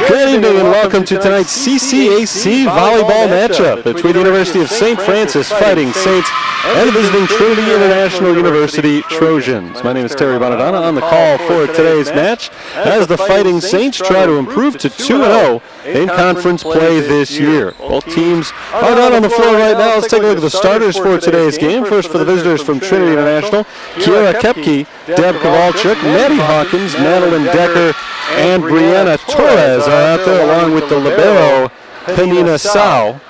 Good evening and welcome to tonight's CCAC volleyball matchup between the University of St. Francis Fighting Saints and the visiting Trinity International University Trojans. My name is Terry Bonadonna on the call for today's match as the Fighting Saints try to improve to 2-0 in conference play this year. Both teams are down on the floor right now. Let's take a look at the starters for today's game. First for the visitors from Trinity International, Kiera Kepke, Deb Kowalczyk, Maddie Hawkins, Madeline Decker, and Brianna Torres are out there along with the libero, Penina Sau.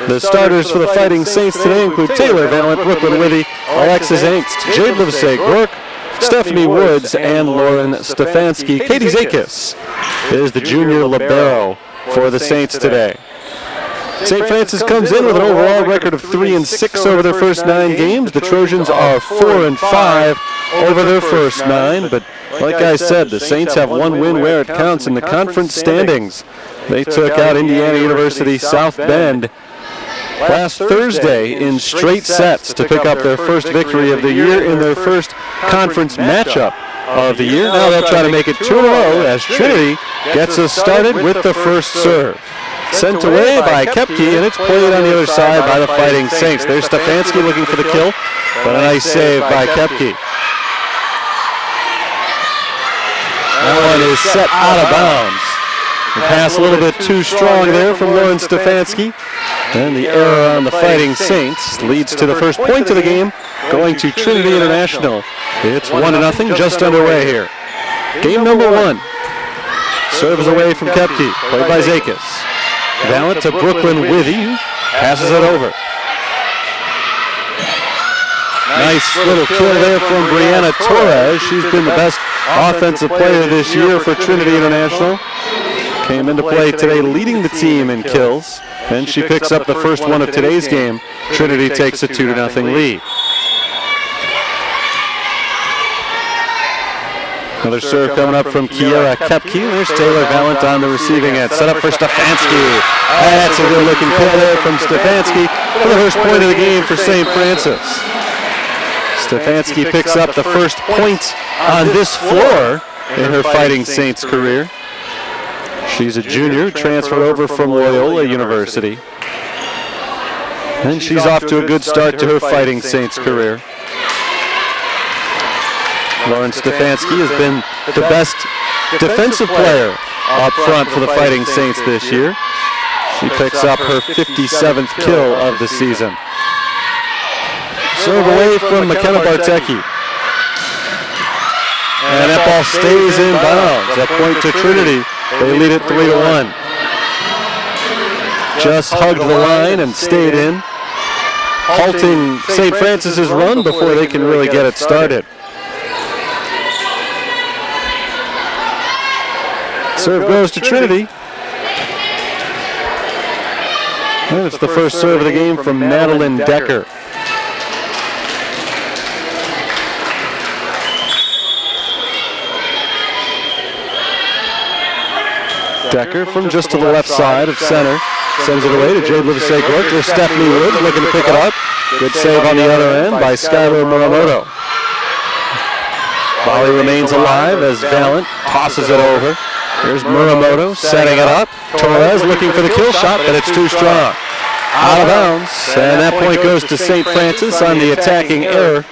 The starters for the Fighting Saints today include Taylor Valent, Brooklyn Withy, Alexis Angst, Jade Livesey-Gork, Stephanie Woods, and Lauren Stefanski. Katie Zakis is the junior libero for the Saints today. St. Francis comes in with an overall record of 3-6 over their first 9 games. The Trojans are 4-5 over their first 9, but like I said, the Saints have one win where it counts in the conference standings. They took out Indiana University South Bend last Thursday in straight sets to pick up their first victory of the year in their first conference matchup of the year. Now they'll try to make it 2 in a row as Trinity gets us started with the first serve. Sent away by Kepke, and it's played on the other side by the Fighting Saints. There's Stefanski looking for the kill, but a nice save by Kepke. That one is set out of bounds. The pass a little bit too strong there from Lauren Stefanski. And the error on the Fighting Saints leads to the first point of the game, going to Trinity International. It's 1-0, just underway here. Game number 1. Serves away from Kepke, played by Zakis. Valent to Brooklyn Withy, passes it over. Nice little kill there from Brianna Torres. She's been the best offensive player this year for Trinity International. Came into play today leading the team in kills. And she picks up the first one of today's game. Trinity takes a 2-0 lead. Another serve coming up from Kiera Kepke. There's Taylor Valent on the receiving end. Set up for Stefanski. That's a good looking kill there from Stefanski for the first point of the game for St. Francis. Stefanski picks up the first point on this floor in her Fighting Saints career. She's a junior, transferred over from Loyola University. And she's off to a good start to her Fighting Saints career. Lauren Stefanski has been the best defensive player up front for the Fighting Saints this year. She picks up her 57th kill of the season. Serve away from McKenna Bartecki. And that ball stays in bounds. A point to Trinity. They lead it 3-1. Just hugged the line and stayed in, halting St. Francis's run before they can really get it started. Serve goes to Trinity. And it's the first serve of the game from Madeline Decker. Decker from just to the left side of center. Sends it away to Jade Livesey-Gork. There's Stephanie Woods looking to pick it up. Good save on the other end by Skylar Muramoto. Volley remains alive as Valent tosses it over. Here's Muramoto setting it up. Torres looking for the kill shot, but it's too strong. Out of bounds, and that point goes to St. Francis on the attacking error.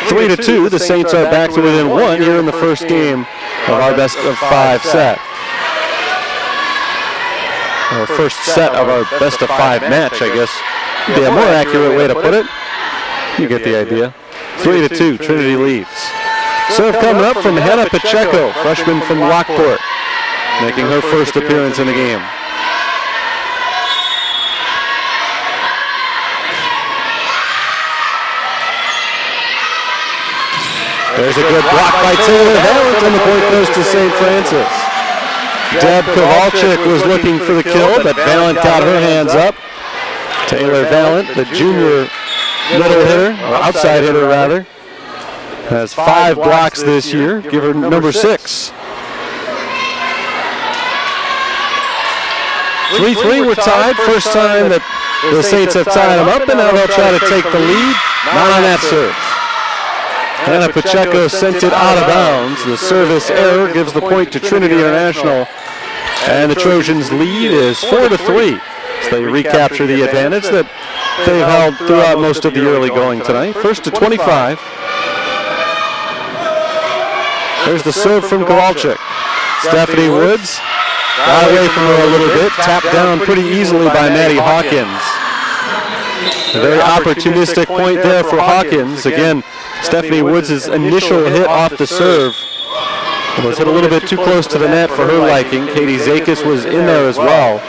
3-2, the Saints are back to within 1 here in the first game of our best of 5 set. Or first set of our best of 5 match, I guess. Be a more accurate way to put it. You get the idea. 3-2, Trinity leads. Serve coming up from Hannah Pacheco, freshman from Lockport, making her first appearance in the game. There's a good block by Taylor Valent, and the point goes to St. Francis. Deb Kowalczyk was looking for the kill, but Valent got her hands up. Taylor Valent, the junior middle hitter, or outside hitter rather. Has 5 blocks this year. Give her number 6. 3-3, we're tied. First time that the Saints have tied them up, and now they'll try to take the lead. Not on that serve. Hannah Pacheco sent it out of bounds. The service error gives the point to Trinity International, and the Trojans' lead is 4-3. So they recapture the advantage that they've held throughout most of the early going tonight. First to 25. There's the serve from Kowalczyk. Stephanie Woods got away from her a little bit, tapped down pretty easily by Maddie Hawkins. A very opportunistic point there for Hawkins. Again, Stephanie Woods' initial hit off the serve was hit a little bit too close to the net for her liking. Katie Zakis was in there as well.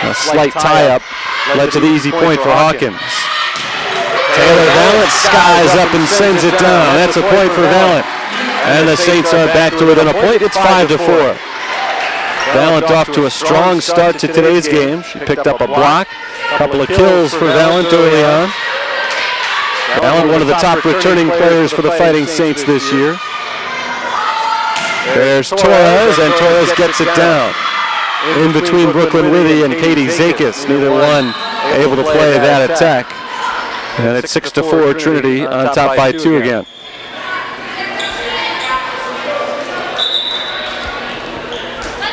A slight tie-up led to the easy point for Hawkins. Taylor Valent skies up and sends it down. That's a point for Valent. And the Saints are back to within a point. It's 5-4. Valent off to a strong start to today's game. She picked up a block, a couple of kills for Valent early on. Valent, one of the top returning players for the Fighting Saints this year. There's Torres, and Torres gets it down. In between Brooklyn Withy and Katie Zakis, neither one able to play that attack. And it's 6-4, Trinity on top by 2 again.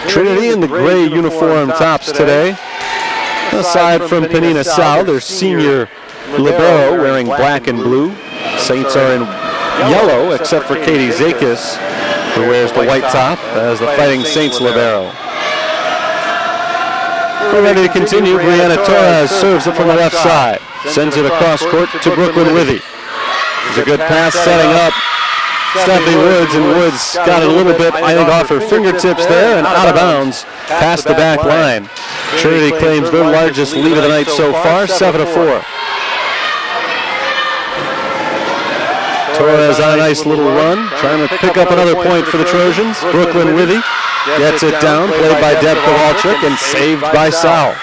Trinity in the gray uniform tops today. Aside from Penina Sal, their senior libero wearing black and blue. Saints are in yellow except for Katie Zakis, who wears the white top as the Fighting Saints libero. We're ready to continue. Brianna Torres serves it from the left side. Sends it across court to Brooklyn Withy. It's a good pass setting up Stephanie Woods, and Woods got it a little bit, I think, off her fingertips there and out of bounds past the back line. Trinity claims their largest lead of the night so far, 7-4. Torres on a nice little run, trying to pick up another point for the Trojans. Brooklyn Withy gets it down, played by Deb Kowalczyk and saved by Sal.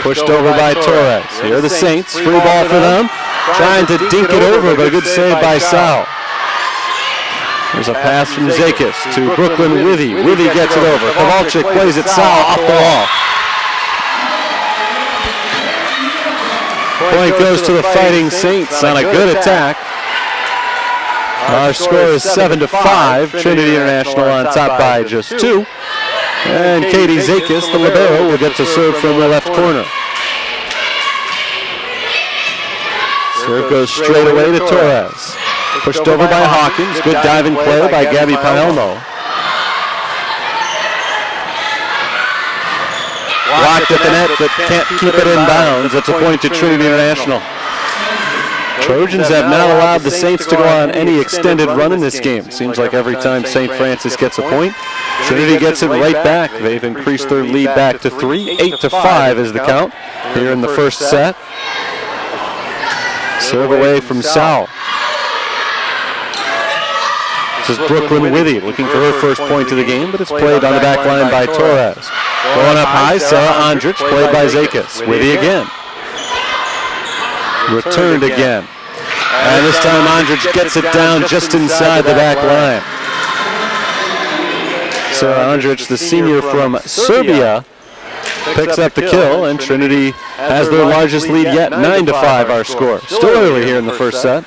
Pushed over by Torres. Here are the Saints, free ball for them. Trying to dink it over, but a good save by Sal. There's a pass from Zakis to Brooklyn Withy. Withy gets it over. Kowalczyk plays it Sal off the wall. Point goes to the Fighting Saints on a good attack. Our score is 7-5. Trinity International on top by just 2. And Katie Zakis, the libero, will get to serve from the left corner. Serve goes straight away to Torres. Pushed over by Hawkins. Good diving play by Gabby Paelmo. Blocked at the net, but can't keep it in bounds. That's a point to Trinity International. Trojans have not allowed the Saints to go on any extended run in this game. Seems like every time St. Francis gets a point, Trinity gets it right back. They've increased their lead back to 3. 8-5 is the count here in the first set. Serve away from Sal. This is Brooklyn Withy looking for her first point of the game, but it's played on the back line by Torres. Going up high, Sarah Andrich, played by Zakis. Withy again. Returned again. And this time Andrich gets it down just inside the back line. Sarah Andrich, the senior from Serbia, picks up the kill, and Trinity has their largest lead yet, 9-5 our score. Still early here in the first set.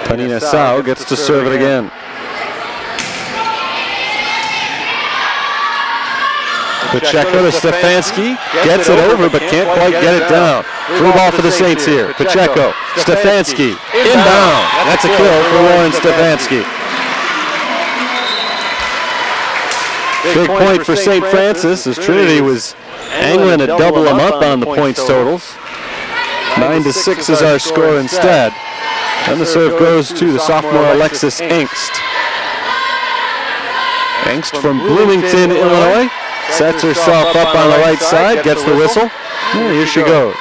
Penina Sal gets to serve it again. Pacheco to Stefanski, gets it over but can't quite get it down. Free ball for the Saints here. Pacheco, Stefanski, inbound. That's a kill for Lauren Stefanski. Big point for St. Francis as Trinity was angling to double them up on the points totals. 9-6 is our score instead. And the serve goes to the sophomore Alexis Engst. Engst from Bloomington, Illinois. Sets herself up on the right side, gets the whistle. And here she goes.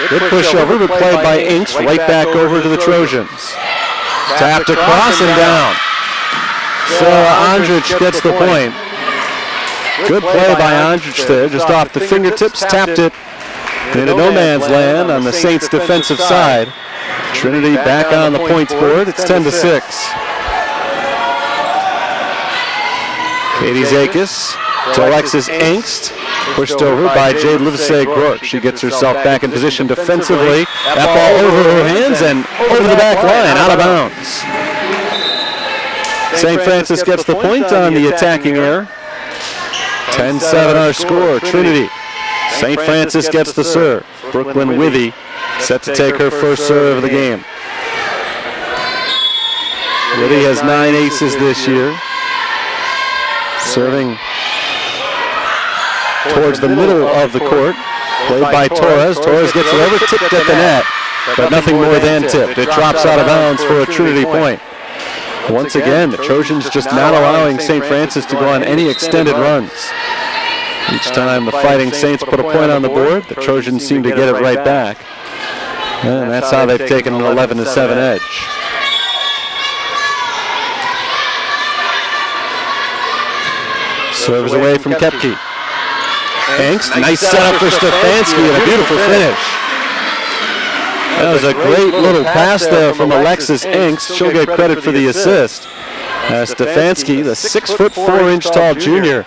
Good pushover, but played by Engst, right back over to the Trojans. Tapped across and down. Sarah Andrich gets the point. Good play by Andrich there, just off the fingertips, tapped it into no man's land on the Saints' defensive side. Trinity back on the points board. It's 10-6. Katie Zakis to Alexis Engst. Pushed over by Jade Livesay-Gork. She gets herself back in position defensively. That ball over her hands and over the back line, out of bounds. St. Francis gets the point on the attacking error. 10-7 our score. Trinity. St. Francis gets the serve. Brooklyn Withy set to take her first serve of the game. Withy has 9 aces this year. Serving towards the middle of the court. Played by Torres. Torres gets it over, tipped at the net, but nothing more than tipped. It drops out of bounds for a Trinity point. Once again, the Trojans just not allowing St. Francis to go on any extended runs. Each time the Fighting Saints put a point on the board, the Trojans seem to get it right back. And that's how they've taken an 11-7 edge. Serves away from Koepke. Engst, nice setup for Stefanski and a beautiful finish. That was a great little pass there from Alexis Engst. She'll get credit for the assist. Stefanski, the 6'4" tall junior,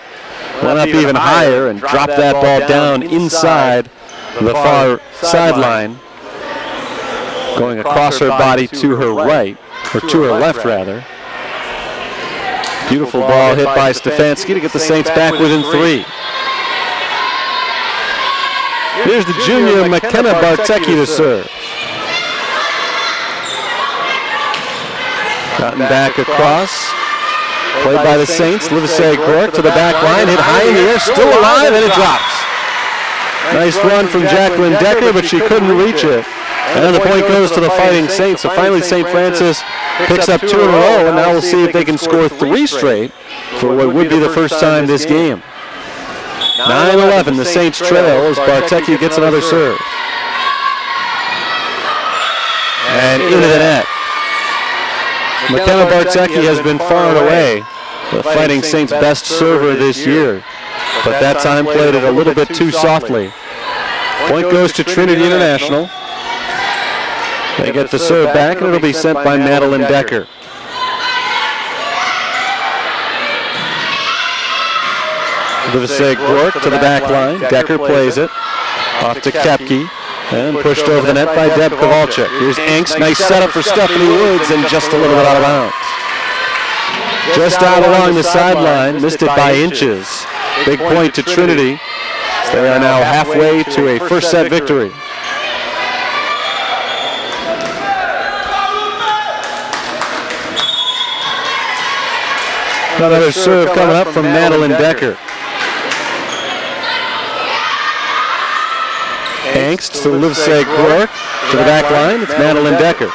went up even higher and dropped that ball down inside the far sideline, going across her body to her right, or to her left rather. Beautiful ball hit by Stefanski to get the Saints back within 3. Here's the junior McKenna Bartecki to serve. Gotten back across. Played by the Saints. Livesay-Gork to the back line. Hit high in the air. Still alive, and it drops. Nice run from Jacqueline Decker, but she couldn't reach it. And the point goes to the Fighting Saints. So finally St. Francis picks up 2 in a row, and now we'll see if they can score 3 straight for what would be the first time this game. 9-11, the Saints trail as Bartecki gets another serve. And into the net. McKenna Bartecki has been far and away the Fighting Saints' best server this year, but that time played it a little bit too softly. Point goes to Trinity International. They get the serve back, and it'll be sent by Madeline Decker. Livesay-Gork to the back line. Decker plays it off to Koepke and pushed over the net by Deb Kowalczyk. Here's Engst. Nice setup for Stephanie Woods and just a little bit out of bounds. Just out along the sideline. Missed it by inches. Big point to Trinity. They are now halfway to a first set victory. Another serve coming up from Madeline Decker. Engst to Livesay-Gork to the back line. It's Madeline Decker.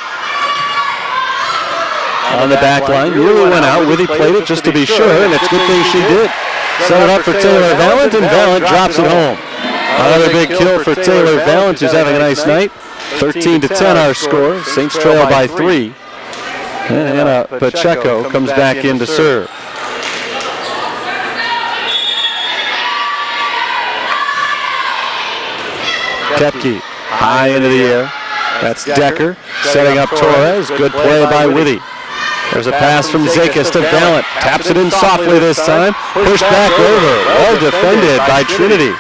On the back line, nearly went out. Withy played it just to be sure, and it's a good thing she did. Set it up for Taylor Valent, and Valent drops it home. Another big kill for Taylor Valent, who's having a nice night. 13-10 our score. Saints trail by 3. And Anna Pacheco comes back in to serve. Koepke high into the air. That's Decker setting up Torres. Good play by Withy. There's a pass from Zakis to Valent. Taps it in softly this time. Pushed back over. Well defended by Trinity.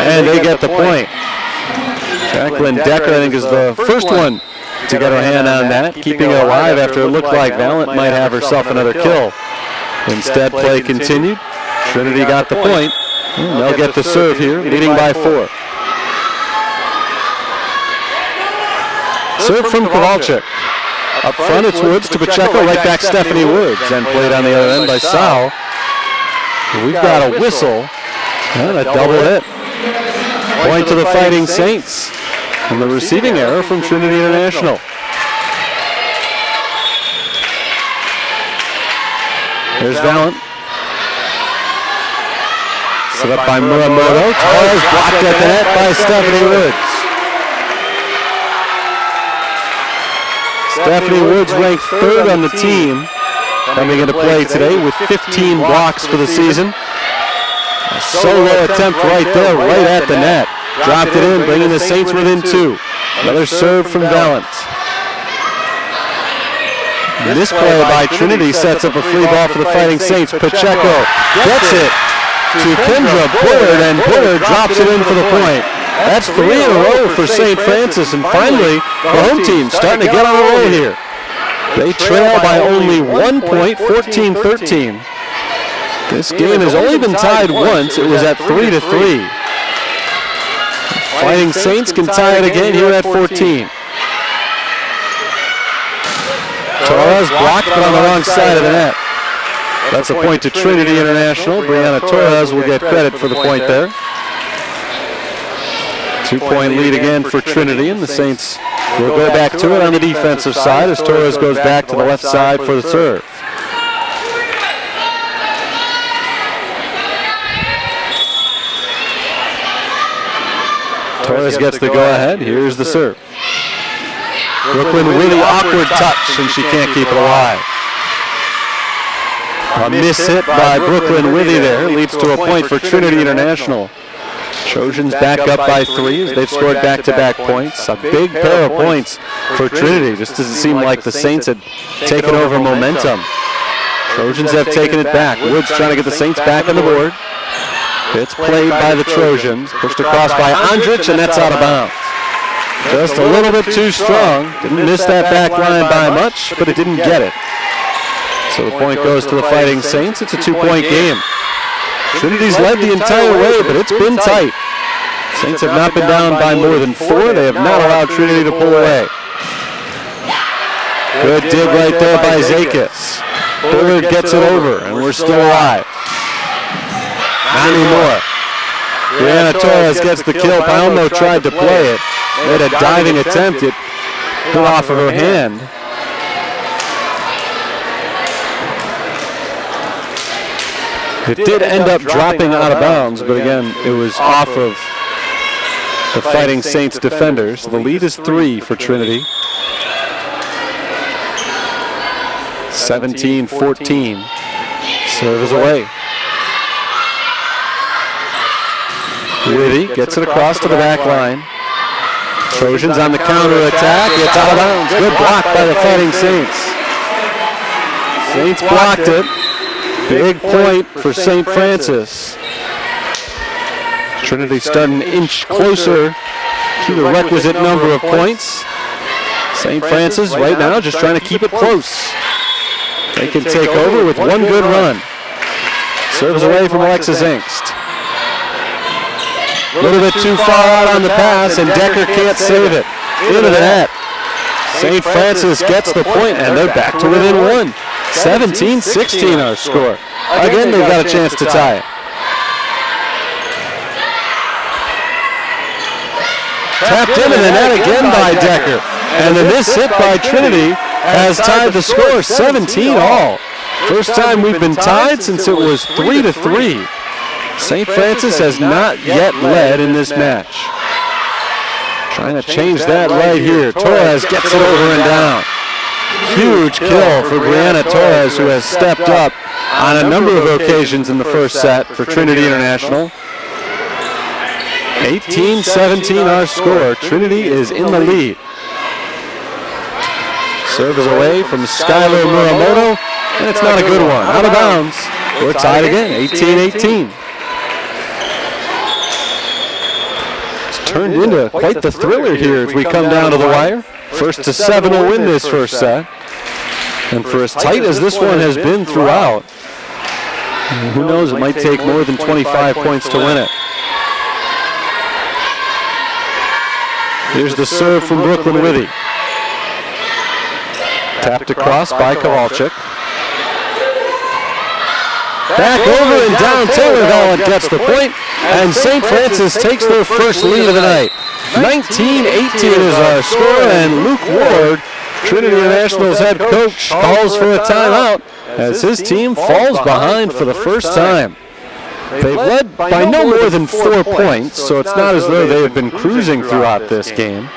And they get the point. Jacqueline Decker, I think, is the first one to get her hand on that, keeping it alive after it looked like Valent might have herself another kill. Instead, play continued. Trinity got the point. They'll get the serve here, leading by 4. Serve from Kowalczyk. Up front, it's Woods to Pacheco. Right back, Stephanie Woods. And played on the other end by Sal. We've got a whistle and a double hit. Point to the Fighting Saints. And the receiving error from Trinity International. Here's Valent. Set up by Muramoto. Torres blocked at the net by Stephanie Woods. Stephanie Woods ranked 3rd on the team, coming into play today with 15 blocks for the season. solo attempt right there, right at the net. Dropped it in, bringing the Saints within 2. Another serve from Valent. This play by Trinity sets up a free ball for the Fighting Saints. Pacheco gets it to Kendra Bullard, and Bullard drops it in for the point. That's 3 in a row for St. Francis, and finally, the home team starting to get on a roll here. They trail by only 1 point, 14-13. This game has only been tied once. It was at 3-3. Fighting Saints can tie it again here at 14. Torres blocked, but on the wrong side of the net. That's a point to Trinity International. Brianna Torres will get credit for the point there. 2-point lead again for Trinity, and the Saints will go back to it on the defensive side as Torres goes back to the left side for the serve. Torres gets the go-ahead. Here's the serve. Brooklyn really awkward touch, and she can't keep it alive. A miss hit by Brooklyn Withy there leads to a point for Trinity International. Trojans back up by 3 as they've scored back-to-back points. A big pair of points for Trinity. Just doesn't seem like the Saints had taken over momentum. Trojans have taken it back. Woods trying to get the Saints back on the board. It's played by the Trojans. Pushed across by Andrich, and that's out of bounds. Just a little bit too strong. Didn't miss that back line by much, but it didn't get it. So the point goes to the Fighting Saints. It's a 2-point game. Trinity's led the entire way, but it's been tight. Saints have not been down by more than 4. They have not allowed Trinity to pull away. Good dig right there by Zakis. Bullard gets it over, and we're still alive. Not anymore. Brianna Torres gets the kill. Palmo tried to play it. They had a diving attempt. It hit off of her hand. It did end up dropping out of bounds, but again, it was off of the Fighting Saints defenders. The lead is 3 for Trinity. 17-14. Serve is away. Withy gets it across to the back line. Trojans on the counter attack. It's out of bounds. Good block by the Fighting Saints. Saints blocked it. Big point for St. Francis. Trinity starting to inch closer to the requisite number of points. St. Francis right now just trying to keep it close. They can take over with one good run. Serves away from Alexis Engst. A little bit too far out on the pass, and Decker can't save it. Into the net. St. Francis gets the point, and they're back to within 1. 17-16 our score. Again, they've got a chance to tie it. Tapped into the net again by Decker. And the miss hit by Trinity has tied the score 17 all. First time we've been tied since it was 3-3. St. Francis has not yet led in this match. Trying to change that right here. Torres gets it over and down. Huge kill for Brianna Torres, who has stepped up on a number of occasions in the first set for Trinity International. 18-17 our score. Trinity is in the lead. Serve is away from Skylar Muramoto, and it's not a good one. Out of bounds. We're tied again, 18-18. Turned into quite the thriller here as we come down to the wire. First to 7 will win this first set. And for as tight as this one has been throughout, who knows, it might take more than 25 points to win it. Here's the serve from Brooklyn Withy. Tapped across by Kowalczyk. Back over and down, Taylor Valent gets the point, and St. Francis takes their first lead of the night. 19-18 is our score, and Luke Ward, Trinity International's head coach, calls for a timeout as his team falls behind for the first time. They've led by no more than 4 points, so it's not as though they have been cruising throughout this game.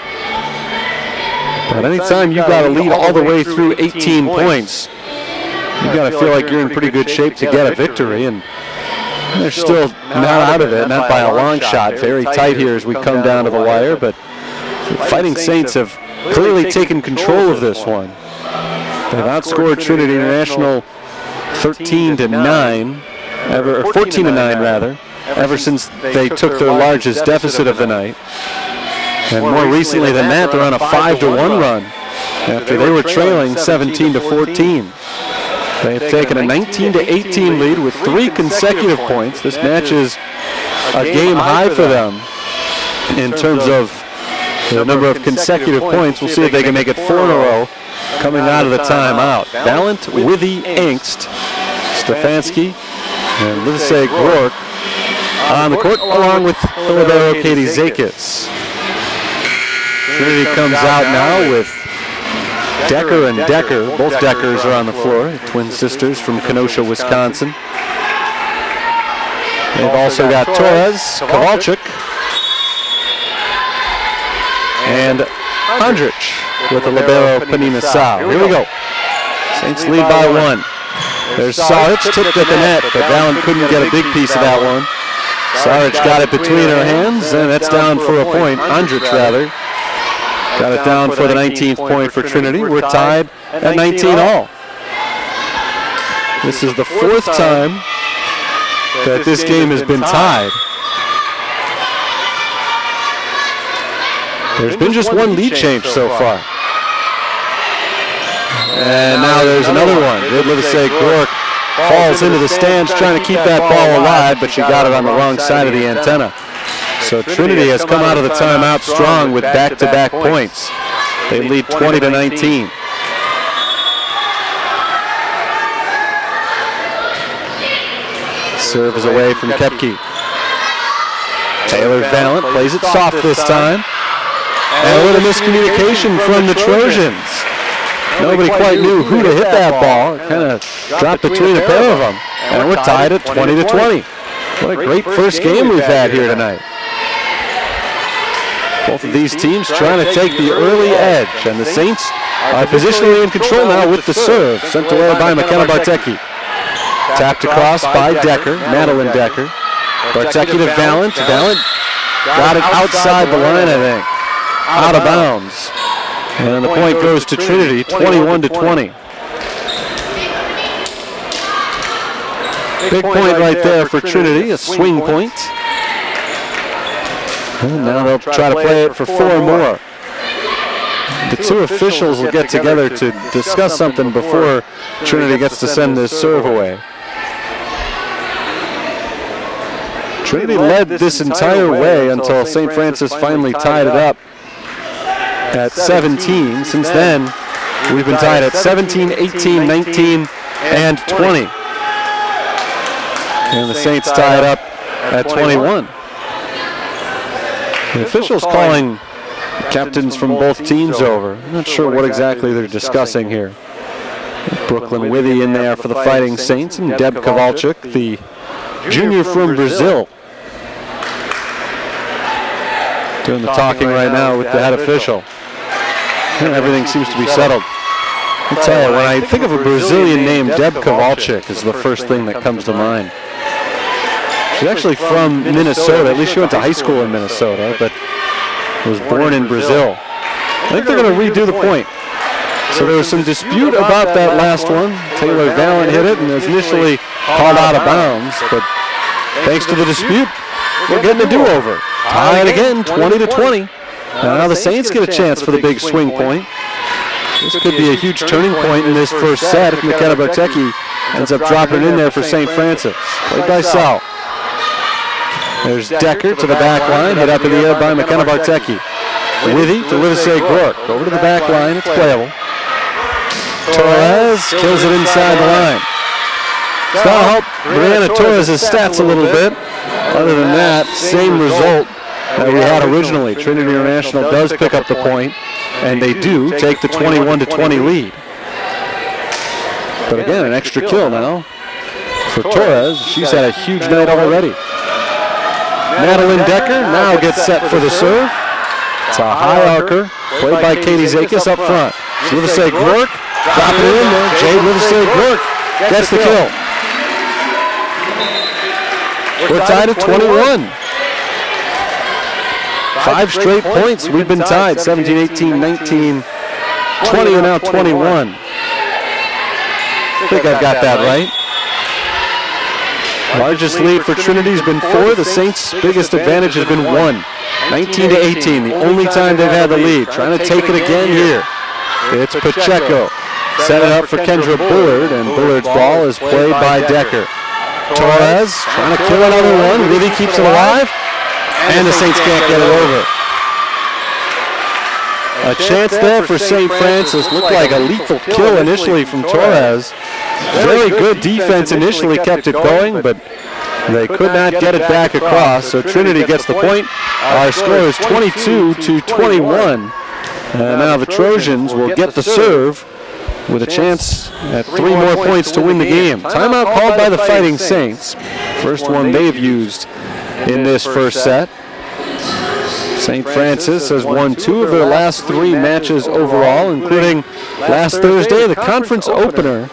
But anytime you've got to lead all the way through 18 points, you've got to feel like you're in pretty good shape to get a victory. And They're still not out of it, not by a long shot. Very tight here as we come down to the wire, but Fighting Saints have clearly taken control of this one. They've outscored Trinity International 13-9, or 14-9 rather, ever since they took their largest deficit of the night. And more recently than that, they're on a 5-1 run after they were trailing 17-14. They have taken a 19-18 lead with 3 consecutive points. This match is a game high for them in terms of the number of consecutive points. We'll see if they can make it 4 in a row coming out of the timeout. Valent, Withy, Angst, Stefanski, and Livesey Gork on the court, along with the libero Katie Zakis. Trinity comes out now with Decker and Decker. Both Deckers are on the floor, twin sisters from Kenosha, Wisconsin. They've also got Torres, Kowalczyk, and Andrich with the libero Panina Sau. Here we go. Saints lead by 1. There's Saric, tipped at the net, but Valent couldn't get a big piece of that one. Saric got it between her hands, and that's down for a point. Andrich, rather. Got it down for the 19th point for Trinity. We're tied at 19 all. This is the 4th time that this game has been tied. There's been just one lead change so far. And now there's another one. Livesey Gork falls into the stands trying to keep that ball alive, but she got it on the wrong side of the antenna. So Trinity has come out of the timeout strong with back-to-back points. They lead 20-19. Serve is away from Koepke. Taylor Valent plays it soft this time. And a little miscommunication from the Trojans. Nobody quite knew who to hit that ball. It kind of dropped between a pair of them. And we're tied at 20-20. What a great first game we've had here tonight. Both of these teams trying to take the early edge, and the Saints are positionally in control now with the serve, sent away by McKenna Bartecki. Tapped across by Decker, Madeline Decker. Bartecki to Valent. Valent got it outside the line, I think. Out of bounds. And the point goes to Trinity, 21-20. Big point right there for Trinity, a swing point. And now they'll try to play it for 4 more. The two officials will get together to discuss something before Trinity gets to send this serve away. Trinity led this entire way until St. Francis finally tied it up at 17. Since then, we've been tied at 17, 18, 19, and 20. And the Saints tied up at 21. The officials calling captains from both teams over. I'm not sure what exactly they're discussing here. Brooklyn Withy in there for the Fighting Saints, and Deb Kowalczyk, the junior from Brazil, doing the talking right now with the head official. And everything seems to be settled. I'll tell you, when I think of a Brazilian name, Deb Kowalczyk is the first thing that comes to mind. She's actually from Minnesota. At least she went to high school in Minnesota, but was born in Brazil. I think they're going to redo the point. So there was some dispute about that last one. Taylor Valent hit it and was initially called out of bounds, but thanks to the dispute, we're getting a do-over. Tied again, 20-20. Now the Saints get a chance for the big swing point. This could be a huge turning point in this first set if McKenna Bartecki ends up dropping in there for St. Francis. Played by Sal. There's Decker to the back line, hit up in the air by McKenna Bartecki. Withy to Livesey Gork. Over to the back line, it's playable. Torres kills it inside the line. It's not help Brianna Torres' stats a little bit. Other than that, same result that we had originally. Trinity International does pick up the point, and they do take the 21-20 lead. But again, an extra kill now for Torres. She's had a huge night already. Madeline Decker now gets set for the serve. It's a high arcer, played by Katie Zakis up front. Livesey Gork, dropping it in there. Jade Livesey Gork gets the kill. We're tied at 21. 5 straight points. We've been tied. 17, 18, 19, 20, and now 21. I think I've got that right. Largest lead for Trinity has been 4. The Saints' biggest advantage has been 1. 19 to 18, the only time they've had the lead. Trying to take it again here. It's Pacheco. Set it up for Kendra Bullard, and Bullard's ball is played by Decker. Torres trying to kill another one. Really keeps it alive, and the Saints can't get it over. A chance there for St. Francis. Looked like a lethal kill initially from Torres. Very good defense initially, kept it going, but they could not get it back across. So Trinity gets the point. Our score is 22 to 21. And now the Trojans will get the serve with a chance at 3 more points to win the game. Timeout called by the Fighting Saints. First one they've used in this first set. St. Francis has won 2 of their last 3 matches overall, including last Thursday, the conference opener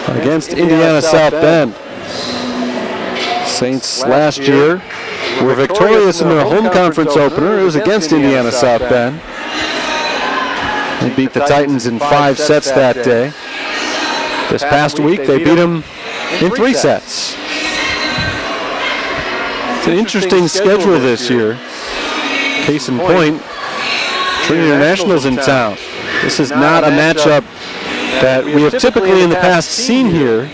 against Indiana South Bend. Saints last year were victorious in their home conference opener. It was against Indiana South Bend. They beat the Titans in 5 sets that day. This past week, they beat them in 3 sets. It's an interesting schedule this year. Case in point, Trinity International's in town. This is not a matchup that we have typically in the past seen here.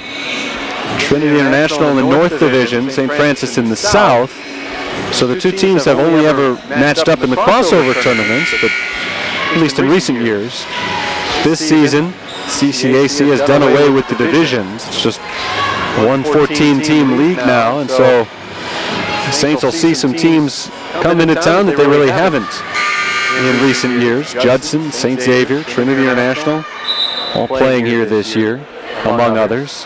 Trinity International in the North Division, St. Francis in the South. So the 2 teams have only ever matched up in the crossover tournaments, but at least in recent years. This season, CCAC has done away with the divisions. It's just one 14-team league now, and so the Saints will see some teams come into town that they really haven't in recent years. Judson, St. Xavier, Trinity International, all playing here this year, among others.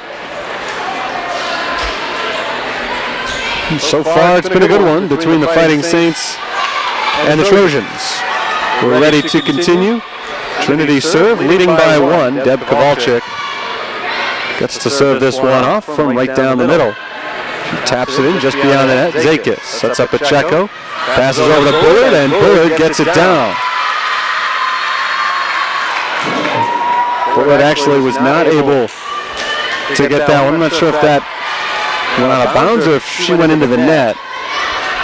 And so far, it's been a good one between the Fighting Saints and the Trojans. We're ready to continue. Trinity serve, leading by 1. Deb Kowalczyk gets to serve this one off from right down the middle. She taps it in just beyond the net. Zakis sets up Pacheco, passes over to Bullard, and Bullard gets it down. Bullard actually was not able to get that one. I'm not sure if that went out of bounds or if she went into the net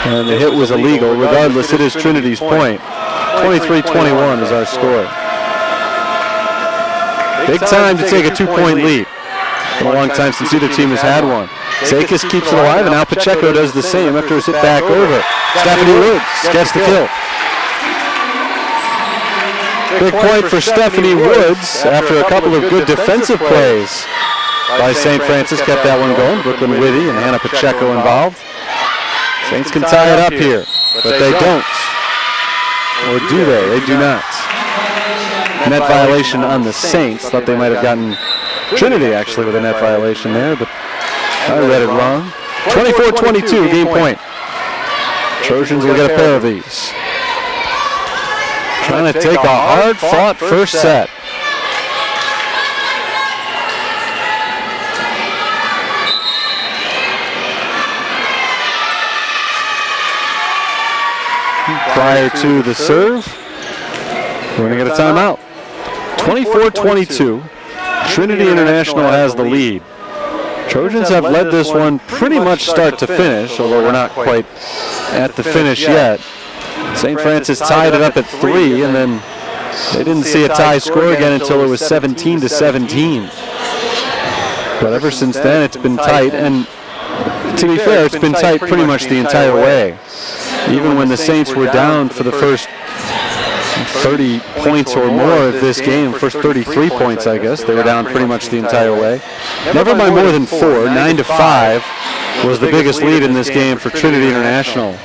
and the hit was illegal. Regardless, it is Trinity's point. 23-21 is our score. Big time to take a 2-point lead. Been a long time since either team has had one. Zakis keeps it alive, and now Pacheco does the same after his hit back over. Stephanie Woods gets the kill. Big point for Stephanie Woods after a couple of good defensive plays by St. Francis. Kept that one going. Brooklyn Witty and Hannah Pacheco involved. Saints can tie it up here, but they don't. Or do they? They do not. Net violation on the Saints. Thought they might have gotten Trinity actually with a net violation there, but I read it wrong. 24-22, game point. Trojans will get a pair of these. Trying to take a hard-fought first set. Prior to the serve, we're going to get a timeout. 24-22. Trinity International has the lead. Trojans have led this one pretty much start to finish, although we're not quite at the finish yet. St. Francis tied it up at 3, and then they didn't see a tie score again until it was 17-17. But ever since then, it's been tight, and to be fair, it's been tight pretty much the entire way. Even when the Saints were down for the first 30 points or more of this game, first 33 points, I guess, they were down pretty much the entire way. Never by more than 4, 9-5 was the biggest lead in this game for Trinity International.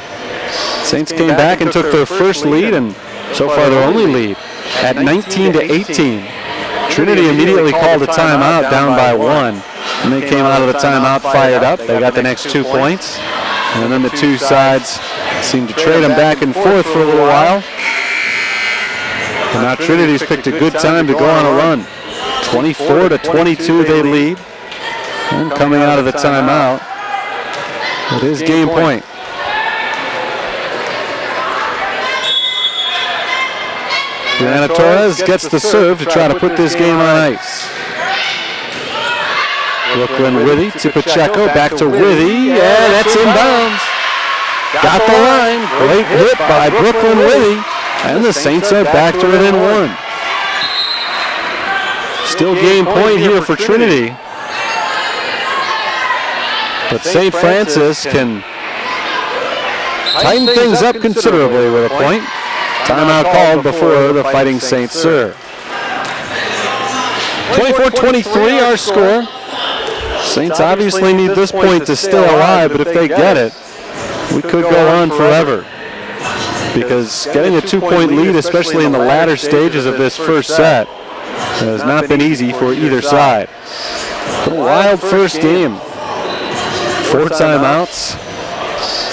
Saints came back and took their first lead, and so far their only lead, at 19-18. Trinity immediately called a timeout down by 1, and they came out of the timeout fired up. They got the next 2 points, and then the two sides seemed to trade them back and forth for a little while. And now Trinity's picked a good time to go on a run. 24-22 they lead. And coming out of the timeout It is game point. Brianna Torres gets the serve to try to put this game on ice. Brooklyn Withy to Pacheco, back to Withy, and that's inbounds. Got the line, great hit by Brooklyn Withy, and the Saints are back to within one. Still game point here for Trinity. But St. Francis can tighten things up considerably with a point. Timeout called before the Fighting Saints serve. 24-23 our score. Saints obviously need this point to stay alive, but if they get it, we could go on forever. Because getting a 2-point lead, especially in the latter stages of this first set, has not been easy for either side. But a wild first game. 4 timeouts,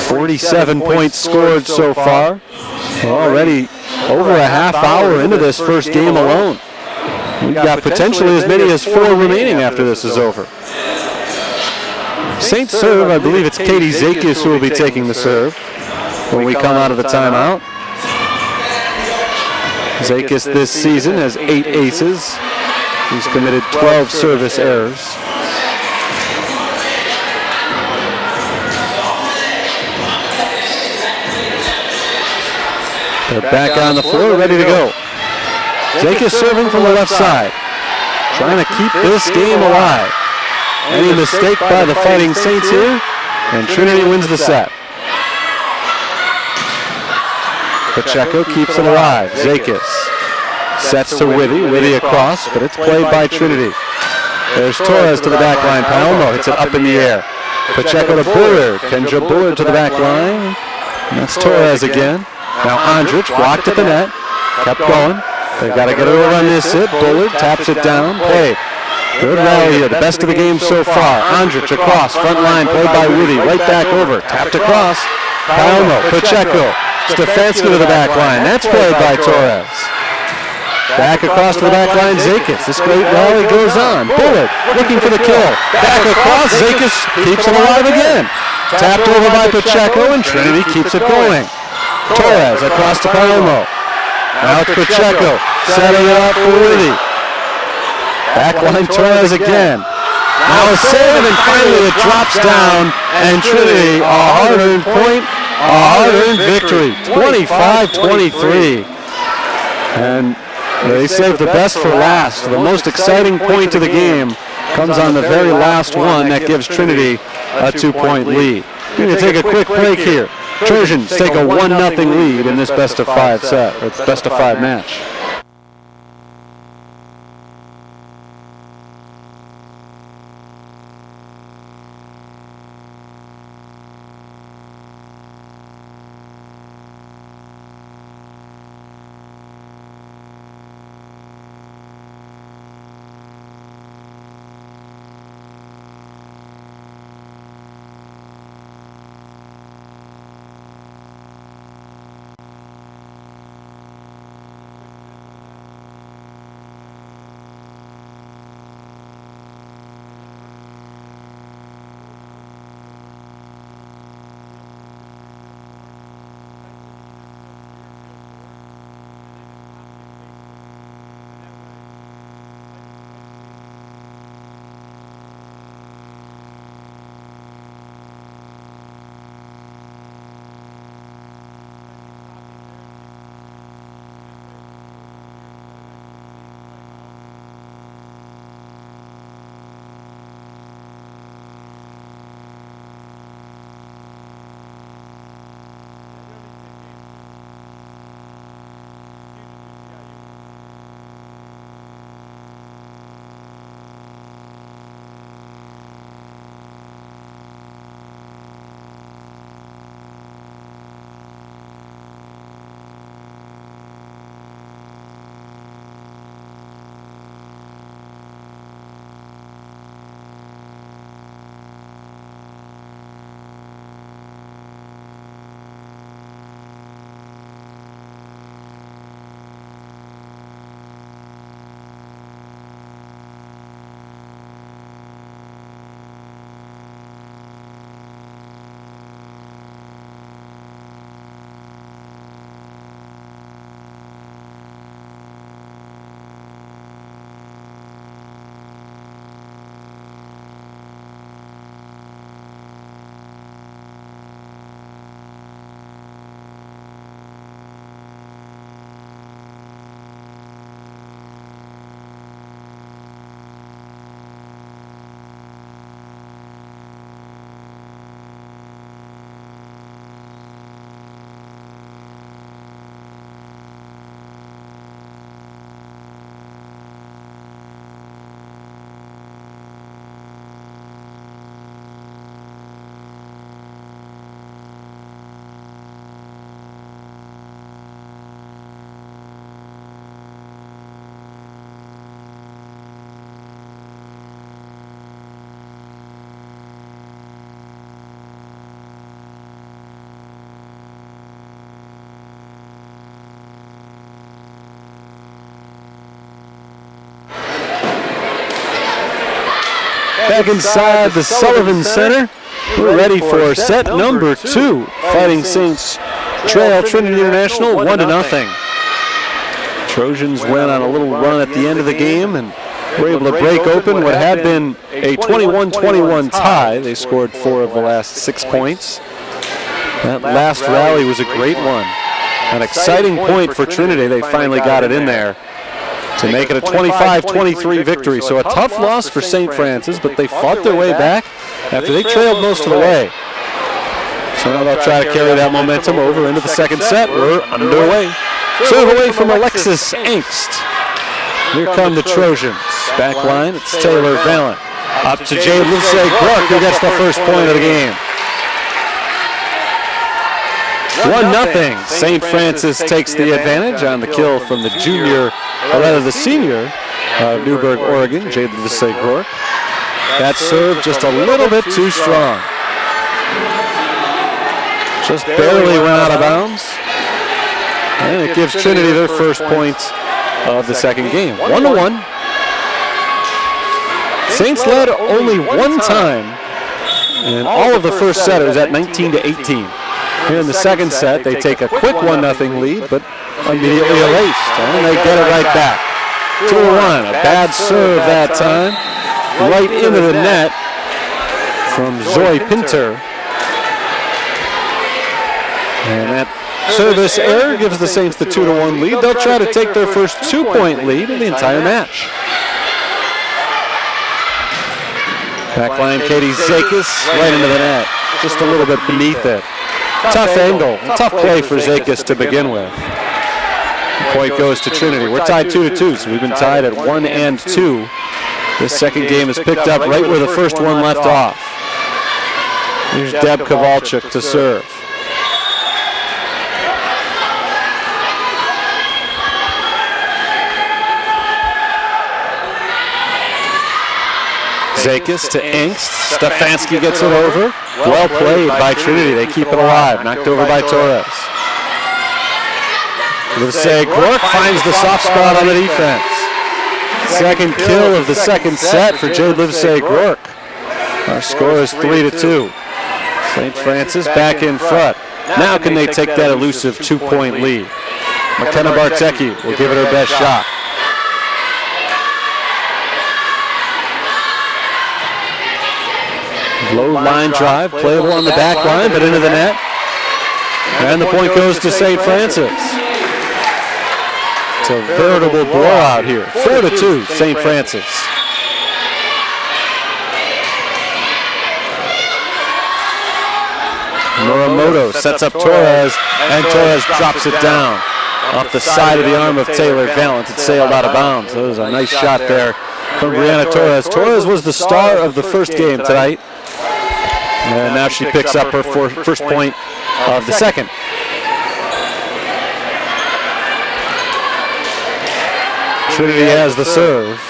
47 points scored so far. We're already over a half hour into this first game alone. We've got potentially as many as 4 remaining after this is over. Saints serve, I believe it's Katie Zakis who will be taking the serve when we come out of the timeout. Zakis this season has 8 aces. He's committed 12 service errors. They're back on the floor, ready to go. Zakis serving from the left side, trying to keep this game alive. Any mistake by the Fighting Saints here, and Trinity wins the set. Pacheco keeps it alive. Zakis sets to Withy. Withy across, but it's played by Trinity. There's Torres to the back line. Palmo hits it up in the air. Pacheco to Bullard. Kendra Bullard to the back line. And that's Torres again. Now Andrich blocked at the net. Kept going. They've got to get over on this hit. Bullard taps it down. Played. Good rally here. The best of the game so far. Andrich across. Front line played by Withy. Right back over. Tapped across. Palmo. Pacheco. Stefanski to the back line. That's played by Torres. Back across to the back line. Zakis. This great rally goes on. Bullard looking for the kill. Back across. Zakis keeps him alive again. Tapped over by Pacheco, and Trinity keeps it going. Torres across to Palmo. Now it's Pacheco, setting it up for Withy. Backline Torres again. Now a save, and finally it drops down, and Trinity, a hard-earned point, a hard-earned victory, 25-23. And they saved the best for last. The most exciting point of the game comes on the very last one that gives Trinity a 2-point lead. We're going to take a quick break here. Trojans take a 1-0 lead in this best-of-5 set, or best-of-5 match. Back inside the Sullivan Center. We're ready for set number 2. Fighting Saints trail Trinity International 1-0. Trojans went on a little run at the end of the game and were able to break open what had been a 21-21 tie. They scored 4 of the last 6 points. That last rally was a great one. An exciting point for Trinity. They finally got it in there to make it a 25-23 victory. So a tough loss for St. Francis, but they fought their way back after they trailed most of the way. So now they'll try to carry that momentum over into the second set. We're underway. Serve away from Alexis Engst. Here come the Trojans. Back line, it's Taylor Valent. Up to Jade Livesey-Groark, who gets the first point of the game. 1-0. St. Francis takes the advantage on the kill from the junior, or rather the senior of Newberg, Oregon, Jade Livesey-Groark. That serve just a little bit too strong. Just barely went out of bounds. And it gives Trinity their first point of the second game. 1-1. Saints led only one time in all of the first set. It was at 19-18. Here in the second set, they take a quick 1-0 lead, but immediately erased. And they get it right back. 2-1. A bad serve that time. Right into the net from Zoe Pinter. And that service error gives the Saints the 2-1 lead. They'll try to take their first 2-point lead in the entire match. Backline, Katie Zakis right into the net. Just a little bit beneath it. Tough angle. Tough play for Zakis to begin with. Point goes to Trinity. We're tied 2-2, so we've been tied at 1 and 2. This second game is picked up right where the first one left off. Here's Deb Kowalczyk to serve. Zakis to Engst. Stefanski gets it over. Well played by Trinity. They keep it alive. Knocked over by Torres. Livesey-Groark finds the soft spot on the defense. Second kill of the second set for Jade Livesey-Groark. Our score is 3-2. St. Francis back in front. Now can they take that elusive 2-point lead? McKenna Bartecki will give it her best shot. Low line drive, playable on the back line, but into the net. And the point goes to St. Francis. It's a veritable blowout here. 4-2, St. Francis. Muramoto sets up Torres, and Torres drops it down off the side of the arm of Taylor Valent. It sailed out of bounds. That was a nice shot there from Brianna Torres. Torres was the star of the first game tonight. And now she picks up her first point of the second. Trinity has the serve.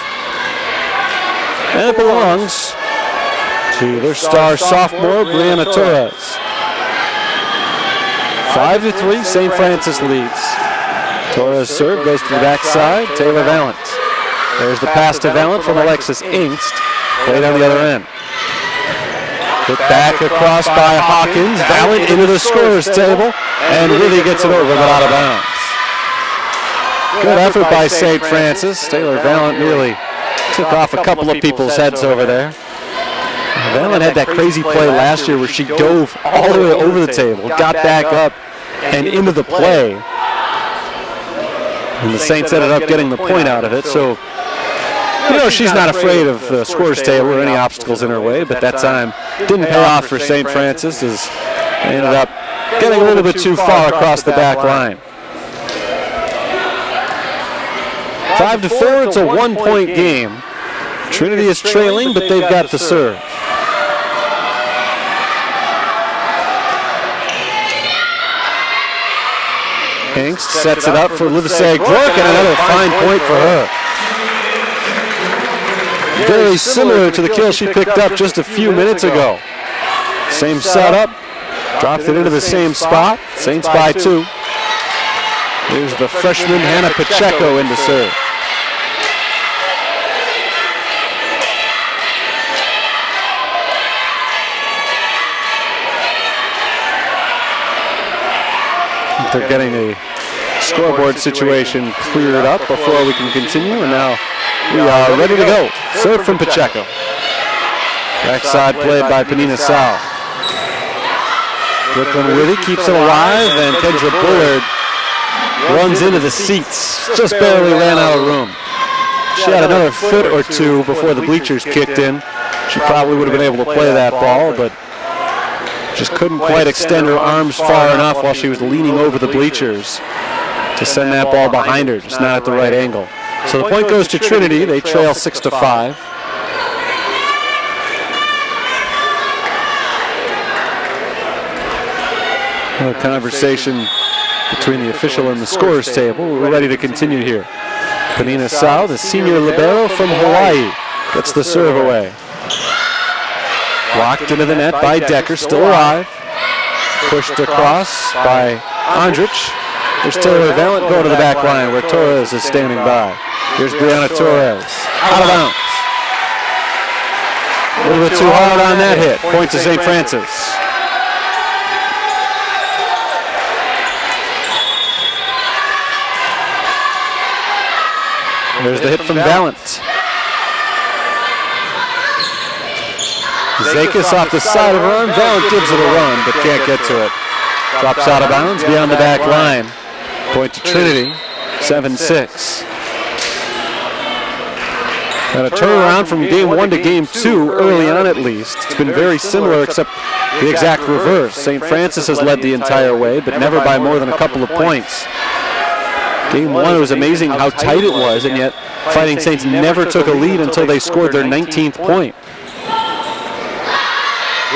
And it belongs to their star sophomore, Brianna Torres. 5-3, St. Francis leads. Torres' serve goes to the backside, Taylor Valent. There's the pass to Valent from Alexis Engst. Played on the other end. Put back across by Hawkins. Valent into the scorer's table. And really gets it over, but out of bounds. Good effort by St. Francis. Taylor Valent nearly took off a couple of people's heads over there. Valent had that crazy play last year where she dove all the way over the table, got back up and into the play. And the Saints ended up getting the point out of it. So, you know, she's not afraid of the scorer's table or any obstacles in her way, but that time didn't pay off for St. Francis as they ended up getting a little bit too far across the back line. 5-4, it's a 1-point game. Trinity is trailing, but they've got the serve. Engst sets it up for Livesey-Groark, and another fine point for her. Very similar to the kill she picked up just a few minutes ago. Same setup, dropped it into the same spot. Saints by 2. Here's the freshman Hannah Pacheco into serve. after getting a scoreboard situation cleared up before we can continue, and now we are ready to go. Serve from Pacheco. Backside played by Penina Sal. Brooklyn Withy keeps it alive, and Kendra Bullard runs into the seats. Just barely ran out of room. She had another foot or two before the bleachers kicked in. She probably would have been able to play that ball, but just couldn't quite extend her arms far enough while she was leaning over the bleachers to send that ball behind her, just not at the right angle. So the point goes to Trinity. They trail 6-5. A conversation between the official and the scorers table. We're ready to continue here. Penina Sal, the senior libero from Hawaii, gets the serve away. Blocked into the net by Decker, still alive. Pushed across by Andrich. There's Taylor Valent going to the back line where Torres is standing by. Here's Brianna Torres. Out of bounds. A little bit too hard on that hit. Point to St. Francis. There's the hit from Valent. Zakis off the side of her arm. Valent gives it a run, but can't get to it. Drops out of bounds beyond the back line. Point to Trinity, 7-6. And a turnaround from game 1 to game 2, early on at least. It's been very similar, except the exact reverse. St. Francis has led the entire way, but never by more than a couple of points. Game 1, it was amazing how tight it was, and yet Fighting Saints never took a lead until they scored their 19th point.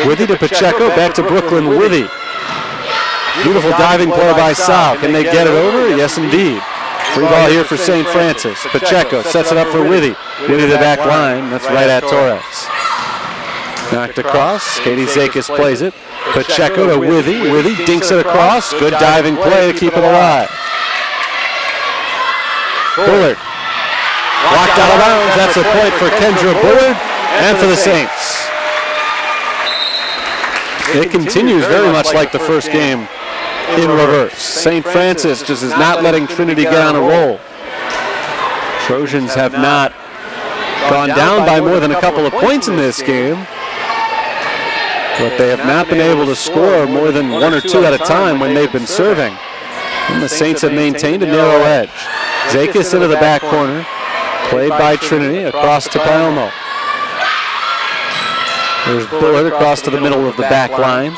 Withy to Pacheco, back to Brooklyn Withy. Beautiful diving play by Sal. Can they get it over? Yes, indeed. Free ball here for St. Francis. Pacheco sets it up for Withy. Withy the back line. That's right at Torres. Knocked across. Katie Zakis plays it. Pacheco to Withy. Withy dinks it across. Good diving play to keep it alive. Bullard. Blocked out of bounds. That's a point for Kendra Bullard and for the Saints. It continues very much like the first game in reverse. St. Francis just is not letting Trinity get on a roll. Trojans have not gone down by more than a couple of points in this game, but they have not been able to score more than 1 or 2 at a time when they've been serving. And the Saints have maintained a narrow edge. Zakis into the back corner, played by Trinity, across to Palmo. There's Bullard across to the middle of the back line.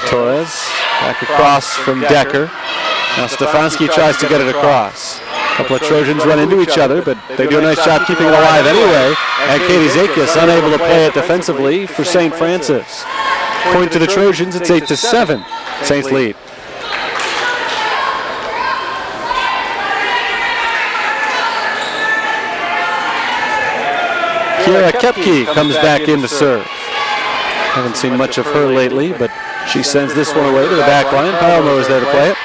Torres back across from Decker. Now Stefanski tries to get it across. A couple of Trojans run into each other, but they do a nice job keeping it alive anyway. And Katie Zakis unable to play it defensively for St. Francis. Point to the Trojans, it's 8-7. Saints lead. Kiera Kepke comes back in to serve. Haven't seen much of her lately, but she sends this one away to the back line. Palmo is there to play it.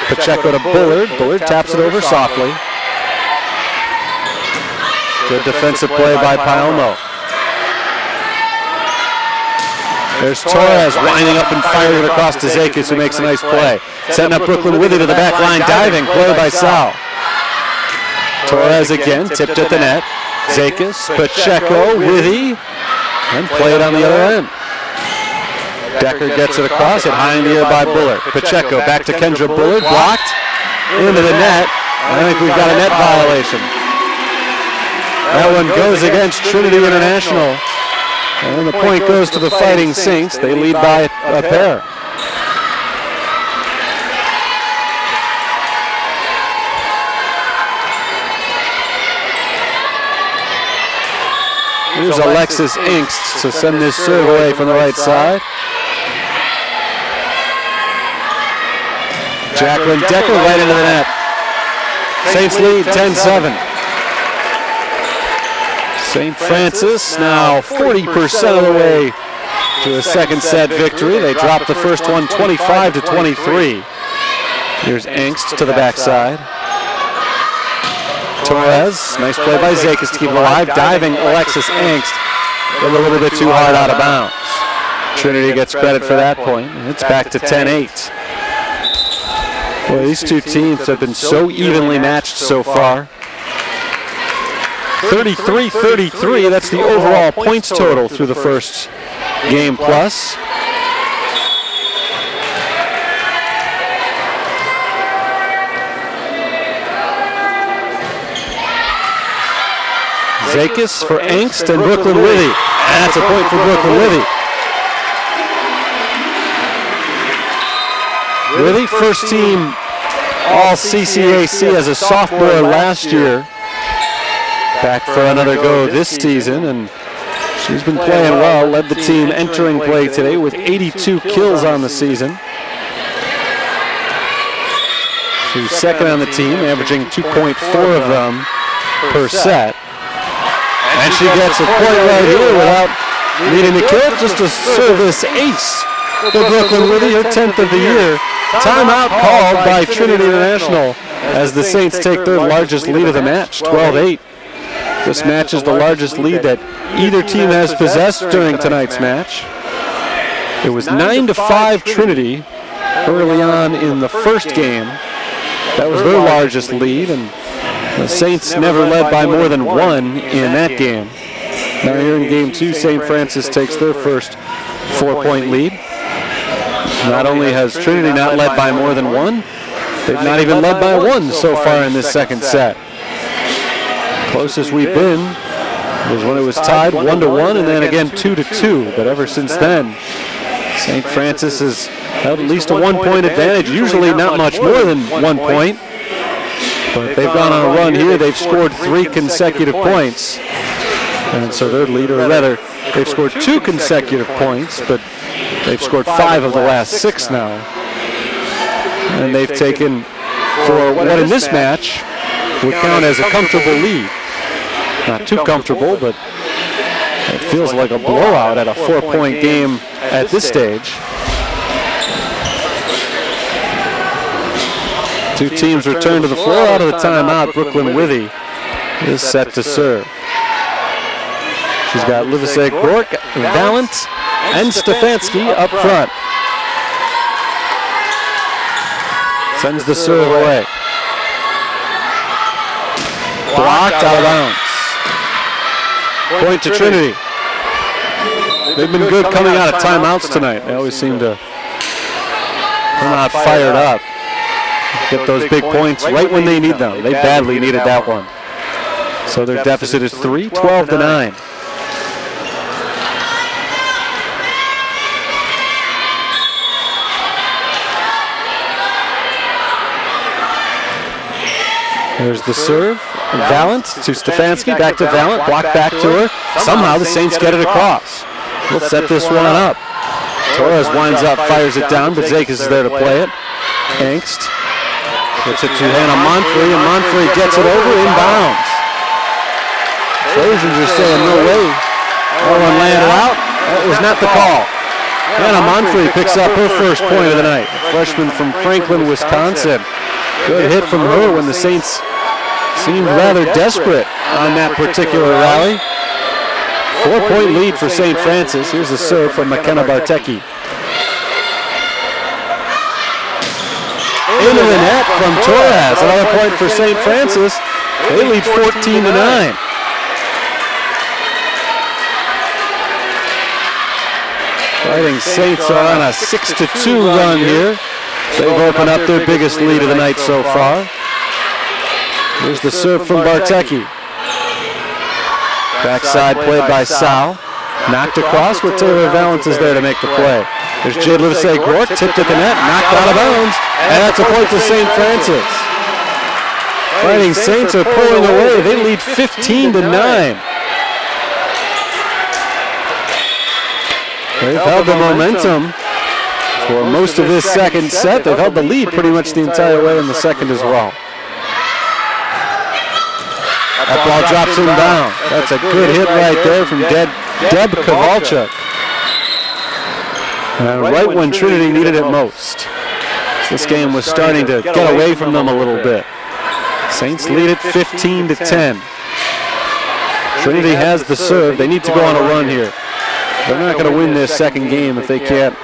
Pacheco to Bullard. Bullard taps it over softly. Good defensive play by Palmo. There's Torres winding up and firing it across to Zakis, who makes a nice play. Setting up Brooklyn Withy to the back line. Diving play by Sal. Torres again, tipped at the net. Zakis, Pacheco, Withy, and played on the other end. Decker gets it across, hit high in the air by Bullard. Pacheco back to Kendra Bullard, blocked into the net. I think we've got a net violation. That one goes against Trinity International. And the point goes to the Fighting Saints. They lead by a pair. Here's Alexis Inkst to send this serve away from the right side. Jacqueline Decker right into the net. Saints lead 10-7. St. Francis now 40% of the way to a second set victory. They dropped the first one 25-23. Here's Inkst to the backside. Torres, nice play by Zakis to keep it alive. Diving Alexis Inkst, a little bit too hard out of bounds. Trinity gets credit for that point. It's back to 10-8. Well, these two teams have been so evenly matched so far. 33-33, that's the overall points total through the first game plus. Zakis for Angst and Brooklyn Withy. And that's a point for Brooklyn Withy. Withy, first team all CCAC as a sophomore last year. Back for another go this season, and she's been playing well. Led the team entering play today with 82 kills on the season. She was second on the team, averaging 2.4 of them per set. And she gets a point right here without needing to kill, just a service ace for Brooklyn Withy, her 10th of the year. Timeout called by Trinity International as the Saints take their largest lead of the match, 12-8. This match is the largest lead that either team has possessed during tonight's match. It was 9-5 Trinity early on in the first game. That was their largest lead, and the Saints never led by more than one in that game. Now here in game two, St. Francis takes their first 4-point lead. Not only has Trinity not led by more than one, they've not even led by one so far in this second set. Closest we've been was when it was tied 1-1 and then again 2-2. But ever since then, St. Francis has held at least a 1-point advantage, usually not much more than 1 point. But they've gone on a run here. They've scored 3 consecutive points. And so their lead, or rather, they've scored 2 consecutive points, but they've scored 5 of the last 6 now. And they've taken, for what in this match would count as a comfortable lead. Not too comfortable, but it feels like a blowout at a 4-point game at this stage. Two teams return to the floor out of the timeout. Brooklyn Withy is set to serve. She's got Livesey Gork, Valent, and Stefanski up front. Sends the serve away. Blocked out of bounds. Point to Trinity. They've been good coming out of timeouts tonight. They always seem to come out fired up. Get those big points right when they need them. They badly needed that one. So their deficit is 3, 12-9. There's the serve. Valent to Stefanski, back to Valent, blocked back to her. Somehow the Saints get it across. We'll set this one up. Torres winds up, fires it down, but Zakis is there to play it. Angst gets it to Hannah Monfrey, and Monfrey gets it over inbounds. Trojans are saying no way. That one landed out. That was not the call. Hannah Monfrey picks up her first point of the night. A freshman from Franklin, Wisconsin. Good hit from her when the Saints seemed rather desperate on that particular rally. 4-point lead for St. Francis. Here's a serve from McKenna Bartecki. Into the net from Torres. Another point for St. Francis. They lead 14-9. Fighting Saints are on a 6-2 run here. They've opened up their biggest lead of the night so far. Here's the serve from Bartecki. Backside played by Sal. Knocked across with Taylor Valent is there to make the play. There's Jade Livesey Gork, tipped at the net, knocked out of bounds, and that's a point to St. Francis. Fighting Saints are pulling away. They lead 15-9. They've held the momentum for most of this second set. They've held the lead pretty much the entire way in the second as well. That ball drops him down. That's a good hit right there from Deb Kowalczyk. And right when Trinity needed it most. This game was starting to get away from them a little bit. Saints lead it 15-10. Trinity has the serve. They need to go on a run here. They're not going to win this second game if they can't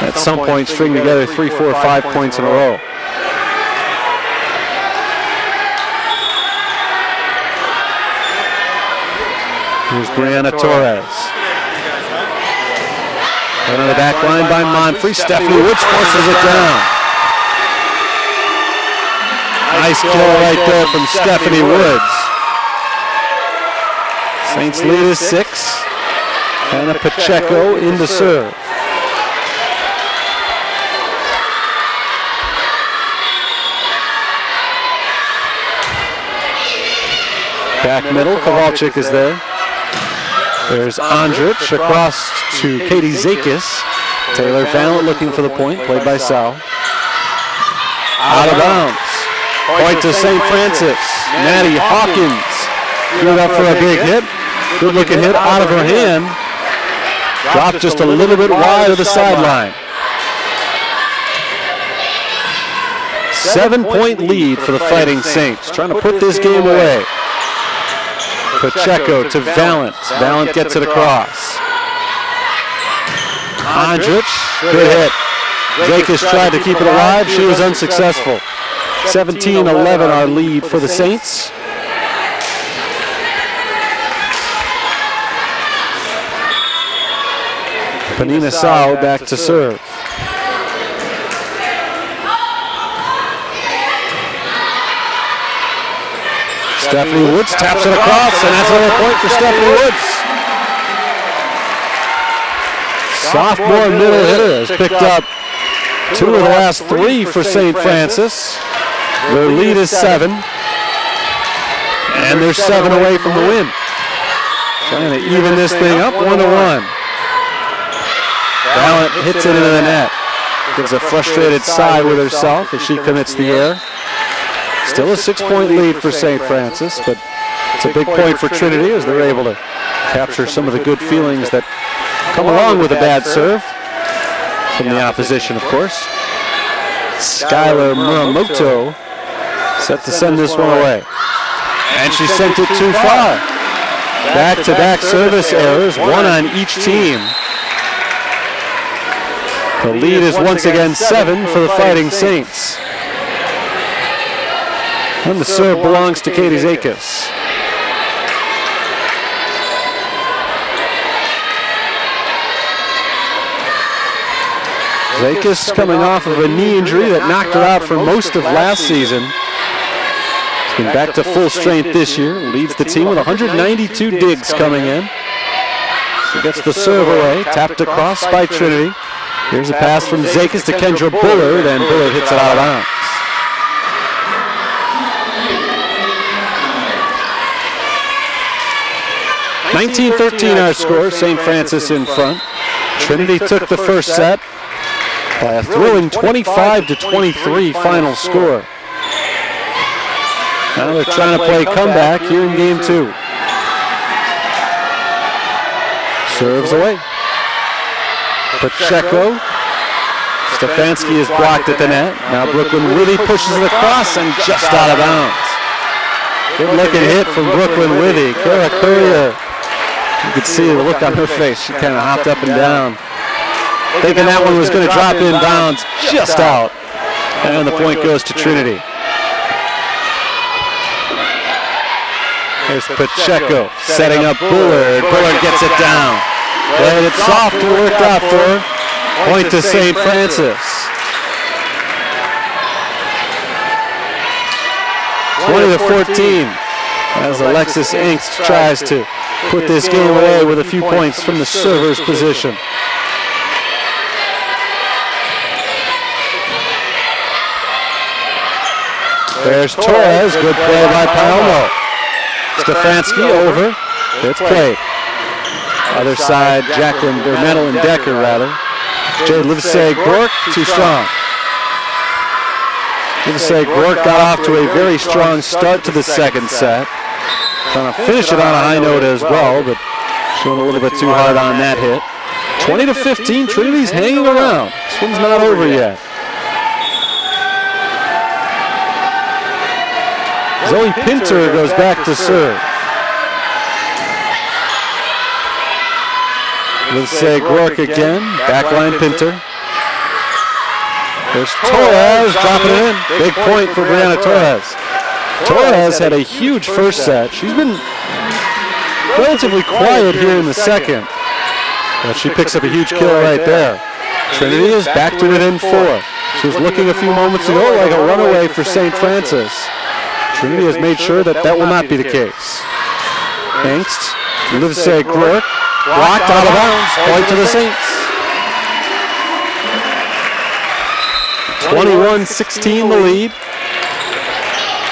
at some point string together 3, 4, 5 points in a row. Here's Brianna Torres. On the back line by Monfrey. Stephanie Woods forces it down. Nice kill right there from Stephanie Woods. Saints lead is 6. Hannah Pacheco in to serve. Back middle, Kowalczyk is there. There's Andrich across to Katie Zakis. Taylor Valent looking for the point, played by Sal. Out of bounds. Point to St. Francis. Maddie Hawkins. Threw it up for a big hit. Good looking hit out of her hand. Dropped just a little bit wide of the sideline. 7-point lead for the Fighting Saints. Trying to put this game away. Pacheco to Valent. Valent gets it across. Andrich, good hit. Zakis tried to keep it alive. She was unsuccessful. 17-11 our lead for the Saints. Panina Sao back to serve. Stephanie Woods taps it across, and that's another point for Stephanie Woods. Sophomore middle hitter has picked up 2 of the last 3 for St. Francis. Their lead is 7, and they're 7 away from the win. Trying to even this thing up, 1-1. Valent hits it into the net. Gives a frustrated sigh with herself as she commits the error. Still a 6-point lead for St. Francis, but it's a big point for Trinity as they're able to capture some of the good feelings that come along with a bad serve from the opposition, of course. Skylar Muramoto set to send this one away. And she sent it too far. Back-to-back service errors, 1 on each team. The lead is once again 7 for the Fighting Saints. And the serve belongs to Katie Zakis. Zakis coming off of a knee injury that knocked her out for most of last season. She's been back to full strength this year. Leads the team with 192 digs coming in. She gets the serve away, tapped across by Trinity. Here's a pass from Zakis to Kendra Bullard, and Bullard hits it out of bounds. 19-13 our score, St. Francis in front. Trinity took the first set by a thrilling 25-23 final score. Now they're trying to play comeback here in game 2. Serves away. Pacheco. Stefanski is blocked at the net. Now Brooklyn Withy pushes it across and just out of bounds. Good looking hit from Brooklyn Withy. Kara Courier. You could see the look on her face. She kind of hopped up and down, thinking that one was going to drop in bounds, just out. And the point goes to Trinity. Here's Pacheco setting up Bullard. Bullard gets it down. Played it soft and worked out for her. Point to St. Francis. 20-14 as Alexis Inks tries to put this game away with a few points from the server's position. There's Torres, good play by Palmo. Stefanski over, it's played. Other side, Jacqueline, or Madeline Decker rather. Jade Livesey Gork, too strong. Livesey Gork got off to a very strong start to the second set. Trying to finish it on a high note as well, but showing a little bit too hard on that hit. 20-15, Trinity's hanging around. This one's not over yet. Zoe Pinter goes back to serve. Livesey Gork again, backline Pinter. There's Torres dropping it in. Big point for Brianna Torres. Torres had a huge first set. She's been relatively quiet here in the second. But she picks up a huge kill right there. Trinity is back to within 4. She was looking a few moments ago like a runaway for St. Francis. Trinity has made sure that that will not be the case. Angst, Livesey Groark, blocked out of bounds, point to the Saints. 21-16 the lead.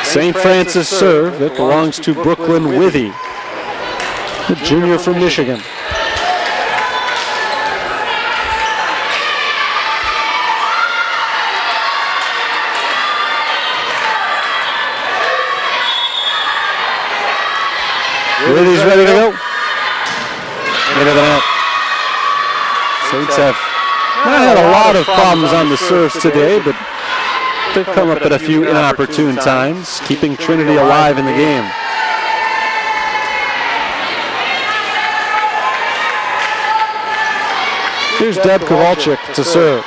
St. Francis serve that belongs to Brooklyn Withy, the junior from Michigan. Withy's ready to go. Into the net. Saints have not had a lot of problems on the serves today, but they've come up at a few inopportune times, keeping Trinity alive in the game. Here's Deb Kowalczyk to serve.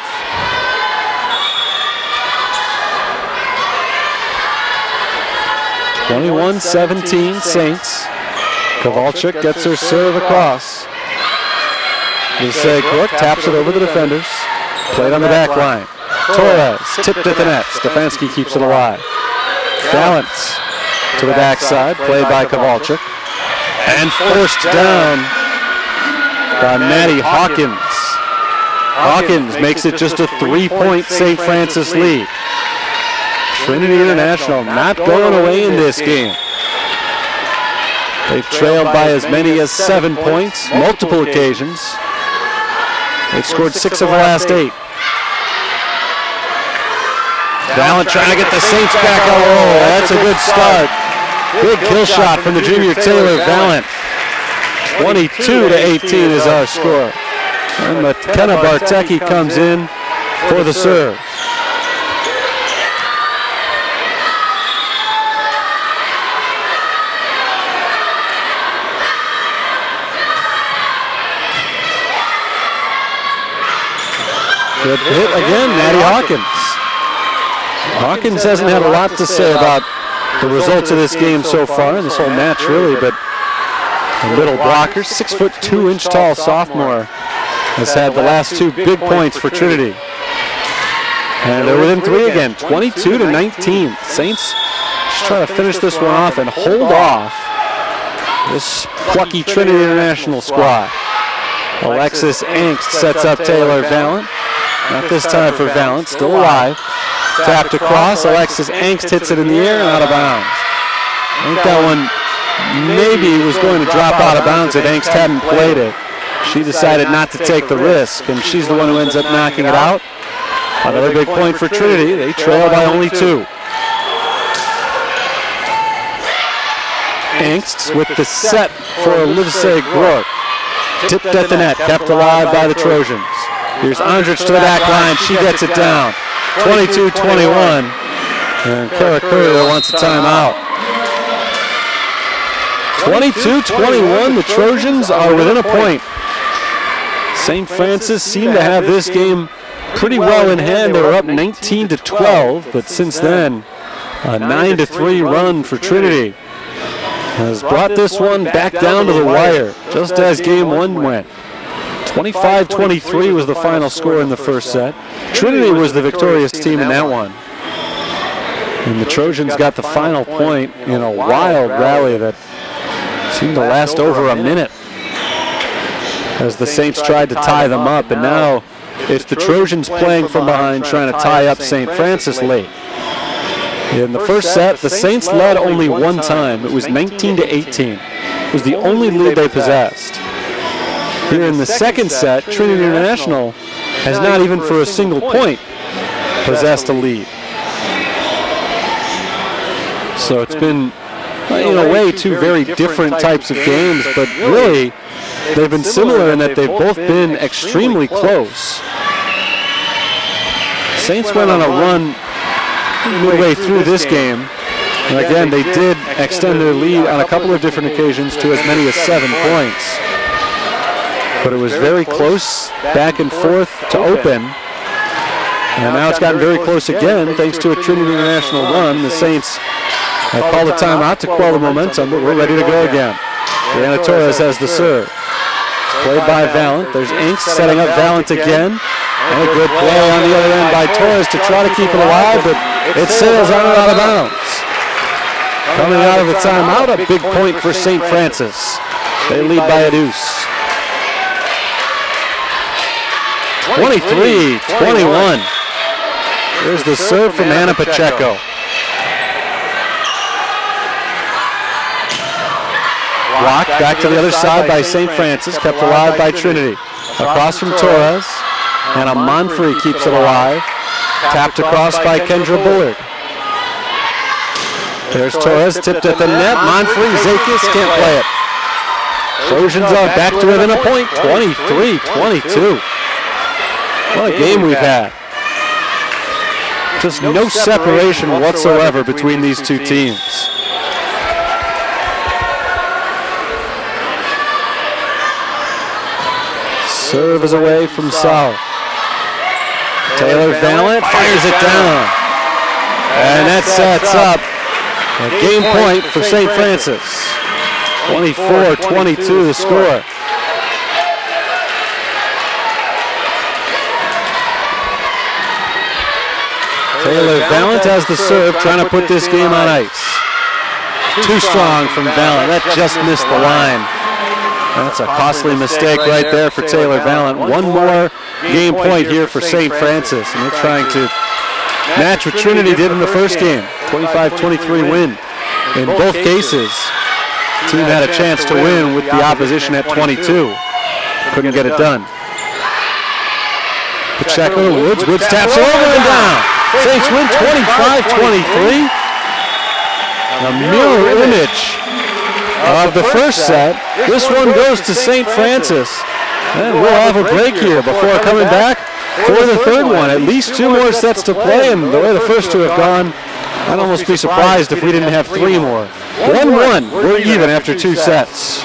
(21-17) Saints. Kowalczyk gets her serve across. Livesey Groark taps it over the defenders. Played on the back line. Torres tipped at the net. Stefanski keeps it alive. Valance to the backside, played by Kowalczyk. And forced down by Maddie Hawkins. Hawkins makes it just a 3-point St. Francis lead. Trinity International not going away in this game. They've trailed by as many as 7 points, multiple occasions. They've scored 6 of the last 8. Valent trying to get the Saints back on the roll. That's a good start. Good kill shot from the junior Taylor Valent. 22-18 is our score. And McKenna Bartecki comes in for the serve. Good hit again, Maddie Hawkins. Hawkins hasn't had a lot to say about the results of this game so far, in this whole match really, but a little blocker, 6'2" tall sophomore, has had the last 2 big points for Trinity. And they're within 3 again, 22-19. Saints just trying to finish this one off and hold off this plucky Trinity International squad. Alexis Angst sets up Taylor Valent. Not this time for Valent, still alive. Tapped across, Alexis Angst hits it in the air and out of bounds. I think that one maybe was going to drop out of bounds if Angst hadn't played it. She decided not to take the risk, and she's the one who ends up knocking it out. Another big point for Trinity. They trail by only 2. Angst with the set for Livesey Groark. Tipped at the net, kept alive by the Trojans. Here's Andrich to the back line. She gets it down. 22-21. And Kara Courier wants a timeout. 22-21. The Trojans are within a point. St. Francis seem to have this game pretty well in hand. They were up 19-12, but since then, a 9-3 run for Trinity has brought this one back down to the wire, just as game 1 went. 25-23 was the final score in the first set. Trinity was the victorious team in that one. And the Trojans got the final point in a wild rally that seemed to last over a minute as the Saints tried to tie them up. And now it's the Trojans playing from behind, trying to tie up St. Francis late. In the first set, the Saints led only 1 time. It was 19-18. It was the only lead they possessed. Here in the second set, Trinity International has not even for a single point possessed a lead. So it's been, in a way, 2 very different types of games, but really, they've been similar in that they've both been extremely close. Saints went on a run midway through this game. And again, they did extend their lead on a couple of different occasions to as many as 7 points. But it was very close, back and forth to open. And now it's gotten very close again, thanks to a Trinity International run. The Saints have called a timeout to quell the momentum, but we're ready to go again. Diana Torres has the serve. It's played by Valent. There's Inks setting up Valent again. And a good play on the other end by Torres to try to keep it alive, but it sails on and out of bounds. Coming out of the timeout, a big point for St. Francis. They lead by a deuce. 23-21. Here's the serve from Hannah Pacheco. Blocked back to the other side by St. Francis, kept alive by Trinity. Across from Torres. Hannah Monfrey keeps it alive. Tapped across by Kendra Bullard. There's Torres, tipped at the net. Monfrey, Zakis can't play it. Trojans are back to within a point, 23-22. What a game we've had. Just no separation whatsoever between these two teams. Serve is away from South. Taylor Valent fires it down. And that sets up a game point for St. Francis. 24-22 the score. Taylor Valent has the serve, trying to put this game on ice. Too strong from Valent. That just missed the line. That's a costly mistake right there for Taylor Valent. One more game point here for St. Francis, and they're trying to match what Trinity did in the first game. 25-23 win. In both cases, the team had a chance to win with the opposition at 22. Couldn't get it done. Pacheco, Woods taps over and down. Saints win 25-23. A mirror image of the first set. This one goes to St. Francis. And we'll have a break here before coming back for the third one. At least two more sets to play, and the way the first two have gone, I'd almost be surprised if we didn't have three more. 1-1, we're even after two sets.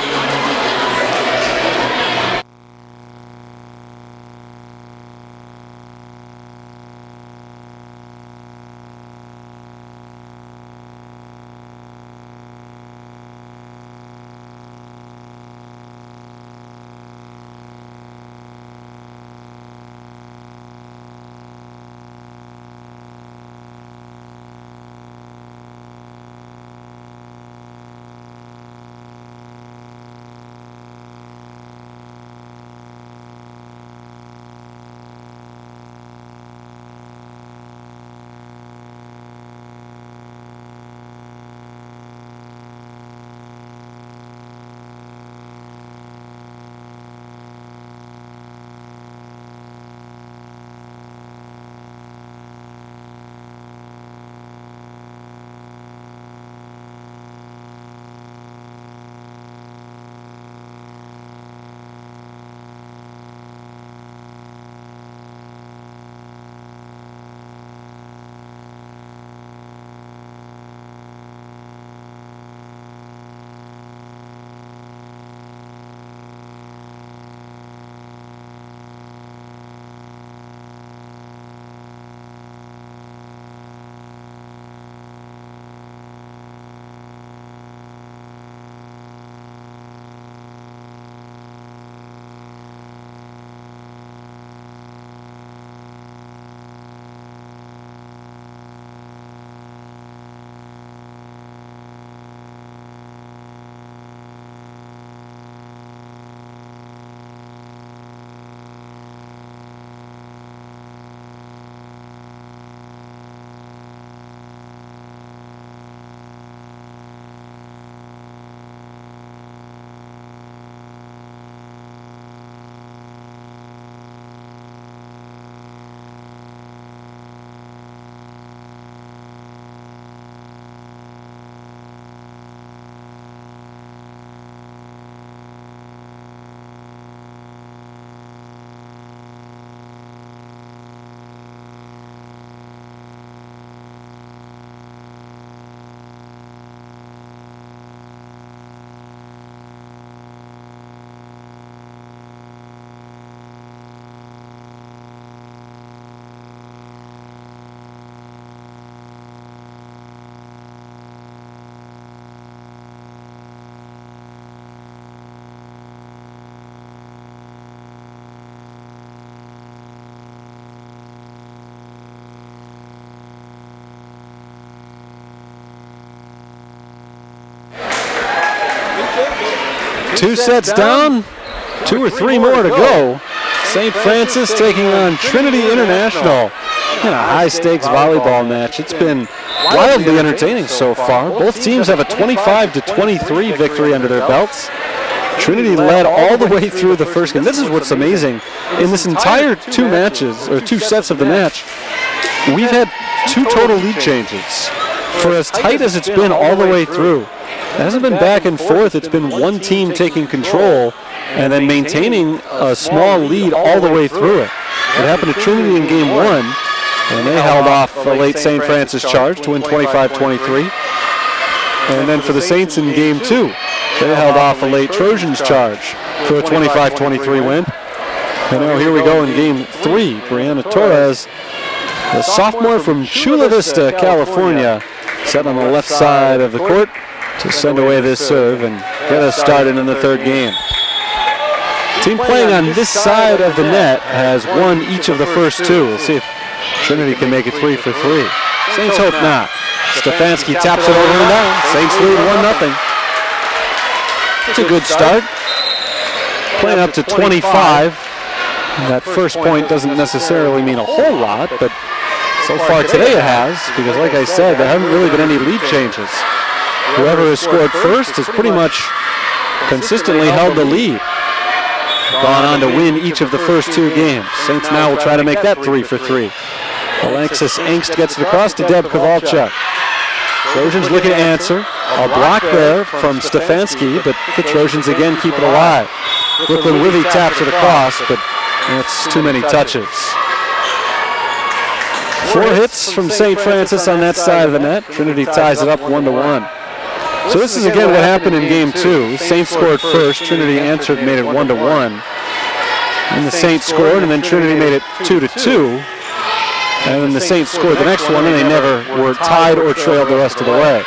2 sets down, 2 or 3 more to go. St. Francis taking on Trinity International in a high-stakes volleyball match. It's been wildly entertaining so far. Both teams have a 25-23 victory under their belts. Trinity led all the way through the first game. This is what's amazing. In this entire 2 matches, or 2 sets of the match, we've had 2 total lead changes. For as tight as it's been all the way through, it hasn't been back and forth. It's been one team taking control and then maintaining a small lead all the way through it. It happened to Trinity in game 1, and they held off a late St. Francis charge to win 25-23. And then for the Saints in game 2, they held off a late Trojans charge for a 25-23 win. And now here we go in game 3. Brianna Torres, the sophomore from Chula Vista, California, set on the left side of the court to send away this serve and get us started in the 3rd game. Team playing on this side of the net has won each of the first 2. We'll see if Trinity can make it 3 for 3. Saints hope not. Stefanski taps it over and down. Saints lead 1-0. It's a good start. Playing up to 25. That first point doesn't necessarily mean a whole lot, but so far today it has, because like I said, there haven't really been any lead changes. Whoever has scored first has pretty much consistently held the lead. Gone on to win each of the first 2 games. Saints now will try to make that 3 for 3. Alexis Engst gets it across to Deb Kowalczyk. Trojans looking to answer. A block there from Stefanski, but the Trojans again keep it alive. Brooklyn Withy taps it across, but it's too many touches. 4 hits from St. Francis on that side of the net. Trinity ties it up 1-1. So this is again what happened in game 2. Saints scored first. Trinity answered, made it 1-1. And the Saints scored, and then Trinity made it 2-2. And then the Saints scored the next one, and they never were tied or trailed the rest of the way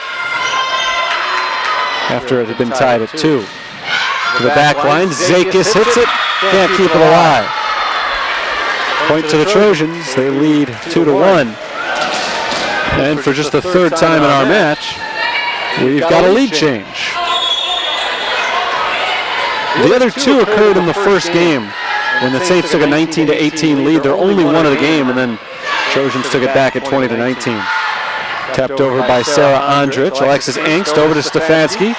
after it had been tied at 2. To the back line, Zakis hits it, can't keep it alive. Point to the Trojans, they lead 2-1. And for just the 3rd time in our match, we've got a lead change. The other 2 occurred in the first game when the Saints took a 19-18 lead. They're only one of the game, and then Trojans took it back at 20-19. Tapped over by Sarah Andrich. Alexis Engst over to Stefanski.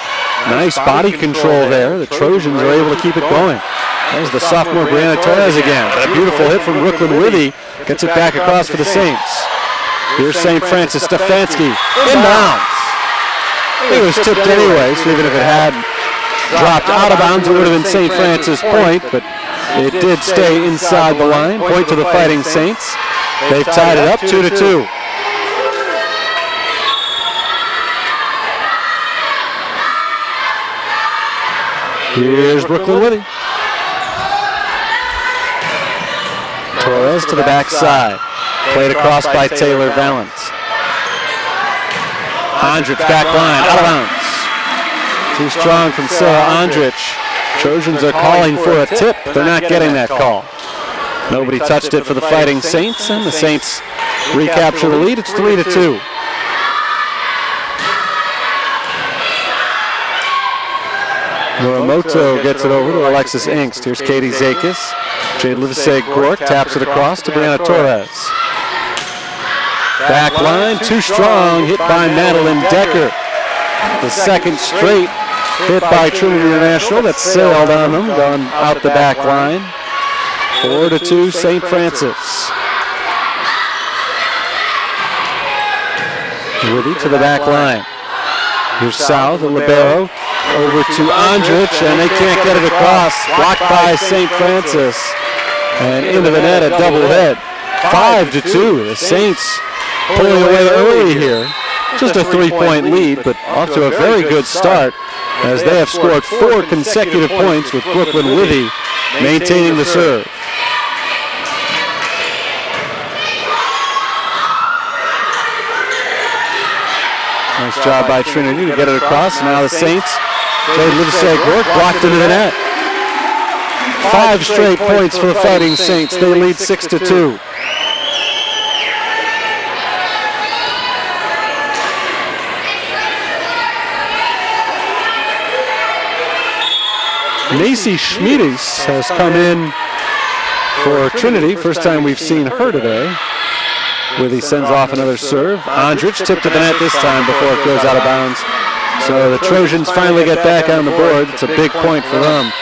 Nice body control there. The Trojans are able to keep it going. There's the sophomore Brianna Torres again. A beautiful hit from Brooklyn Withy. Gets it back across for the Saints. Here's St. Francis. Stefanski inbounds. It was tipped anyway, so even if it had dropped out of bounds, it would have been St. Francis' point, but it did stay inside the line. Point to the Fighting Saints. They've tied it up 2-2. Here's Brooklyn Withy. Torres to the backside. Played across by Taylor Valance. Andrich back line, out of bounds. Too strong from Sarah Andrich. Trojans are calling for a tip. They're not getting that call. Nobody touched it for the Fighting Saints, and the Saints recapture the lead. It's 3-2. Muramoto gets it over to Alexis Engst. Here's Katie Zakis. Jade Livesey-Gork taps it across to Brianna Torres. Back line, too strong, hit by Madeline Decker. The 2nd straight hit by Trinity International that sailed on them, gone out the back line. 4-2 St. Francis. Withy to the back line. Here's South, the libero, over to Andrich, and they can't get it across. Blocked by St. Francis. And into the net, a double hit. 5-2. The Saints pulling away early here. Just a 3-point lead, but off to a very good start as they have scored 4 consecutive points with Brooklyn Withy maintaining the serve. Nice job by Trinity to get it across. Now the Saints, Jade Livesey-Gork blocked into the net. 5 straight points for the Fighting Saints. They lead 6-2. Macy Schmiedes has come in for Trinity. First time we've seen her today. Withy sends off another serve. Ondrich tipped to the net this time before it goes out of bounds. So the Trojans finally get back on the board. It's a big point for them.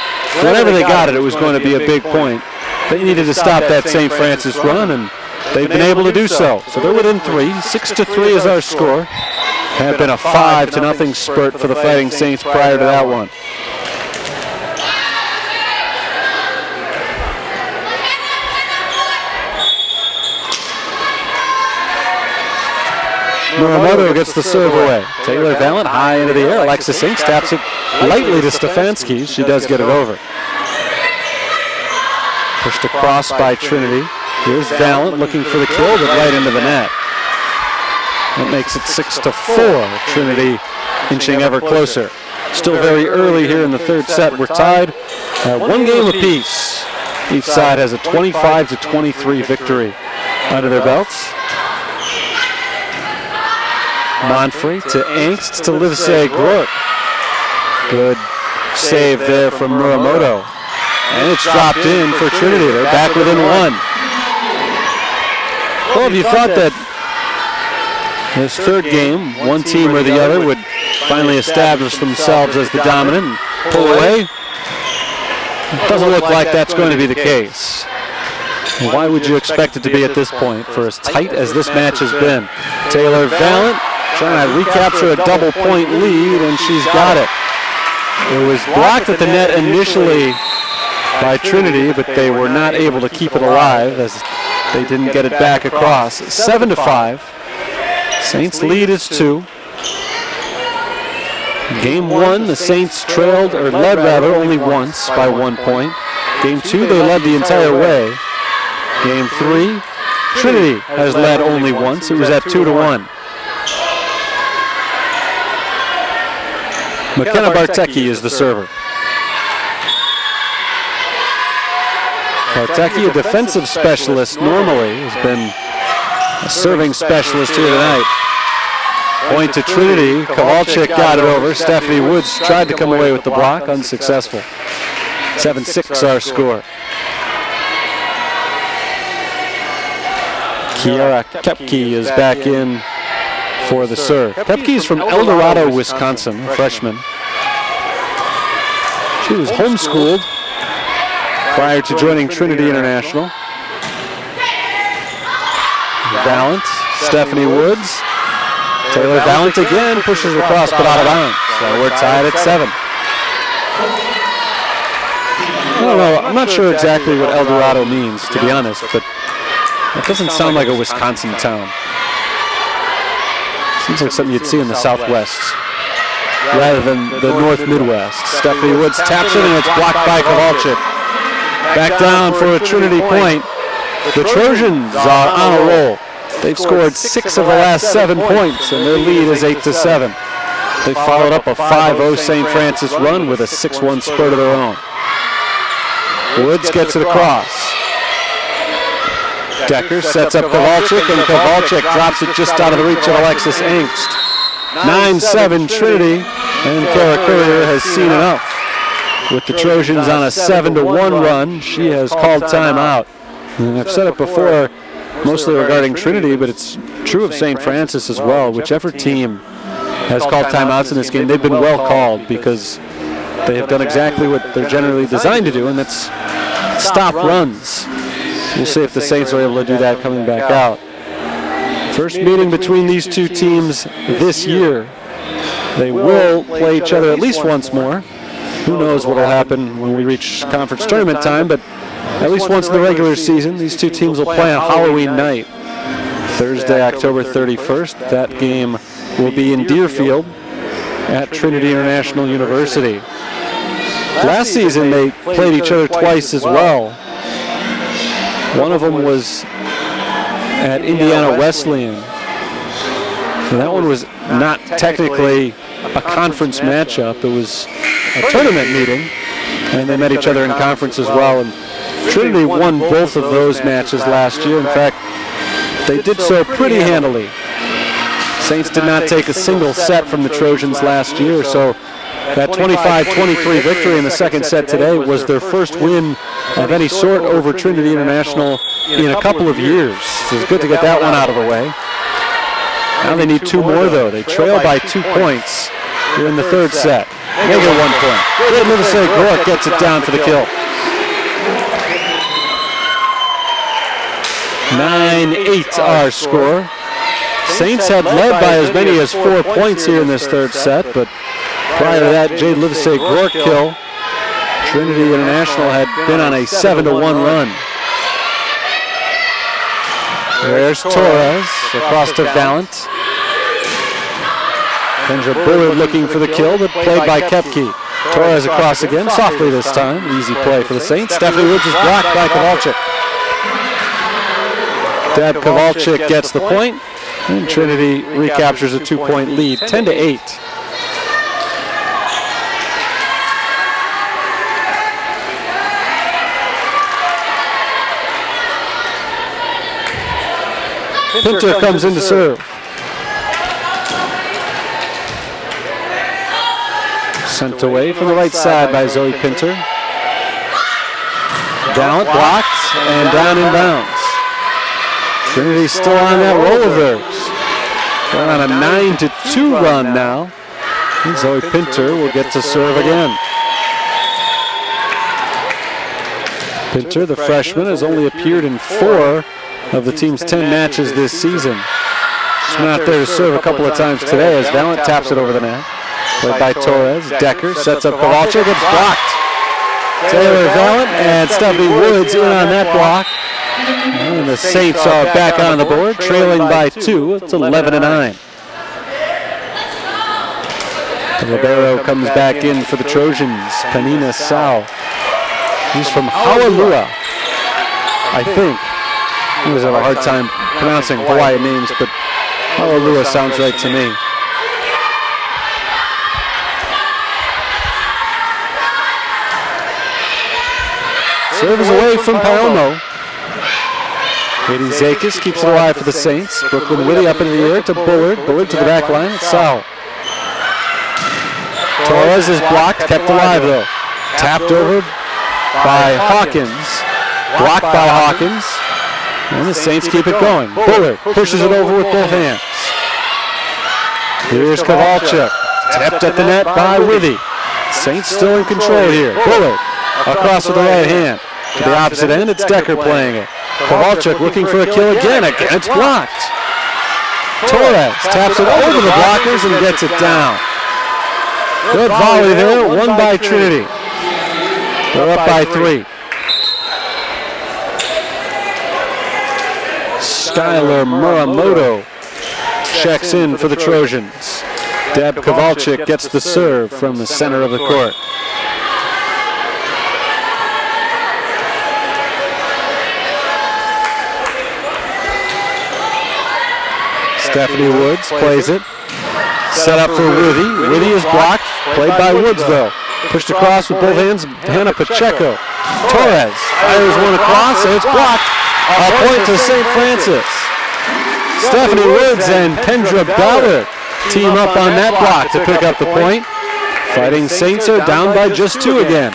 Whenever they got it, it was going to be a big point. They needed to stop that St. Francis run, and they've been able to do so. So they're within 3. 6-3 is our score. Had been a 5-0 spurt for the Fighting Saints prior to that one. Muramoto gets the serve away. Taylor Valent high into the air. Alexis Inks taps it lightly to Stefanski. She does get it over. Pushed across by Trinity. Here's Valent looking for the kill, but right into the net. That makes it 6-4. Trinity inching ever closer. Still very early here in the third set. We're tied at 1 game apiece. Each side has a 25-23 victory under their belts. Monfrey to Angst to Livesey Grort. Good save there from Muramoto. And it's dropped in for Trinity. They're back within 1. Well, if you thought that this third game, one team or the other would finally establish themselves as the dominant and pull away, it doesn't look like that's going to be the case. Why would you expect it to be at this point for as tight as this match has been? Taylor Valent trying to recapture a double-point lead, and she's got it. It was blocked at the net initially by Trinity, but they were not able to keep it alive as they didn't get it back across. 7-5. Saints lead is 2. Game 1, the Saints trailed, or led rather, only once by 1 point. Game 2, they led the entire way. Game 3, Trinity has led only once. It was at 2-1. McKenna Bartecki is the server. Bartecki, a defensive specialist normally, has been a serving specialist here tonight. Point to Trinity. Kowalczyk got it over. Stephanie Woods tried to come away with the block, unsuccessful. 7-6 our score. Kiara Kepke is back in for the serve. Kepke is from El Dorado, Wisconsin, a freshman. She was homeschooled prior to joining Trinity International. Valent, Stephanie Woods. Taylor Valent again pushes across but out of bounds. So we're tied at 7. I don't know, I'm not sure exactly what El Dorado means, to be honest, but it doesn't sound like a Wisconsin town. Seems like something you'd see in the Southwest rather than the North Midwest. Stephanie Woods taps it and it's blocked by Kowalczyk. Back down for a Trinity point. The Trojans are on a roll. They've scored 6 of the last 7 points and their lead is 8-7. They followed up a 5-0 St. Francis run with a 6-1 spurt of their own. Woods gets it across. Decker sets up Kowalczyk, and Kowalczyk drops it just out of the reach of Alexis Angst. 9-7 Trinity, and Kara Courier has seen enough. With the Trojans on a 7-1 run, she has called timeout. And I've said it before, mostly regarding Trinity, but it's true of St. Francis as well. Whichever team has called timeouts in this game, they've been well called because they have done exactly what they're generally designed to do, and that's stop runs. We'll see if the Saints are able to do that coming back out. First meeting between these two teams this year. They will play each other at least once more. Who knows what will happen when we reach conference tournament time, but at least once in the regular season, these two teams will play on Halloween night. Thursday, October 31st. That game will be in Deerfield at Trinity International University. Last season, they played each other twice as well. One of them was at Indiana Wesleyan. So that one was not technically a conference matchup. It was a tournament meeting, and they met each other in conference as well. And Trinity won both of those matches last year. In fact, they did so pretty handily. Saints did not take a single set from the Trojans last year, so That 25-23 victory in the second set today was their first win of any sort over Trinity International in a couple of years. So it's good to get that one out of the way. Now they need two more, though. They trail by 2 points here in the third set. Make it 1 point. Jade Livesey Gork gets it down for the kill. 9-8 our score. Saints had led by as many as 4 points here in this third set, but prior to that Jade Livesey Gork kill, Trinity International had been on a 7-1 run. There's Torres across to Valent. Kendra Bullard looking for the kill, but played by Koepke. Torres across again, softly this time. Easy play for the Saints. Stephanie Woods is blocked by Kowalczyk. Deb Kowalczyk gets the point, and Trinity recaptures a 2-point lead, 10-8. Pinter comes in to serve. Sent away from the right side by Zoe Pinter. Gallant blocked and down in bounds. Trinity still on that roll of theirs. They're on a 9-2 run now. And Zoe Pinter will get to serve again. Pinter, the freshman, has only appeared in 4 of the team's 10 matches this season. She's been out there to serve a couple of times today as Valent taps it over the net. Played by Torres. Decker sets up Kowalczyk. It's blocked. Taylor Valent and Stephanie Woods in on that block. And the Saints are back on the board, trailing by 2. It's 11-9. Ribeiro comes back in for the Trojans. Panina Sao. He's from Haualua, I think. I always have a hard time pronouncing Hawaiian names, but Haualua sounds right to me. Serve is away from Paomo. Katie Zakis keeps it alive for the Saints. Brooklyn Whitty up into the air to Bullard. Bullard to the back line. It's Sao. Torres is blocked, kept alive though. Tapped over by Hawkins. Blocked by Hawkins. And the Saints keep it going. Bullard pushes it over with both hands. Here's Kowalczyk. Tapped at the net by Withy. Saints still in control here. Bullard across with the right hand. To the opposite end, it's Decker playing it. Kowalczyk looking for a kill again. Again, it's blocked. Torres taps it over the blockers and gets it down. Good volley there, won by Trinity. They're up by 3. Skylar Muramoto checks in for the Trojans. Deb Kowalczyk gets the serve from the center of the court. Stephanie Woods plays it. Set up for Withy. Withy is blocked. Played by Woods, though. Pushed across with both hands. Hannah Pacheco. Torres fires one across, and it's blocked. A point to St. Francis. Stephanie Woods and Kendra Ballard team up on that block to pick up the point. Fighting Saints are down by just 2 again.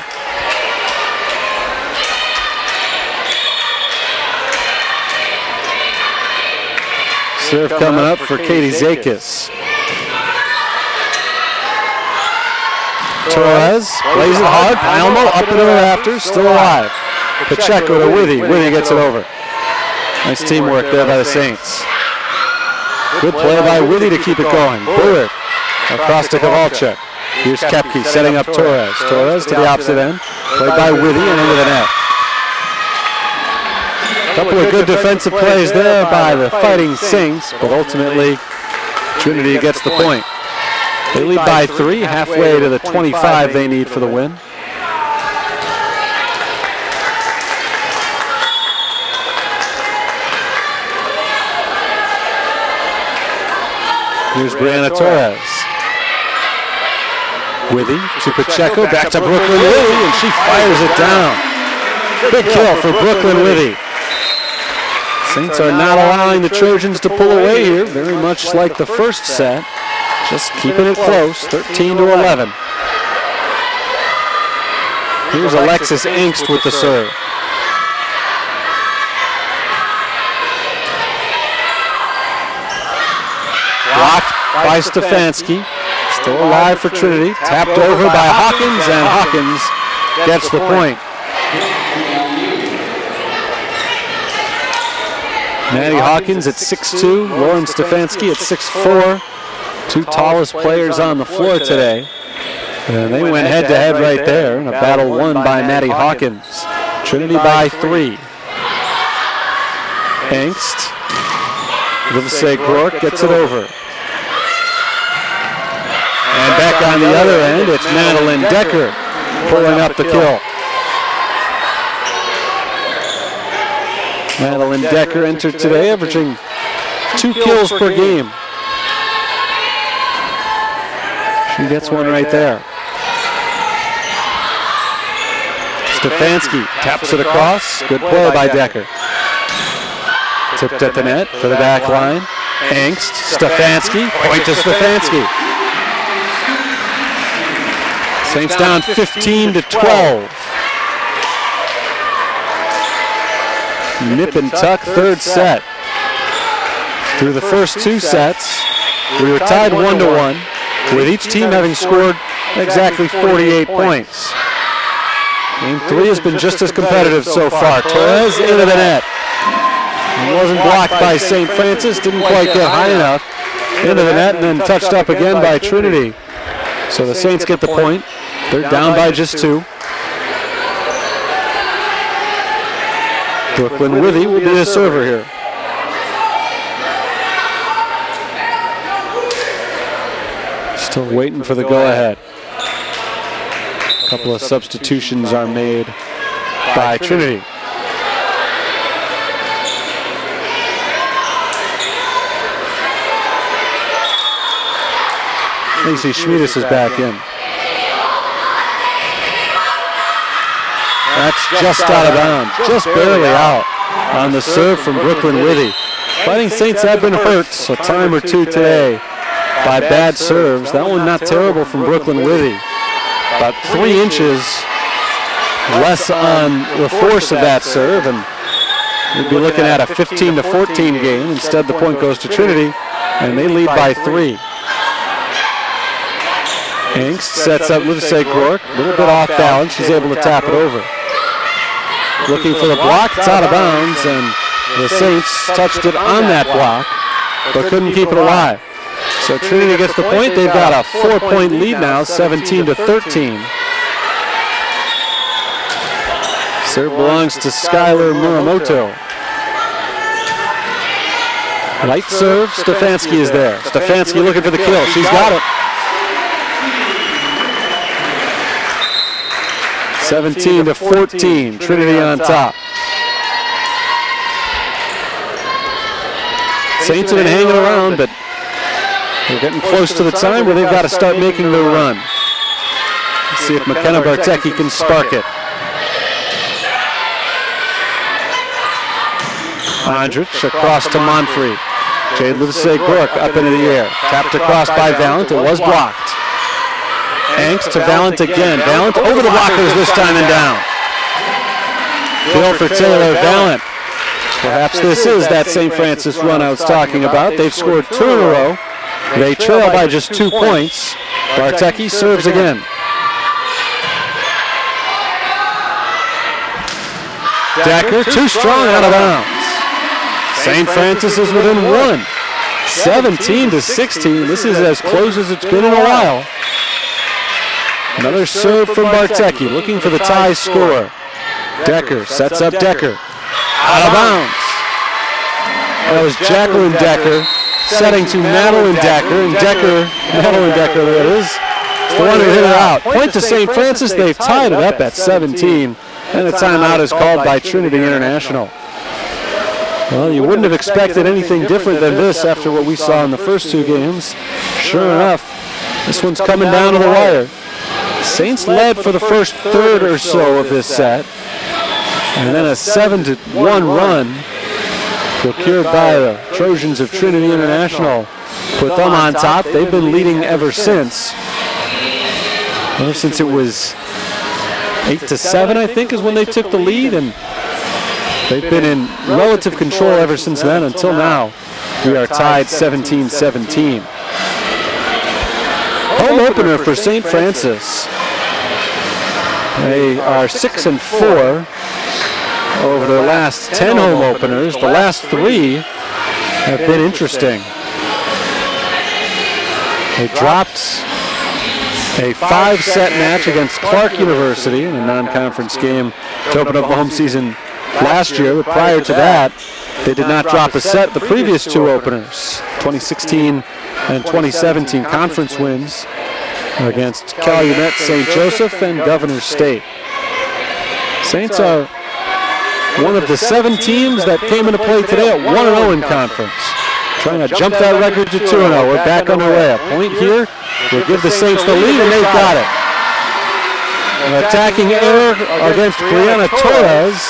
Serve coming up for Katie Zakis. Torres plays it hard. Paomo up into the rafters, still alive. Pacheco to Withy. Withy gets it over. Nice teamwork there by the Saints. Good play by Withy to keep it going. Bullard across to Kowalczyk. Here's Koepke setting up Torres. Torres to the opposite end. Played by Withy and into the net. Couple of good defensive plays there by the Fighting Saints, but ultimately Trinity gets the point. They lead by 3, halfway to the 25 they need for the win. Here's Brianna Torres. Withy to Pacheco, back to Brooklyn Withy, and she fires it down. Big kill for Brooklyn Withy. Saints are not allowing the Trojans to pull away here, very much like the first set. Just keeping it close, 13-11. Here's Alexis Angst with the serve. Blocked by Stefanski. Still alive for Trinity. Tapped over by Hawkins, and Hawkins gets the point. Maddie Hawkins at 6'2", Lauren Stefanski at 6'4". Two tallest players on the floor today. And they went head-to-head right there in a battle won by Maddie Hawkins. Trinity by 3. Angst. Livesey Gork gets it over. And back on the other end, it's Madeline Decker pulling up the kill. Madeline Decker entered today, averaging 2 kills per game. She gets one right there. Stefanski taps it across. Good play by Decker. Tipped at the net for the back line. Angst, Stefanski, point to Stefanski. Saints down 15-12. Nip and tuck, third set. Through the first 2 sets, we were tied 1-1, with each team having scored exactly 48 points. Game 3 has been just as competitive so far. Torres into the net. It wasn't blocked by St. Francis, didn't quite get high enough. Into the net and then touched up again by Trinity. So the Saints get the point. They're down by just 2. Brooklyn Withy will be the server here. Still waiting for the go-ahead. A couple of substitutions are made by Trinity. Lacey Schmiedes is back in. That's just out of bounds, just barely out on the serve from Brooklyn Withy. Fighting Saints have been hurt a time or 2 today by bad serves. That one not terrible from Brooklyn Withy. About 3 inches less on the force of that serve, and we'd be looking at a 15-14 game. Instead, the point goes to Trinity, and they lead by 3. Angst sets up Livesey Gork, a little bit off balance. She's able to tap it over. Looking for the block, it's out of bounds, and the Saints touched it on that block, but couldn't keep it alive. So Trinity gets the point. They've got a 4-point lead now, 17-13. Serve belongs to Skylar Muramoto. Light serve, Stefanski is there. Stefanski looking for the kill. She's got it. 17-14, Trinity on top. Saints have been hanging around, but they're getting close to the time where they've got to start making their run. Let's see if McKenna Bartecki can spark it. Andrich across to Monfrey. Jade Livesey Gork up into the air. Tapped across by Valent. It was blocked. Angst to Valent again. Valent over the blockers this time and down. Kill for Taylor Valent. Perhaps this is that St. Francis run I was talking about. They've scored 2 in a row. They trail by just 2 points. Bartecki serves again. Decker, too strong, out of bounds. St. Francis is within 1. 17-16. This is as close as it's been in a while. Another serve from Bartecki, looking for the tie score. Decker sets up Decker. Out of bounds. That was Jacqueline Decker setting to Madeline Decker, and Madeline Decker, there it is. It's the one who hit it out. Point to St. Francis. They've tied it up at 17, and a timeout is called by Trinity International. Well, you wouldn't have expected anything different than this after what we saw in the first 2 games. Sure enough, this one's coming down to the wire. Saints led for the first third or so of this set, and then a 7-1 run procured by the Trojans of Trinity International put them on top. They've been leading ever since it was 8-7, I think, is when they took the lead, and they've been in relative control ever since then. Until now, we are tied 17-17. Home opener for St. Francis. They are 6-4 over their last 10 home openers. The last 3 have been interesting. They dropped a 5-set match against Clark University in a non-conference game to open up the home season last year. But prior to that, they did not drop a set the previous 2 openers, 2016 and 2017 conference wins against Calumet, St. Joseph, and Governor State. Saints are one of the 7 teams that came into play today at 1-0 in conference. Trying to jump that record to 2-0. We're back underway. A point here will give the Saints the lead, and they've got it. An attacking error against Brianna Torres.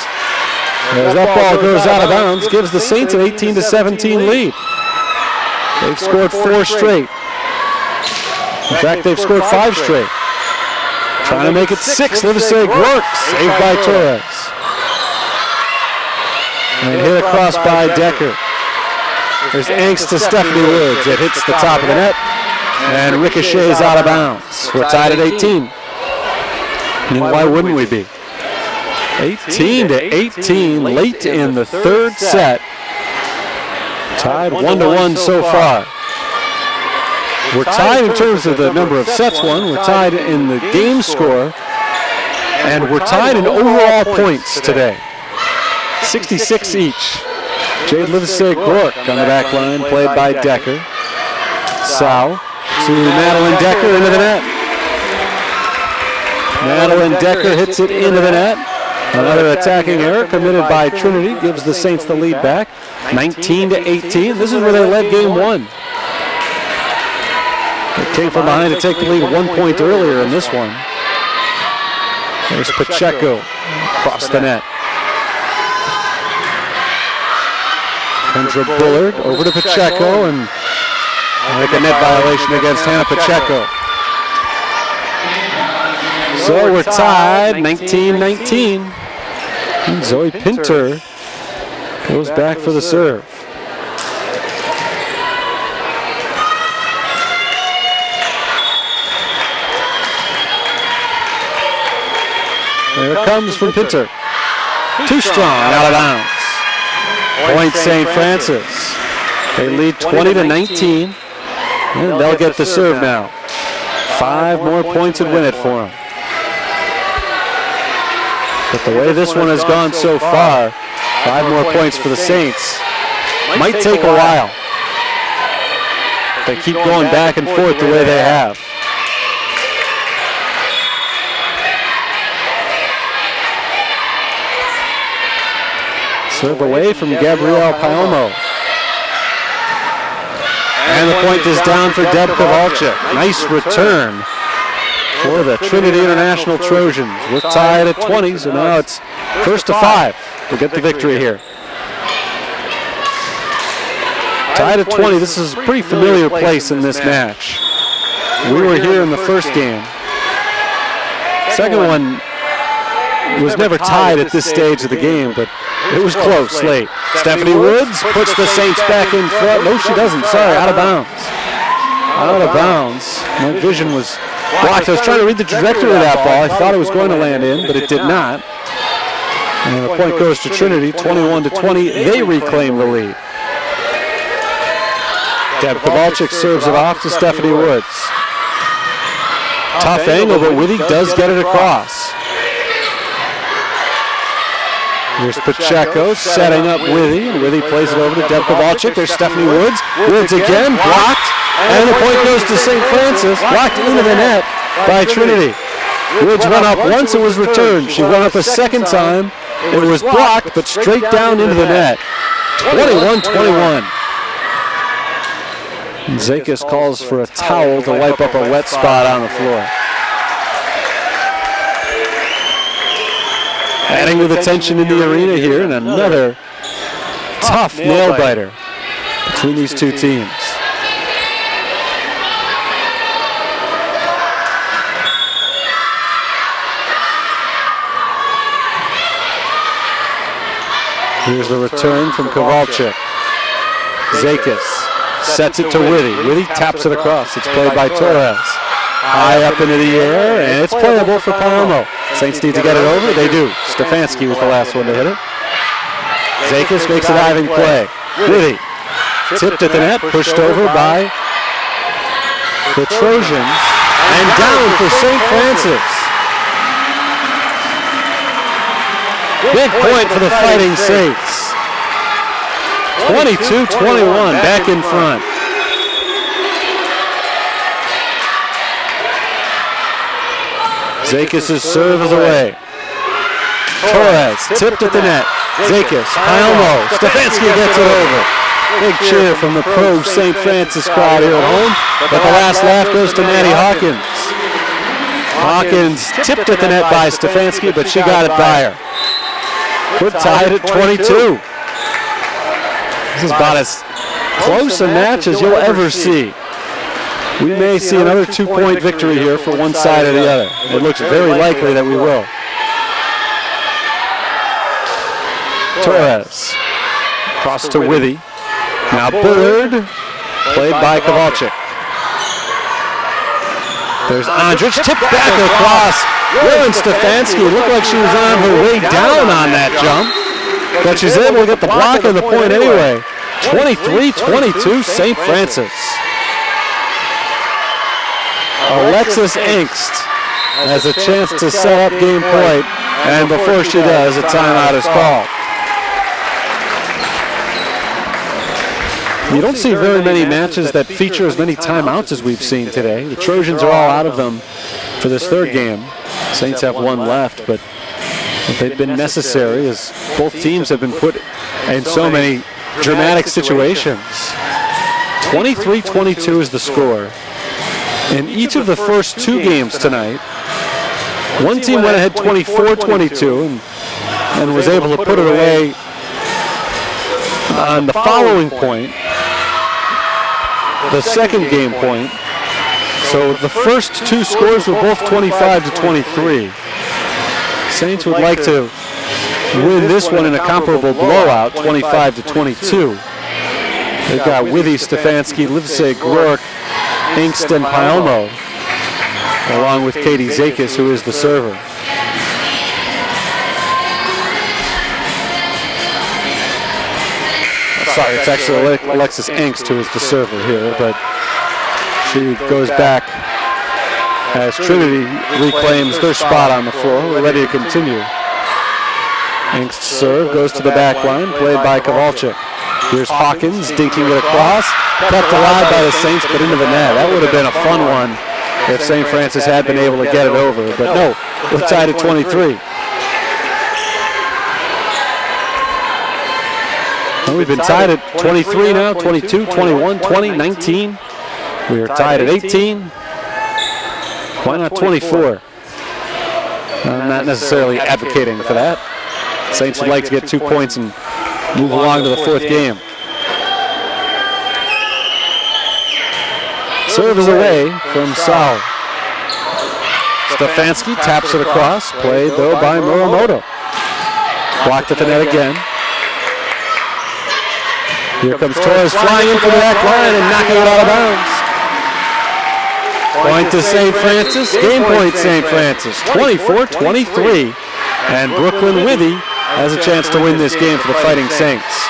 As that ball goes out of bounds, gives the Saints an 18-17 lead. They've scored 4 straight. In fact, they've scored 5 straight. Trying to make it 6. Livesey works. Saved by Torres. And hit across by Decker. There's angst to Stephanie Woods. It hits the top of the net and ricochets out of bounds. We're tied at 18. And why wouldn't we be? 18-18 late in the 3rd set. Tied 1-1 so far. We're tied in terms of the number of sets won. We're tied in the game score. And we're tied in overall points today. 66 each. Jade Livesey Gork on the back line, played by Decker. Sau to Madeline Decker into the net. Madeline Decker hits it into the net. Another attacking error committed by Trinity gives the Saints the lead back, 19-18. This is where they led game 1. They came from behind to take the lead 1 point earlier in this one. There's Pacheco across the net. Kendra Bullard over to Pacheco, and like a net violation against Hannah Pacheco. So we're tied 19-19. And Zoe Pinter goes back for the serve. There it comes from Pinter. Too strong, out of bounds. Point St. Francis. They lead 20-19, and they'll get the serve now. 5 more points would win it for them. But the way this one has gone so far, 5 more points for the Saints might take a while. They keep going back and forth the way they have. Serve away from Gabrielle Palmo. And the point is down for Deb Kowalczyk. Nice return for the Trinity International Trojans. We're tied at 20, so now it's 1-5 to get the victory here. Tied at 20, this is a pretty familiar place in this match. We were here in the first game. Second one was never tied at this stage of the game, but it was close late. Stephanie Woods puts the Saints back in front. No, she doesn't. Sorry, out of bounds. Out of bounds. My vision was blocked. I was trying to read the trajectory of that ball. I thought it was going to land in, but it did not. And the point goes to Trinity, 21-20. They reclaim the lead. Deb Kowalczyk serves it off to Stephanie Woods. Tough angle, but Withy does get it across. Here's Pacheco setting up Withy, and Withy plays it over to Deb Kowalczyk. There's Stephanie Woods. Woods again, blocked, and the point goes to St. Francis, blocked into the net by Trinity. Woods went up once, it was returned. She went up a second time, it was blocked, but straight down into the net. 21-21. Zakis calls for a towel to wipe up a wet spot on the floor. Adding to the tension in the arena here, and another tough nail-biter between these two teams. Here's the return from Kowalczyk. Zakis sets it to Witty. Witty taps it across. It's played by Torres. High up into the air, and it's playable for Palermo. Saints need to get it over. They do. Stefanski was the last one to hit it. Zakis makes a diving play. Witty tipped at the net, pushed over by the Trojans, and down for St. Francis. Big point for the Fighting Saints. 22-21, back in front. Zakis' serve is away. Torres tipped at the net. Zakis, Palermo, Stefanski gets it over. Big cheer from the pro St. Francis crowd here at home, but the last laugh goes to Maddie Hawkins. Hawkins tipped at the net by Stefanski, but she got it by her. We're tied at 22. This is about as close a match as you'll ever see. We may see another 2-point victory here for one side or the other. It looks very likely that we will. Torres, cross to Witty. Now Bullard, played by Kowalczyk. There's Andrich, tipped back across. Lauren Stefanski looked like she was on her way down on that jump, but she's able to get the block and the point anyway. 23-22, St. Francis. Alexis Engst has a chance to set up game point, and before she does, a timeout is called. You don't see very many matches that feature as many timeouts as we've seen today. The Trojans are all out of them for this third game. Saints have one left, but they've been necessary as both teams have been put in so many dramatic situations. 23-22 is the score. In each of the first two games tonight, one team went ahead 24-22 and was able to put it away on the following point, the second game point. So the first two scores were both 25-23. Saints would like to win this one in a comparable blowout, 25-22. They've got Witty, Stefanski, Livesey, Rourke, Engst, and Palermo, along with Katie Zakis, who is the server. Sorry, it's actually Alexis Engst who is the server here, but she goes back as Trinity reclaims their spot on the floor. We're ready to continue. Engst's serve goes to the back line, played by Kowalczyk. Here's Hawkins dinking it across, kept alive by the Saints, but into the net. That would have been a fun one if St. Francis had been able to get it over, but no, we're tied at 23. Well, we've been tied at 23 now, 22, 21, 20, 19. We are tied at 18. Why not 24? I'm not necessarily advocating for that. Saints would like to get 2 points and move along to the fourth game. Serve is away from Sal. Stefanski taps it across, played though by Muramoto. Blocked at the net again. Here comes Torres flying in from the back line and knocking it out of bounds. Point to St. Francis. Game point St. Francis. 24-23. And Brooklyn Withy has a chance to win this game for the Fighting Saints.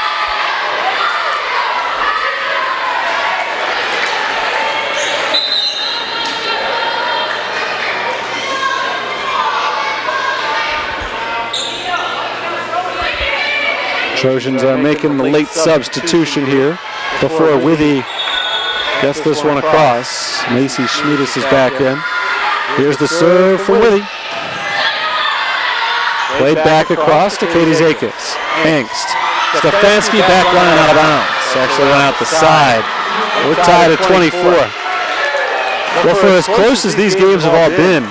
Trojans are making the late substitution here before Withy gets this one across. Macy Schmiedes is back in. Here's the serve for Withy. Played back across to Katie Zakis. Engst. Stefanski back line out of bounds. Actually went out the side. We're tied at 24. Well, for as close as these games have all been,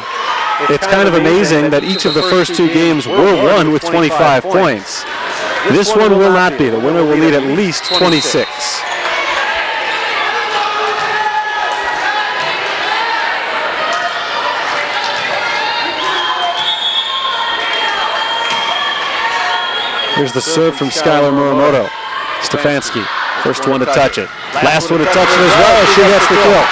it's kind of amazing that each of the first two games were won with 25 points. This one will not be. The winner will need at least 26. Here's the serve from Skylar Muramoto. Stefanski, first one to touch it. Last one to touch it as well as she gets the kill.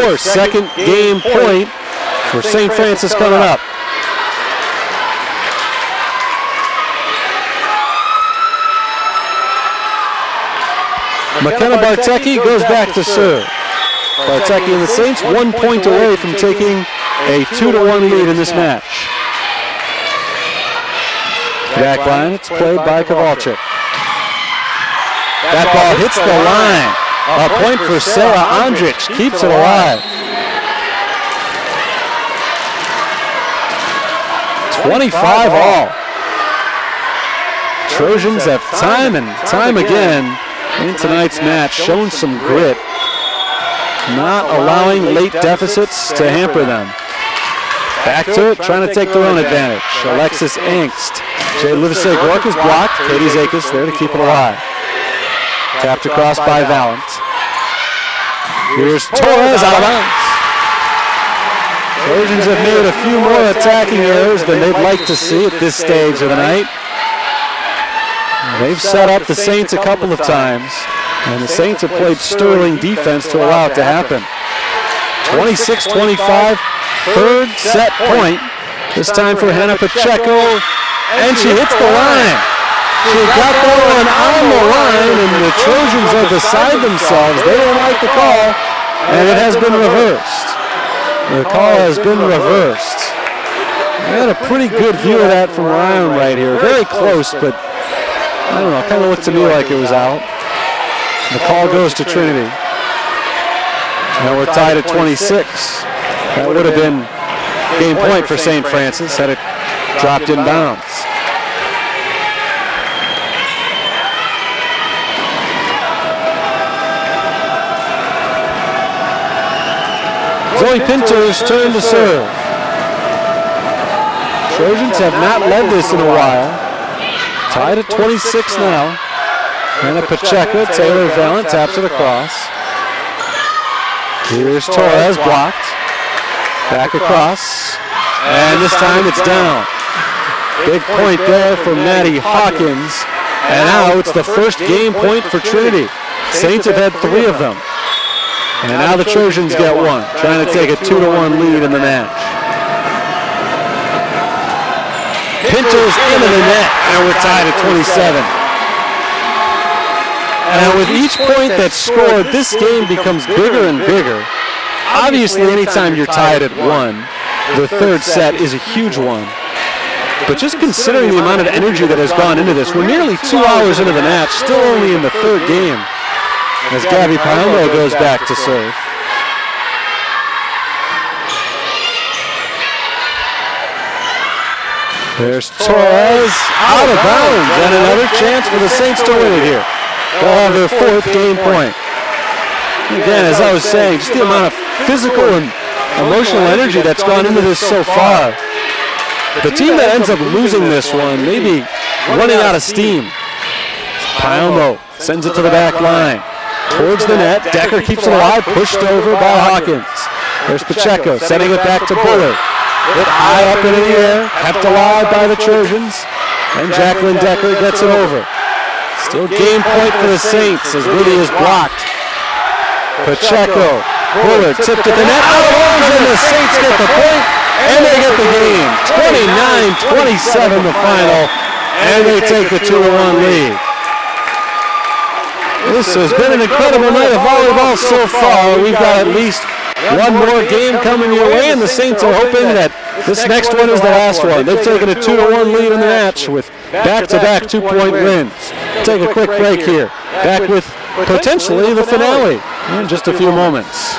25-24, second game point for St. Francis coming up. McKenna Bartecki goes back to serve. Bartecki and the Saints 1 point away from taking a 2-1 lead in this match. Back line, it's played by Kowalczyk. That ball hits the line. A point for Sarah Andrich, keeps it alive. 25 all. Trojans have time and time again in tonight's match shown some grit, not allowing late deficits to hamper them. Back to it, trying to take their own advantage. Alexis Angst. Jay Livesey-Gork is blocked. Katie Zakis there to keep it alive. Tapped across by Valent. Here's Torres out of bounds. Trojans have made a few more attacking errors than they'd like to see at this stage of the night. They've set up the Saints a couple of times, and the Saints have played sterling defense to allow it to happen. 26-25, third set point. This time for Hannah Pacheco, and she hits the line. She got that one on the line, and the Trojans are beside themselves. They don't like the call, and it has been reversed. The call has been reversed. We had a pretty good view of that from Ryan right here. Very close, but I don't know, kind of looked to me like it was out. The call goes to Trinity. Now we're tied at 26. That would have been game point for St. Francis had it dropped in bounds. Zoe Pinter's turn to serve. Trojans have not led this in a while. Tied at 26 now. Hannah Pacheco, Taylor Valent taps it across. Here's Torres, blocked. Back across. And this time it's down. Big point there for Maddie Hawkins. And now it's the first game point for Trinity. Saints have had 3 of them. And now the Trojans get one, trying to take a 2-1 lead in the match. Pinter's into the net, and we're tied at 27. And with each point that's scored, this game becomes bigger and bigger. Obviously, anytime you're tied at 1, the third set is a huge one. But just considering the amount of energy that has gone into this, we're nearly 2 hours into the match, still only in the third game, as Gabby Palumbo goes back to serve. There's Torres out of bounds, and another chance for the Saints to win it here. They'll have their 4th game point. Again, as I was saying, just the amount of physical and emotional energy that's gone into this so far. The team that ends up losing this one may be running out of steam. Palumbo sends it to the back line. Towards the net, Decker keeps it alive, pushed over by Hawkins. There's Pacheco, sending it back to Bullard. Hit high up into the air, kept alive by the Trojans, and Jacqueline Decker gets it over. Still game point for the Saints as Liddy is blocked. Pacheco, Bullard tipped at the net, out of bounds, and the Saints get the point, and they get the game. 29-27 the final, and they take the 2-1 lead. This has been an incredible night of volleyball so far. We've got at least one more game coming your way, and the Saints are hoping that this next one is the last one. They've taken a 2-1 lead in the match with back-to-back 2-point wins. Take a quick break here. Back with potentially the finale in just a few moments.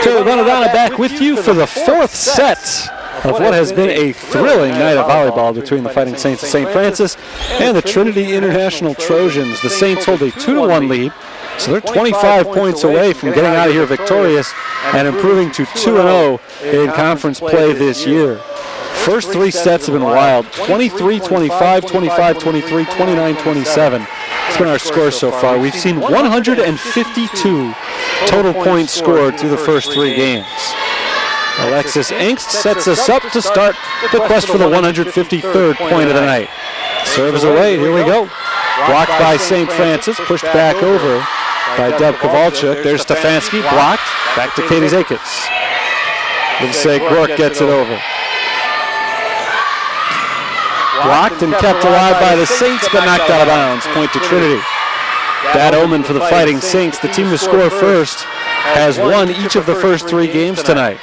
Taylor Bonadonna back with you for the fourth set of what has been a thrilling night of volleyball between the Fighting Saints of St. Francis and the Trinity International Trojans. The Saints hold a 2-1 lead, so they're 25 points away from getting out of here victorious and improving to 2-0 in conference play this year. First three sets have been wild, 23-25, 25-23, 29-27. It's been our score so far. We've seen 152 total points scored through the first three games. Alexis Engst sets us up to start the quest for the 153rd point of the night. Serve is away, here we go. Blocked by St. Francis, pushed back over by Deb Kowalczyk. There's Stefanski, blocked, back to Katie Zakis. Livsey Gork gets it over. Blocked and kept alive by the Saints, but knocked out of bounds. Point to Trinity. Bad omen for the Fighting Saints. The team to score first has won each of the first three games tonight.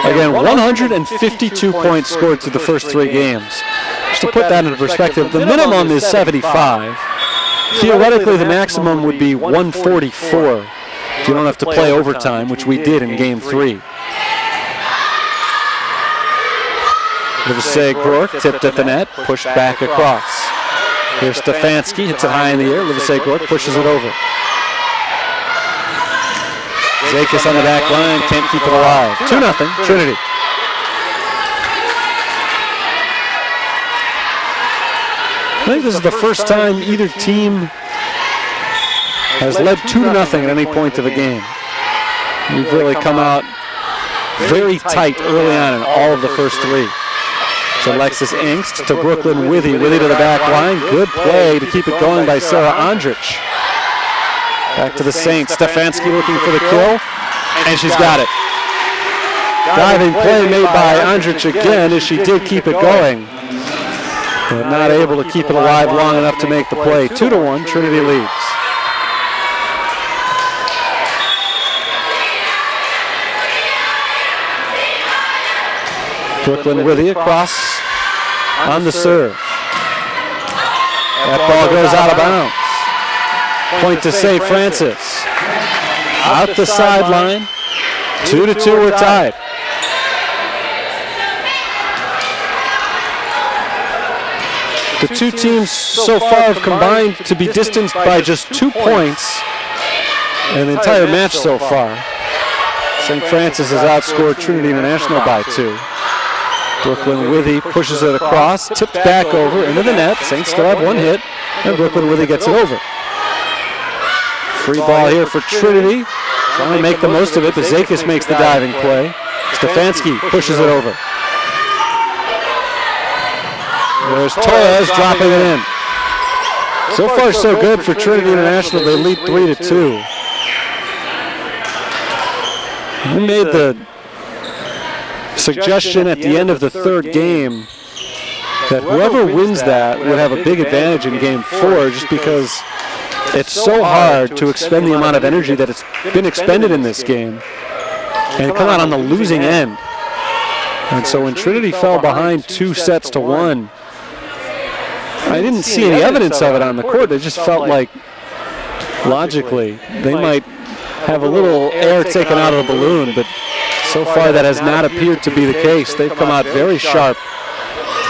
Again, 152 points scored through the first three games. Just to put that into perspective, the minimum is 75. Theoretically, the maximum would be 144 if you don't have to play overtime, which we did in Game 3. Livsey Gork tipped at the net, pushed back across. Here's Stefanski, hits it high in the air. Livsey Gork pushes it over. Zakis on the back line, can't keep it alive. 2-0, Trinity. I think this is the first time either team has led 2-0 at any point of the game. We've really come out very tight early on in all of the first three. So Alexis Engst to Brooklyn Withy. Withy to the back line. Good play to keep it going by Sarah Andrich. Back to the Saints. Stefanski looking for the kill, and she's got it. Diving play made by Andrich again as she did keep it going, but not able to keep it alive long enough to make the play. 2-1, Trinity leads. Brooklyn Withy across on the serve. That ball goes out of bounds. Point to St. Francis. Out the sideline. 2-2, we're tied. The two teams so far have combined to be distanced by just 2 points in the entire match so far. St. Francis has outscored Trinity International by 2. Brooklyn Withy pushes it across, tipped back over into the net. Saints still have one hit, and Brooklyn Withy gets it over. Free ball here for Trinity. Trying to make the most of it, but Zakis makes the diving play. Stefanski pushes it over. There's Torres dropping it in. So far, so good for Trinity International. They lead 3-2. We made the suggestion at the end of the third game that whoever wins that would have a big advantage in Game 4, just because it's so hard to expend the amount of energy that it's been expended in this game and come out on the losing end. And so when Trinity fell behind 2-1, I didn't see any evidence of it on the court. It just felt like, logically, they might have a little air taken out of the balloon, but so far that has not appeared to be the case. They've come out very sharp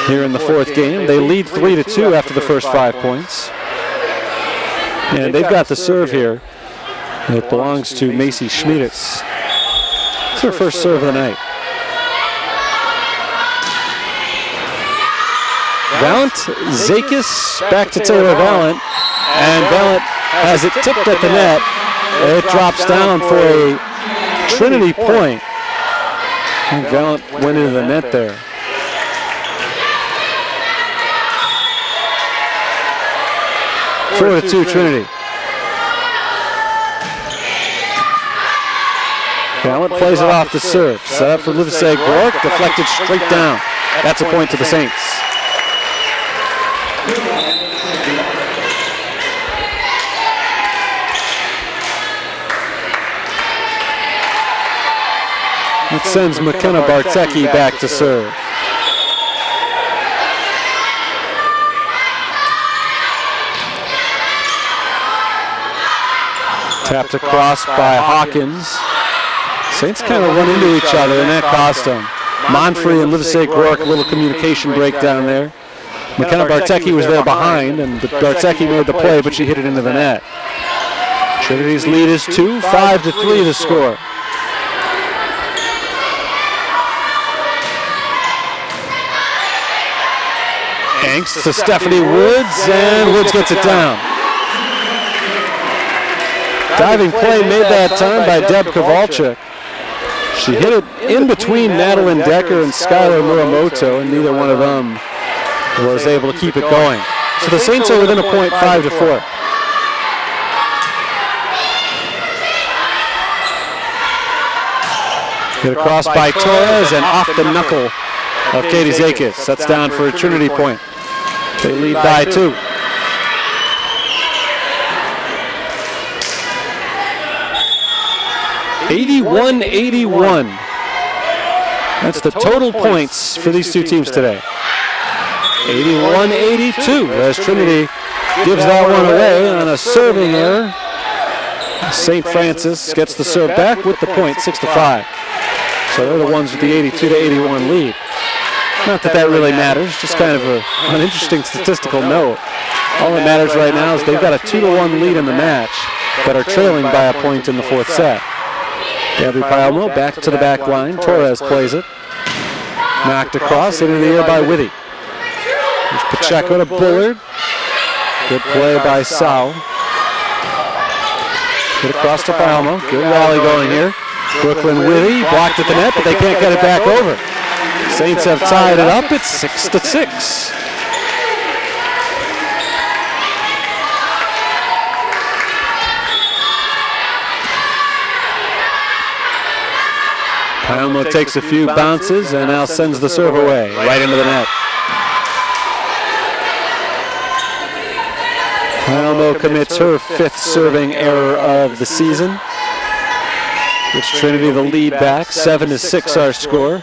here in the fourth game. They lead 3-2 after the first 5 points. And they've got the serve here that belongs to Macy Schmieditz. It's her first serve of the night. Valent, Zakis, back to Taylor Valent, and Valent has it tipped at the net. It drops down for a Trinity point. And Valent went into the net there. Four to 2 Trinity. Valent plays it off the serve. Set up for Livsey Gork, deflected straight down. That's a point to the Saints. It sends McKenna Bartecki back to serve. Tapped across by Hawkins. Saints kind of run into each other, and that cost them. Monfrey and Livesey Rourke, a little communication breakdown there. McKenna Bartecki was there behind, and Bartecki made the play, but she hit it into the net. Trinity's lead is 2, 5-3 the score. Angst to Stephanie Woods, and Woods gets it down. Diving play made that time by Deb Kowalczyk. She hit it in between Madeline Decker and Skylar Muramoto, and neither one of them was able to keep it going. So the Saints are within a point, 5-4. Hit across by Torres and off the knuckle of Katie Zakis. That's down for a Trinity point. They lead by 2. (81-81). That's the total points for these two teams today. 81-82 as Trinity gives that one away on a serving error. St. Francis gets the serve back with the point, 6-5. So they're the ones with the 82-81 lead. Not that that really matters, just kind of an interesting statistical note. All that matters right now is they've got a 2-1 lead in the match, but are trailing by a point in the 4th set. Gabby Palmo back to the back line. Torres plays it. Knocked across, into the air by Witty. There's Pacheco to Bullard. Good play by Sau. Hit across to Palmo. Good rally going here. Brooklyn Witty blocked at the net, but they can't get it back over. Saints have tied it up. It's 6-6. Palmo takes a few bounces and now sends the serve away, right into the net. Palmo commits her 5th serving error of the season. Gives Trinity the lead back, 7-6 our score.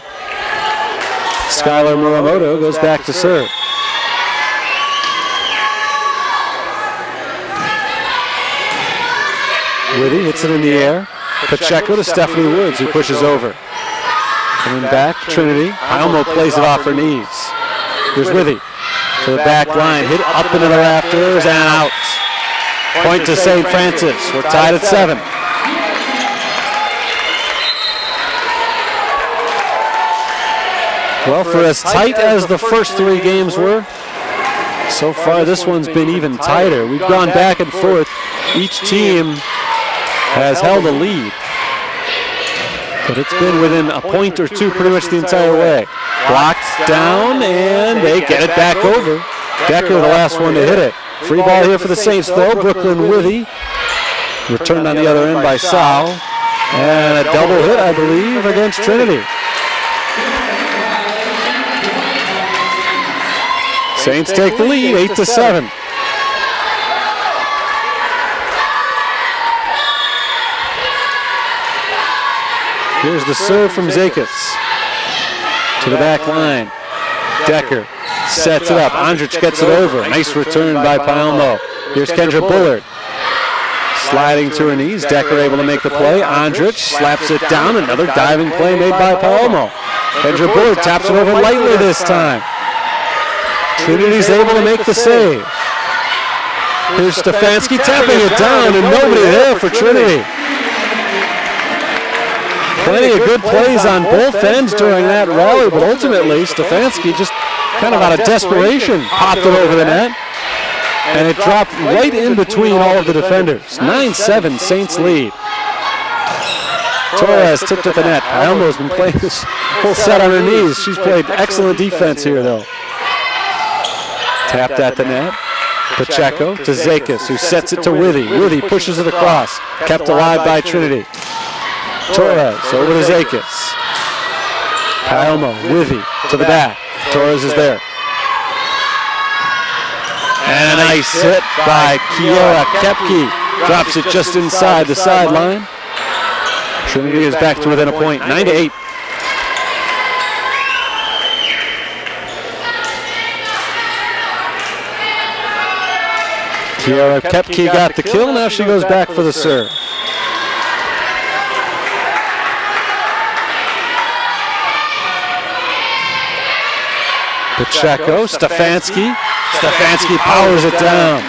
Skylar Muramoto goes back to serve. Witty hits it in the air. Pacheco to Stephanie Woods, who pushes over. Coming back, Trinity. Palmo plays it off her knees. Here's Witty to the back line, hit up into the rafters and out. Point to St. Francis. We're tied at 7. Well, for as tight as the first 3 games were, so far this one's been even tighter. We've gone back and forth. Each team has held a lead, but it's been within a point or 2 pretty much the entire way. Blocked down, and they get it back over. Decker, the last one to hit it. Free ball here for the Saints, though. Brooklyn Withy. Returned on the other end by Sau. And a double hit, I believe, against Trinity. Saints take the lead, 8-7. Here's the serve from Zakis. To the back line. Decker sets it up. Andrich gets it over. Nice return by Palmo. Here's Kendra Bullard. Sliding to her knees. Decker able to make the play. Andrich slaps it down. Another diving play made by Palmo. Kendra Bullard taps it over lightly this time. Trinity's able to make the save. Here's Stefanski tapping it down, and nobody there for Trinity. Plenty of good plays on both ends during that rally, but ultimately Stefanski just kind of out of desperation popped it over the net, and it dropped right in between all of the defenders. 9-7 Saints lead. Torres tipped at the net. Palmo's been playing this whole set on her knees. She's played excellent defense here, though. Tapped at the net. Pacheco to Zakis, who sets it to Withy. Withy pushes it across. Kept alive by Trinity. Torres over to Zakis. Palmo, Withy to the back. Torres is there. And a nice hit by Kiera Kepke. Drops it just inside the sideline. Trinity is back to within a point, 9-8. Kiara Kepke got the kill. Now she goes back for the serve. Pacheco, Stefanski. Stefanski powers it down.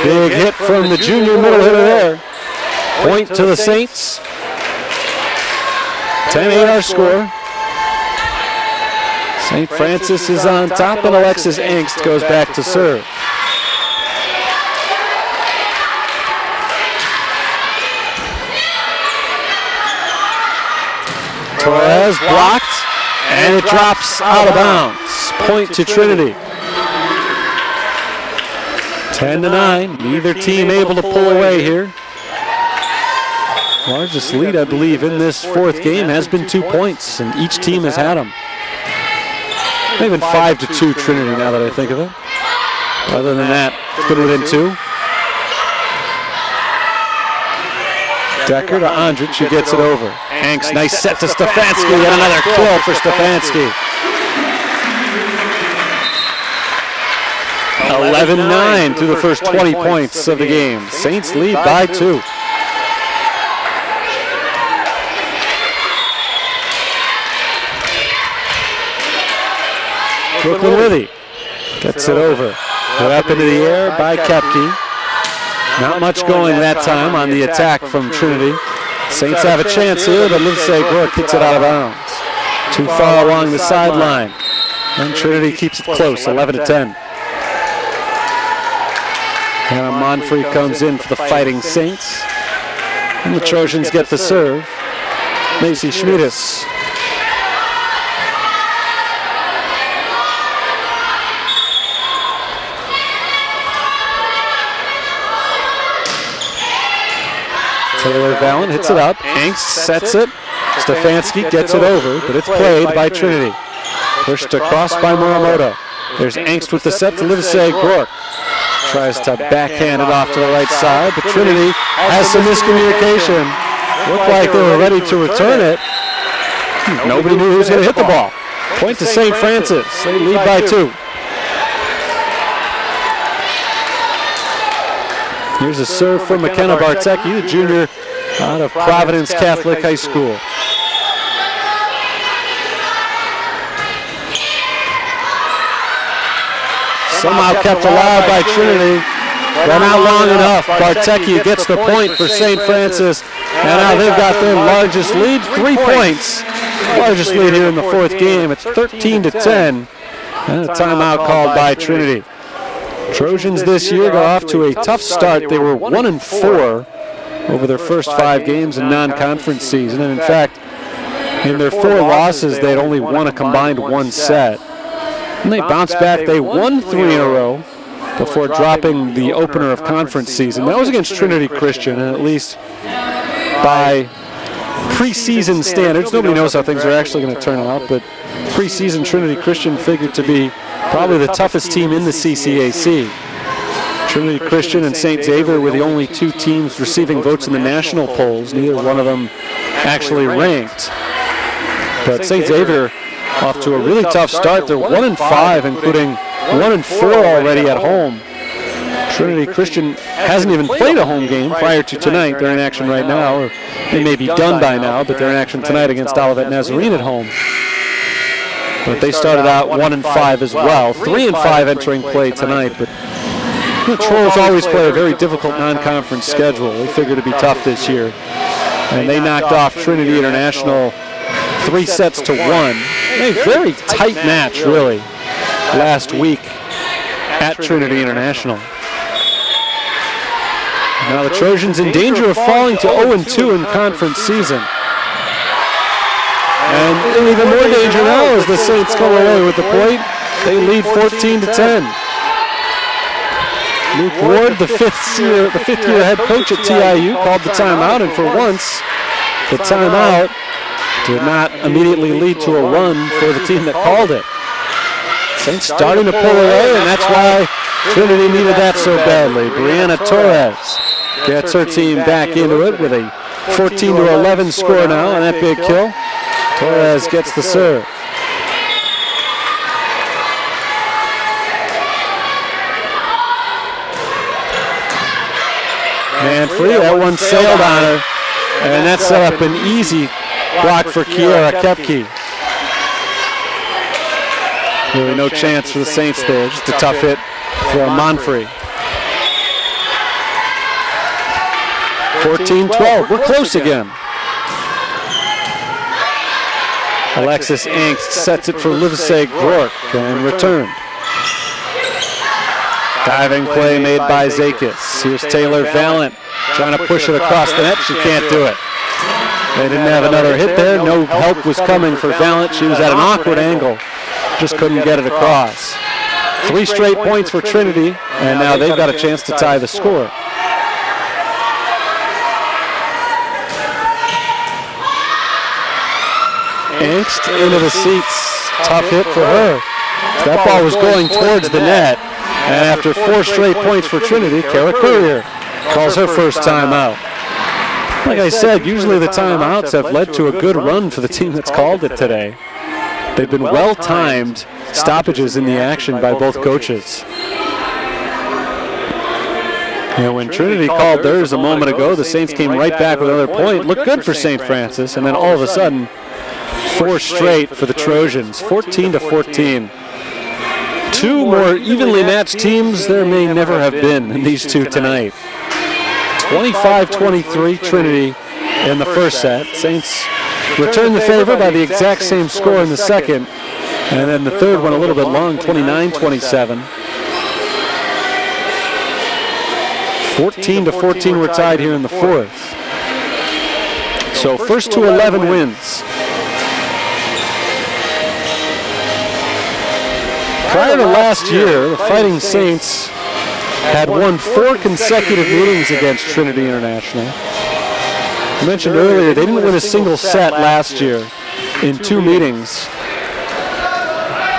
Big hit from the junior middle hitter there. Point to the Saints. 10-8 our score. St. Francis is on top, and Alexis Angst goes back to serve. Torres blocked, and it drops out of bounds. Point to Trinity. 10-9, neither team able to pull away here. Largest lead, I believe, in this fourth game has been 2 points, and each team has had them. Maybe 5-2 Trinity, now that I think of it. Other than that, it's been within 2. Decker to Andrich, who gets it over. Hanks, nice set to Stefanski, and another kill for Stefanski. 11-9 through the first 20 points of the game. Saints lead by 2. Brooklyn Withy gets it over. Put up into the air by Kepke. Not much going that time on the attack from Trinity. Saints have a chance here, but Lindsay Brooke hits it out of bounds. Too far along the sideline. And Trinity keeps it close, 11-10. Hannah Monfrey comes in for the Fighting Saints. And the Trojans get the serve. Macy Schmiedes. Taylor Vallon hits it up. Angst sets it. Stefanski gets it over, but it's played by Trinity. Pushed across by Muramoto. There's Angst with the set to Livesey Gork. Tries to backhand it off to the right side, but Trinity has some miscommunication. Looked like they were ready to return it. Nobody knew who was going to hit the ball. Point to St. Francis. They lead by 2. Here's a serve from McKenna Bartecki, the junior out of Providence Catholic High School. Somehow kept alive by Trinity, but not long enough. Bartecki gets the point for St. Francis, and now they've got their largest lead, 3 points. Largest lead here in the fourth game. It's 13-10, and a timeout called by Trinity. Trojans this year got off to a tough start. They were 1-4 over their first 5 games in non-conference season. And in fact, in their 4 losses, they'd only won a combined 1 set. And they bounced back. They won 3 in a row before dropping the opener of conference season. That was against Trinity Christian, and at least by preseason standards, nobody knows how things are actually going to turn out, but preseason Trinity Christian figured to be probably the toughest team in the CCAC. Trinity Christian and St. Xavier were the only 2 teams receiving votes in the national polls. Neither one of them actually ranked. But St. Xavier off to a really tough start. They're 1-5, including 1-4 already at home. Trinity Christian hasn't even played a home game prior to tonight. They're in action right now, or they may be done by now, but they're in action tonight against Olivet Nazarene at home. But they started out 1-5 as well. 3-5 entering play tonight, but the Trolls always play a very difficult non-conference schedule. They figured it'd be tough this year. And they knocked off Trinity International 3-1. A very tight match, really, last week at Trinity International. Now the Trojans in danger of falling to 0-2 in conference season. And in even more danger now as the Saints come away with the point. They lead 14-10. Luke Ward, the fifth-year head coach at TIU, called the timeout, and for once, the timeout did not immediately lead to a run for the team that called it. Saints starting to pull away, and that's why Trinity needed that so badly. Brianna Torres gets her team back into it with a 14-11 score now on that big kill. Torres gets the serve. Man-free, that one sailed on her. And that set up an easy block for Kiera Koepke. Really no chance for the Saints there. Just a tough hit for Monfrey. 14-12. We're close again. Alexis Angst sets it for Livesey Gork and returned. Diving play made by Zakis. Here's Taylor Valent trying to push it across the net. She can't do it. They didn't have another hit there. No help was coming for Valent. She was at an awkward angle. Just couldn't get it across. 3 straight points for Trinity, and now they've got a chance to tie the score. Angst into the seats. Tough hit for her. So that ball was going towards the net. And after 4 straight points for Trinity, Kara Courier calls her first timeout. Like I said, usually the timeouts have led to a good run for the team that's called it today. They've been well-timed stoppages in the action by both coaches. You know, when Trinity called theirs a moment ago, the Saints came right back with another point. Looked good for St. Francis, and then all of a sudden, 4 straight for the Trojans, 14-14. 2 more evenly matched teams there may never have been than these two tonight. 25-23 Trinity in the first set. Saints return the favor by the exact same score in the second. And then the third one a little bit long, 29-27. 14-14 we're tied here in the fourth. So first to 11 wins. Prior to last year, the Fighting Saints had won 4 consecutive meetings against Trinity International. I mentioned earlier, they didn't win a single set last year in 2 meetings.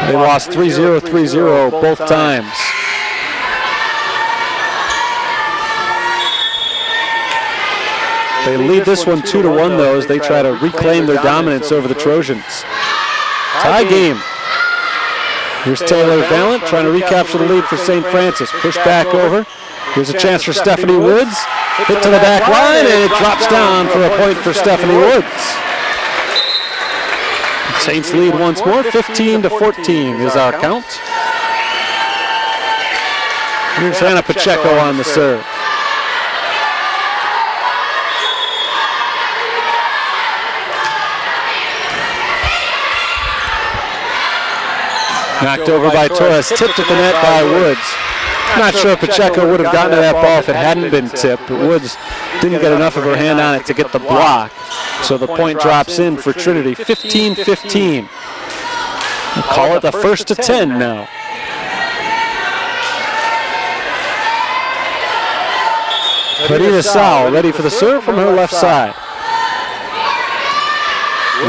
They lost 3-0, 3-0 both times. They lead this one 2-1 though as they try to reclaim their dominance over the Trojans. Tie game. Here's Taylor Valent trying to recapture the lead for St. Francis. Push back over. Here's a chance for Stephanie Woods. Hit to the back line, and it drops down for a point for Stephanie Woods. Saints lead once more, 15-14 is our count. Here's Hannah Pacheco on the serve. Knocked over by Torres, tipped at the net by Woods. Not sure Pacheco would have gotten to that ball if it hadn't been tipped, but Woods didn't get enough of her hand on it to get the block. So the point drops in for Trinity, 15-15. We'll call it the first to 10 now. Clarita Sal ready for the serve from her left side.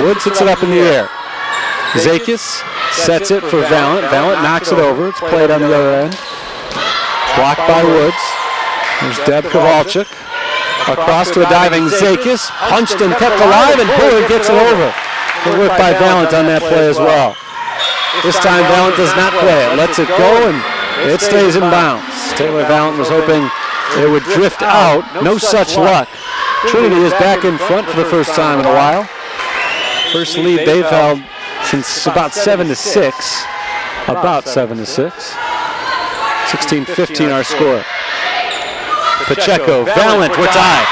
Woods hits it up in the air. Zakis sets it for Valent. Valent knocks it over. It's played on the other end. Blocked by Woods. There's Deb Kowalczyk. Across to a diving Zakis. Punched and kept alive, and Bullard gets it over. Good work by Valent on that play as well. This time Valent does not play it. Lets it go, and it stays in bounds. Taylor Valent was hoping it would drift out. No such luck. Trinity is back in front for the first time in a while. First lead they've held since about 7-6. About 7-6. 16-15 our score. Pacheco, Valent, we're tied.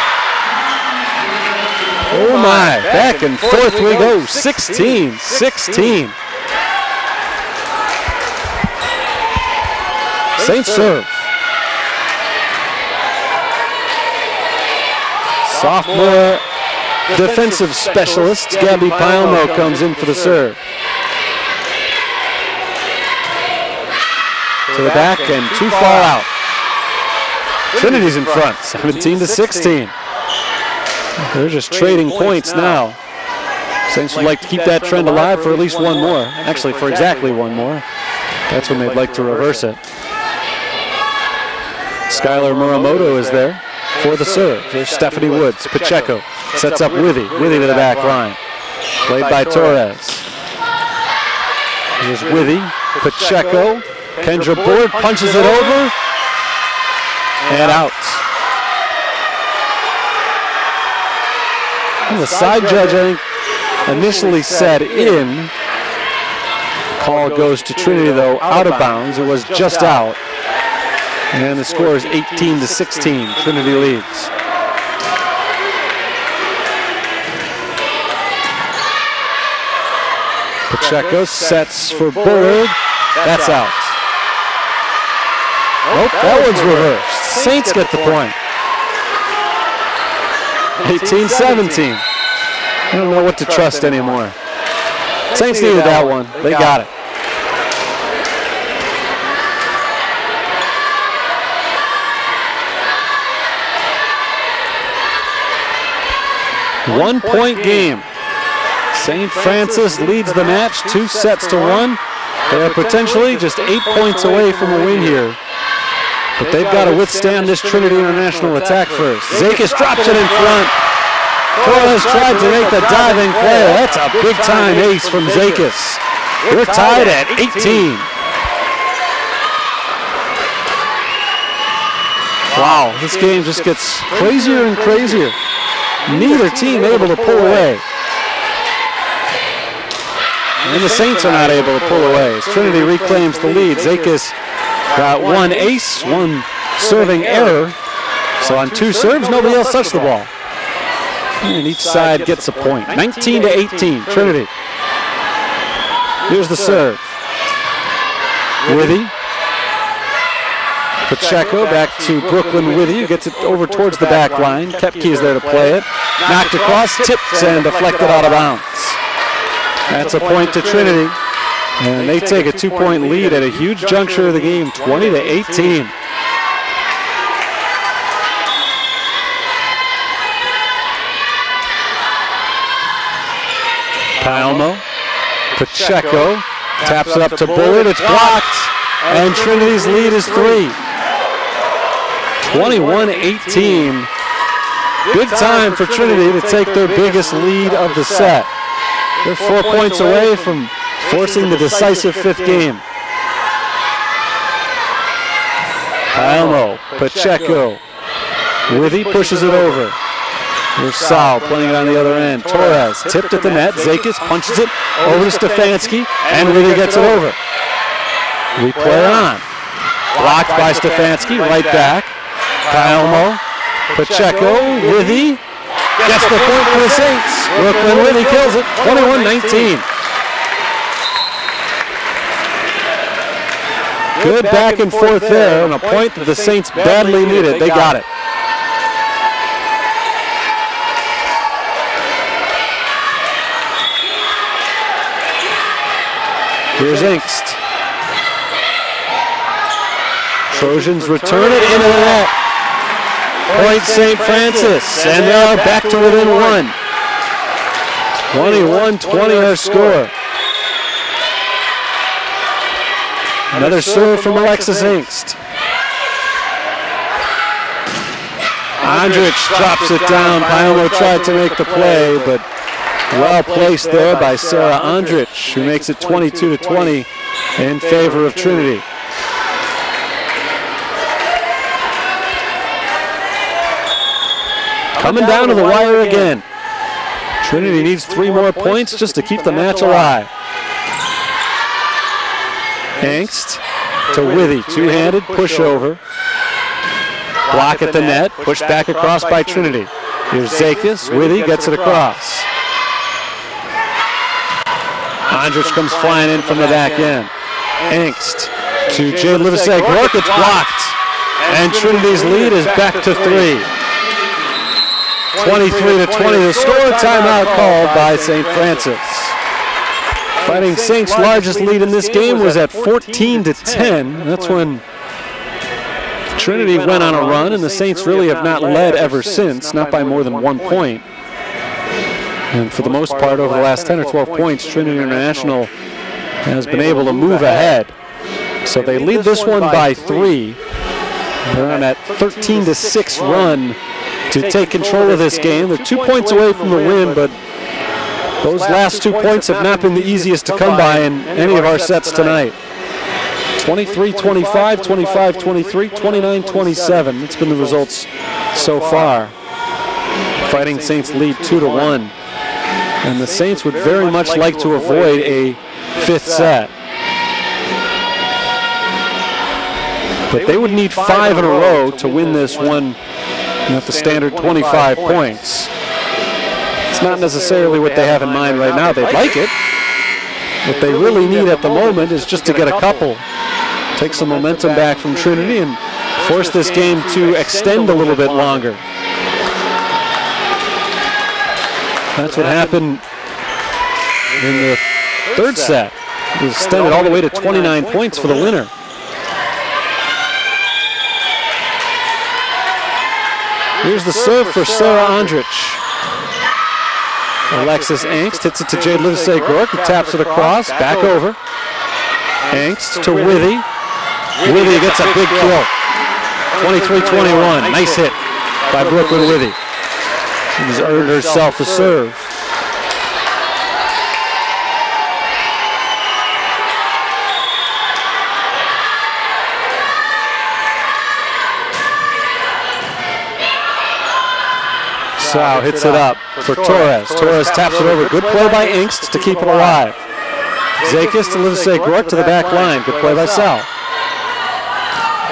Oh my, back and forth we go. 16-16. Saints serve. Sophomore defensive specialist Gabby Palmo comes in for the serve. To the back and too far out. Trinity's in front, 17-16. They're just trading points now. Saints would like to keep that trend alive for at least one more. Actually, for exactly one more. That's when they'd like to reverse it. Skylar Muramoto is there for the serve. Here's Stephanie Woods. Pacheco sets up Withy. Withy to the back line. Played by Torres. Here's Withy. Pacheco. Kendra Bullard punches it over. And out. And the side judge, I think, initially said in. Call goes to Trinity, though, out of bounds. It was just out. And the score is 18-16. Trinity leads. Pacheco sets for Bullard. That's out. Nope, that one's reversed. Saints get the point. 18-17. I don't know what to trust anymore. Saints needed that one. They got it. One-point game. St. Francis leads the match 2-1. They are potentially just 8 points away from a win here. But they've got to withstand this Trinity International attack first. Zakis drops it in front. Torres tried to make the diving play. That's a big-time ace from Zakis. We're tied at 18. Wow, this game just gets crazier and crazier. Neither team able to pull away. And the Saints are not able to pull away as Trinity reclaims the lead. Zakis got one ace, one serving error. So on two serves, nobody else touched the ball. And each side gets a point. 19-18, Trinity. Here's the serve. Withy. Pacheco back to Brooklyn Withy, gets it over towards the back line. Kepke is there to play it. Knocked across, tipped and deflected out of bounds. That's a point to Trinity. And they take a 2-point lead at a huge juncture of the game, 20-18. Palmo. Pacheco taps it up to Bullard. It's blocked. And Trinity's lead is 3. 21-18. Big time for Trinity to take their biggest lead of the set. They're 4 points away from forcing the decisive fifth game. Palmo, Pacheco. Withy pushes it over. Here's Sal playing it on the other end. Torres tipped at the net. Zakis punches it over to Stefanski, and Withy gets it over. We play on. Blocked by Stefanski, right back. Palmo, Pacheco, Withy gets the point for the Saints. Brooklyn Withy kills it, 21-19. Good back and forth there, and a point that the Saints badly needed. They got it. Here's Engst. Trojans return it into the net. Point St. Francis, and they are back to within 1. 21-20 our score. Another serve from Alexis Engst. Andrich drops it down. Palmo tried to make the play, but well placed there by Sarah Andrich, who makes it 22-20 in favor of Trinity. Coming down to the wire again. Trinity needs 3 more points just to keep the match alive. Engst to Withy, two-handed pushover. Block at the net, pushed back across by Trinity. Here's Zakis, Withy gets it across. Andrich comes flying in from the back end. Engst to Jade Livesey. Work, it's blocked. And Trinity's lead is back to 3. 23-20, the score. Timeout called by St. Francis. Fighting Saints' largest lead in this game was at 14-10. That's when Trinity went on a run, and the Saints really have not led ever since, not by more than 1 point. And for the most part, over the last 10 or 12 points, Trinity International has been able to move ahead. So they lead this one by 3. They're on that 13-6 run to take control of this game. They're 2 points away from the win, but those last 2 points have not been the easiest to come by in any of our sets tonight. 23-25, 25-23, 29-27. That's been the results so far. Fighting Saints lead 2-1. And the Saints would very much like to avoid a fifth set. But they would need 5 in a row to win this one at the standard 25 points. It's not necessarily what they have in mind right now. They'd like it. What they really need at the moment is just to get a couple. Take some momentum back from Trinity and force this game to extend a little bit longer. That's what happened in the third set. It was extended all the way to 29 points for the winner. Here's the serve for Sarah Andrich. Alexis Angst hits it to Jade Livesay-Gork, who taps it across, back over. Angst to Withy. Withy gets a big kill. 23-21, nice hit by Brooklyn Withy. She's earned herself a serve. Sow hits it up for Torres. Torres taps it over. Good play by Angst to keep it alive. Zakis to Livesay-Gork to the back line. Good play by Sow.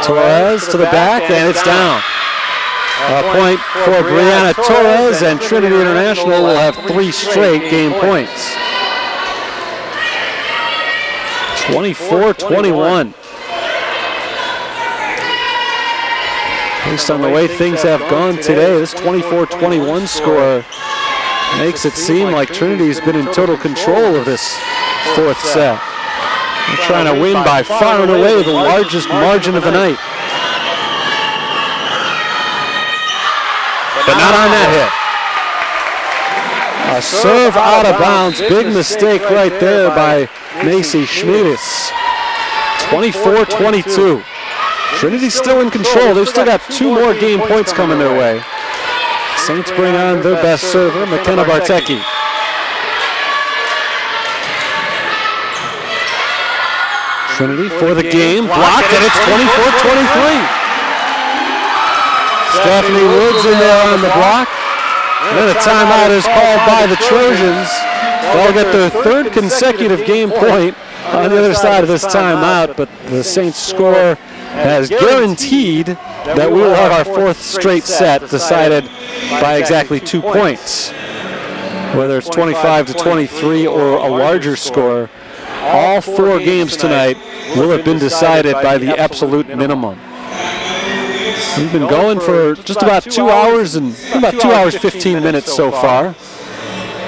Torres to the back, and it's down. A point for Brianna Torres, and Trinity International will have 3 straight game points. 24-21. Based on the way things have gone today, this 24-21 score makes it seem like Trinity's been in total control of this fourth set. They're trying to win by far and away the largest margin of the night. But not on that hit. A serve out of bounds. Big mistake right there by Macy Schmidis. 24-22. Trinity's still in control. They've still got 2 more game points coming their way. Saints bring on their best server, McKenna Bartecki. Trinity for the game, blocked, and it's 24-23. Stephanie Woods in there on the block. And then a timeout is called by the Trojans. They'll get their 3rd consecutive game point on the other side of this timeout, but the Saints score has guaranteed that we will have our 4th straight set decided by exactly 2 points. Whether it's 25-23 or a larger score, all 4 games tonight will have been decided by the absolute minimum. We've been going for just about 2 hours and about 2 hours 15 minutes so far.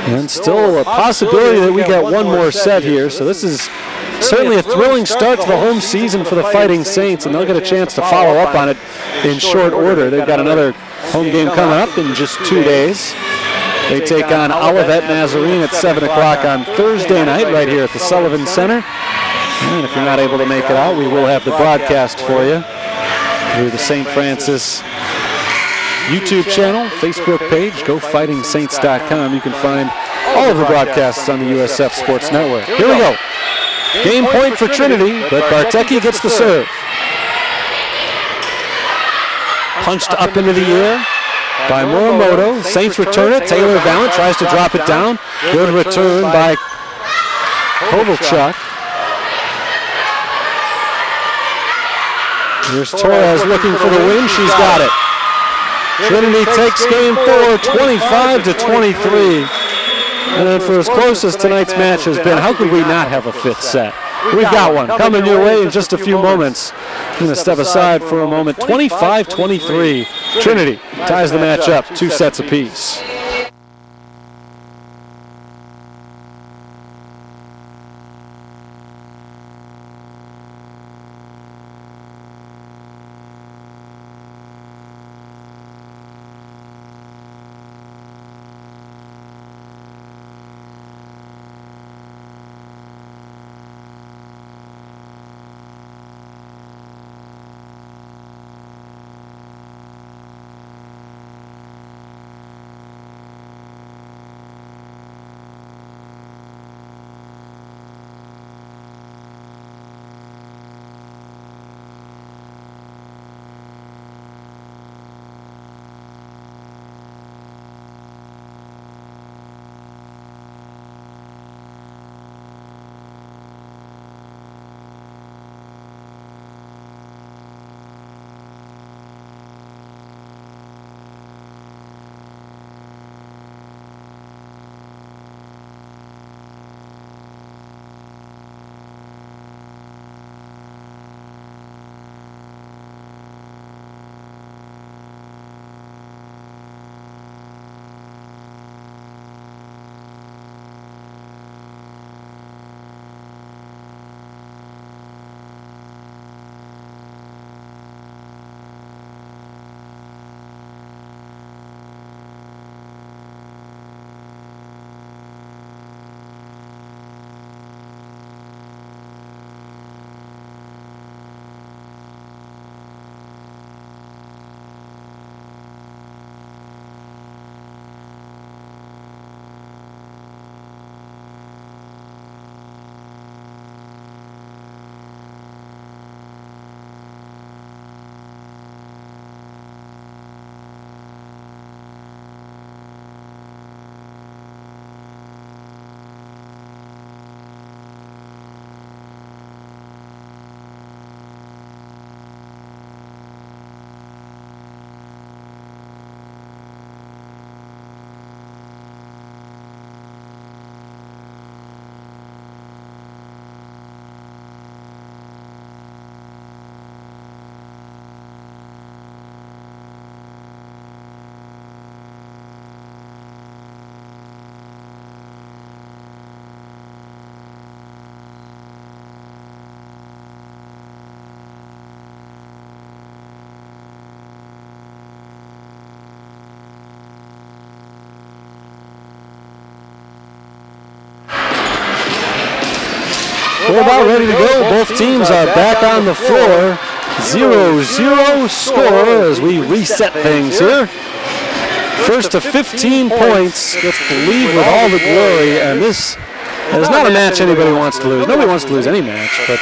And still a possibility that we get one more set here. So this is certainly a thrilling start to the home season for the Fighting Saints, and they'll get a chance to follow up on it in short order. They've got another home game coming up in just 2 days. They take on Olivet Nazarene at 7 o'clock on Thursday night right here at the Sullivan Center. And if you're not able to make it out, we will have the broadcast for you through the St. Francis YouTube channel, Facebook page, GoFightingSaints.com. You can find all of the broadcasts on the USF Sports Network. Here we go. Game point for Trinity, but Bartecki gets the serve. Punched up into the air by Muramoto. Saints return it. Taylor Vallant tries to drop it down. Good return by Kovalchuk. Here's Torres looking for the win. She's got it. Trinity takes game 4, 25-23. And then for as close as tonight's match has been, how could we not have a 5th set? We've got one coming your way in just a few moments. I'm going to step aside for a moment. 25-23. Trinity ties the match up, 2 sets apiece. We're about ready to go. Both teams are back on the floor. 0-0 score as we reset things here. First to 15 points gets to lead with all the glory, and this is not a match anybody wants to lose. Nobody wants to lose any match, but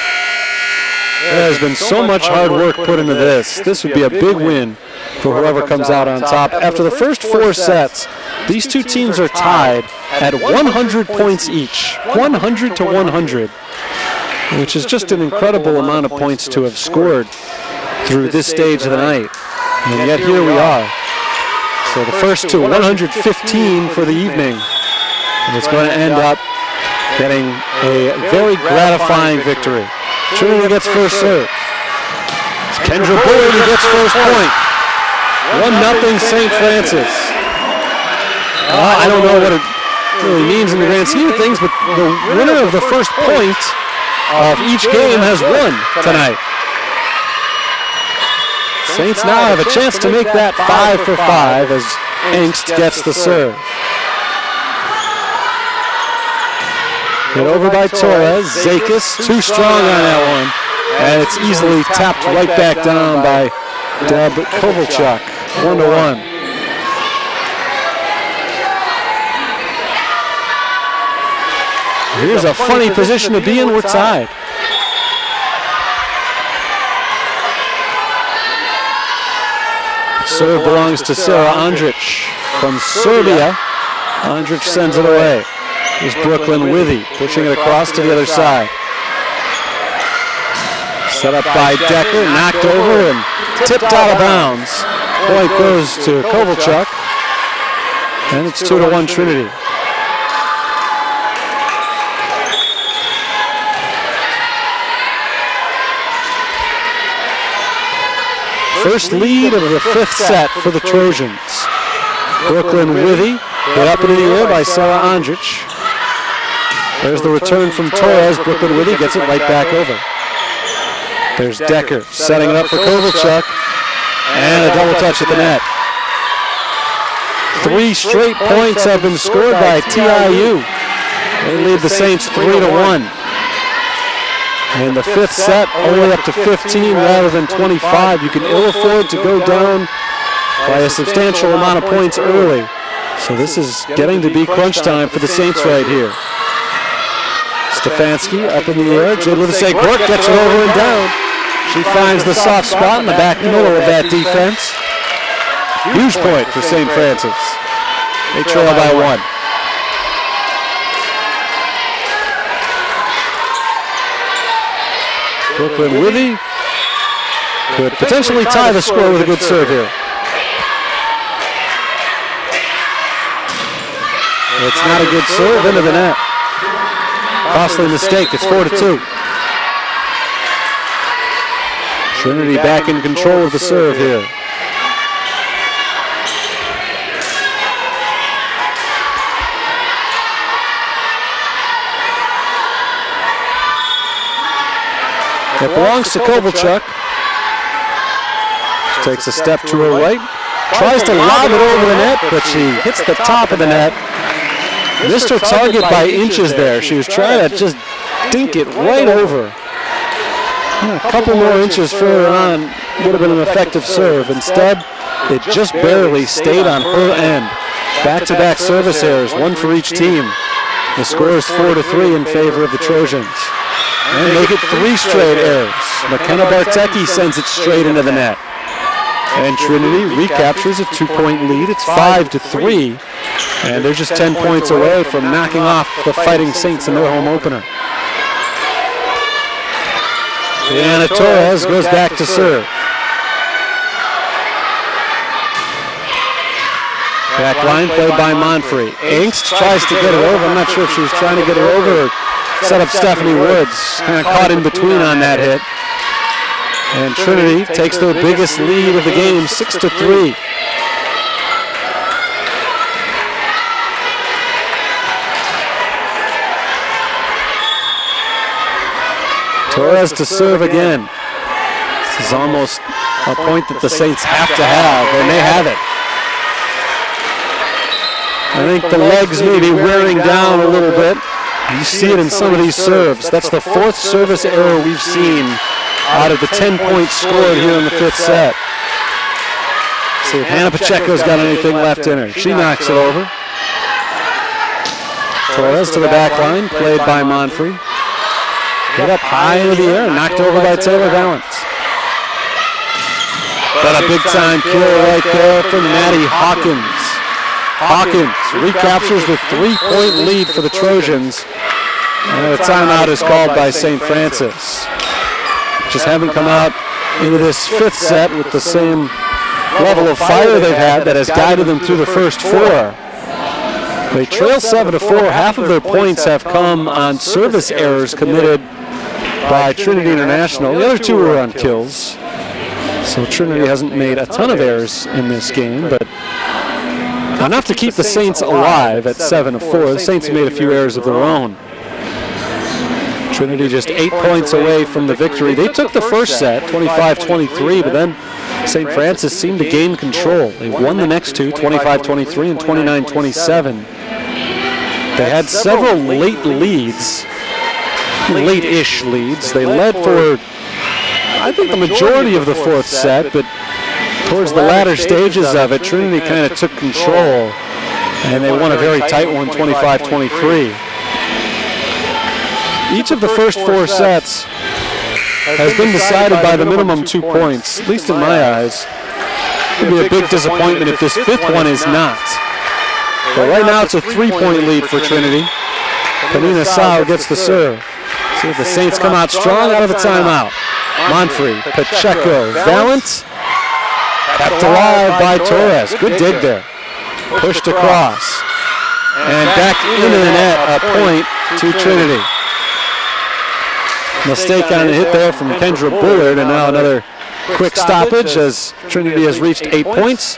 there has been so much hard work put into this. This would be a big win for whoever comes out on top. After the first 4 sets, these two teams are tied at 100 points each, 100 to 100, which is just an incredible amount of points to have scored through this stage of the night. And yet here we are. So the first to 115 for the evening. And it's going to end up getting a very gratifying victory. Trinity gets first serve. It's Kendra Bullard who gets first point. 1-0 St. Francis. I don't know what it really means in the grand scheme of things, but the winner of the first point of each game has won tonight. Saints now have a chance to make that 5 for 5 as Angst gets the serve. Hit over by Torres. Zakis too strong on that one. And it's easily tapped right back down by Deb Kovalchuk. 1-1. Here's a funny position to be in. We're tied. Serve belongs to Sarah Andrich from Serbia. Andrich sends it away. Here's Brooklyn Withy pushing it across to the other side. Set up by Decker, knocked over and tipped out of bounds. Point goes to Kovalchuk, and it's 2-1 Trinity. First lead of the 5th set for the Trojans. Brooklyn Withy hit up into the air by Sarah Andrich. There's the return from Torres. Brooklyn Withy gets it right back over. There's Decker setting it up for Kovalchuk. And a double touch at the net. 3 straight points have been scored by TIU. They lead the Saints 3-1. In the 5th set, only up to 15 rather than 25. You can ill afford to go down by a substantial amount of points early. So this is getting to be crunch time for the Saints right here. Stefanski up in the air. Jade Livesey-Quirk gets it over and down. She finds the soft spot in the back middle of that defense. Huge point for St. Francis. They trail by 1. Brooklyn Withy could potentially tie the score with a good serve here. It's not a good serve into the net. Costly mistake. It's 4-2. Trinity back in control of the serve here. It belongs to Kovalchuk. She takes a step to her right. Tries to lob it over the net, but she hits the top of the net. Missed her target by inches there. She was trying to just dink it right over. A couple more inches further on would have been an effective serve. Instead, it just barely stayed on her end. Back-to-back service errors, 1 for each team. The score is 4-3 in favor of the Trojans. And make it 3 straight errors. McKenna Bartecki sends it straight into the net. And Trinity recaptures a 2-point lead. It's 5-3. And they're just 10 points away from knocking off the Fighting Saints in their home opener. Deanna Torres goes back to serve. Back line played by Monfrey. Angst tries to get it over. I'm not sure if she was trying to get it over or set up Stephanie Woods. Kind of caught in between on that hit. And Trinity takes their biggest lead of the game, 6-3. Torres to serve again. This is almost a point that the Saints have to have, and they have it. I think the legs may be wearing down a little bit. You see it in some of these serves. That's the 4th service error we've seen out of the 10 points scored here in the 5th set. See if Hannah Pacheco's got anything left in her. She knocks it over. Torres to the back line, played by Monfrey. Hit up high into the air, knocked over by Taylor Valance. But a big-time kill right there from Maddie Hawkins. Hawkins recaptures the 3-point lead for the Trojans. And a timeout is called by St. Francis. Just haven't come out into this 5th set with the same level of fire they've had that has guided them through the first 4. They trail 7-4. Half of their points have come on service errors committed by Trinity International. The other 2 were on kills. So Trinity hasn't made a ton of errors in this game, but enough to keep the Saints alive at 7-4. The Saints made a few errors of their own. Trinity just 8 points away from the victory. They took the first set, 25-23, but then St. Francis seemed to gain control. They won the next 2, 25-23 and 29-27. They had several late leads, late-ish leads. They led for, I think, the majority of the 4th set, but towards the latter stages of it, Trinity kind of took control, and they won a very tight one, 25-23. Each of the first 4 sets has been decided by the minimum 2 points, at least in my eyes. It would be a big disappointment if this 5th one is not. But right now it's a 3-point lead for Trinity. Panina Sao gets the serve. See if the Saints come out strong out of the timeout. Monfrey, Pacheco, Valance, kept alive by Torres. Good dig there. Pushed across. And back into the net, a point to Trinity. Mistake on the hit there from Kendra Bullard, and now another quick stoppage as Trinity has reached 8 points.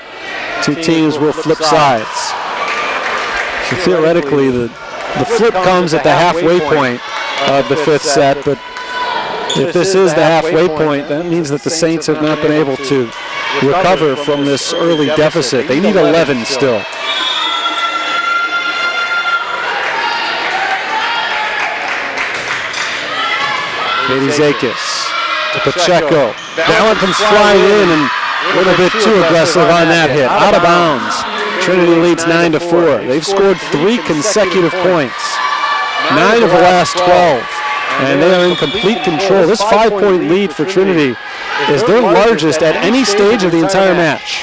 2 teams will flip sides. So theoretically, the flip comes at the halfway point of the 5th set, but if this is the halfway point, that means that the Saints have not been able to recover from this early deficit. They need 11 still. Katie Zakis to Pacheco. That one comes flying in and a little bit too aggressive on that hit. Out of bounds. Trinity leads 9-4. They've scored 3 consecutive points. 9 of the last 12. And they are in complete control. This 5-point lead for Trinity is their largest at any stage of the entire match.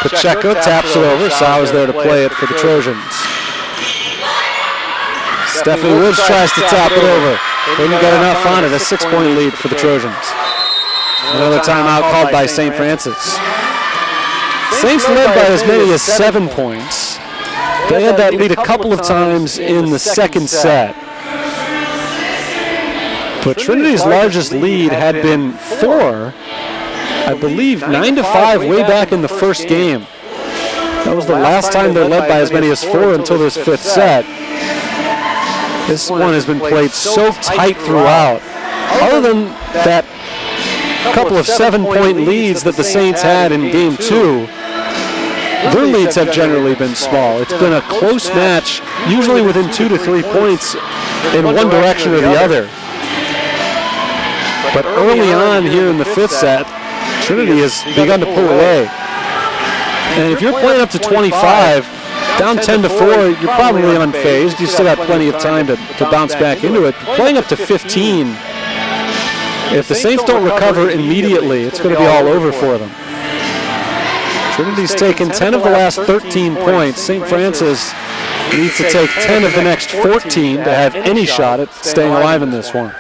Pacheco taps it over. Sao is there to play it for the Trojans. Stephanie Woods tries to tap it over. Didn't get enough on it. A 6-point lead for the Trojans. Another timeout called by St. Francis. Saints led by as many as 7 points. They had that lead a couple of times in the 2nd set. But Trinity's largest lead had been 4, I believe 9-5 way back in the first game. That was the last time they led by as many as 4 until this 5th set. This one has been played so tight throughout. Other than that couple of 7-point leads that the Saints had in Game 2, their leads have generally been small. It's been a close match, usually within 2 to 3 points in one direction or the other. But early on here in the 5th set, Trinity has begun to pull away. And if you're playing up to 25, down 10-4, you're probably unfazed. You still have plenty of time to bounce back into it. Playing up to 15, if the Saints don't recover immediately, it's going to be all over for them. Trinity's taken 10 of the last 13 points. St. Francis needs to take 10 of the next 14 to have any shot at staying alive in this one.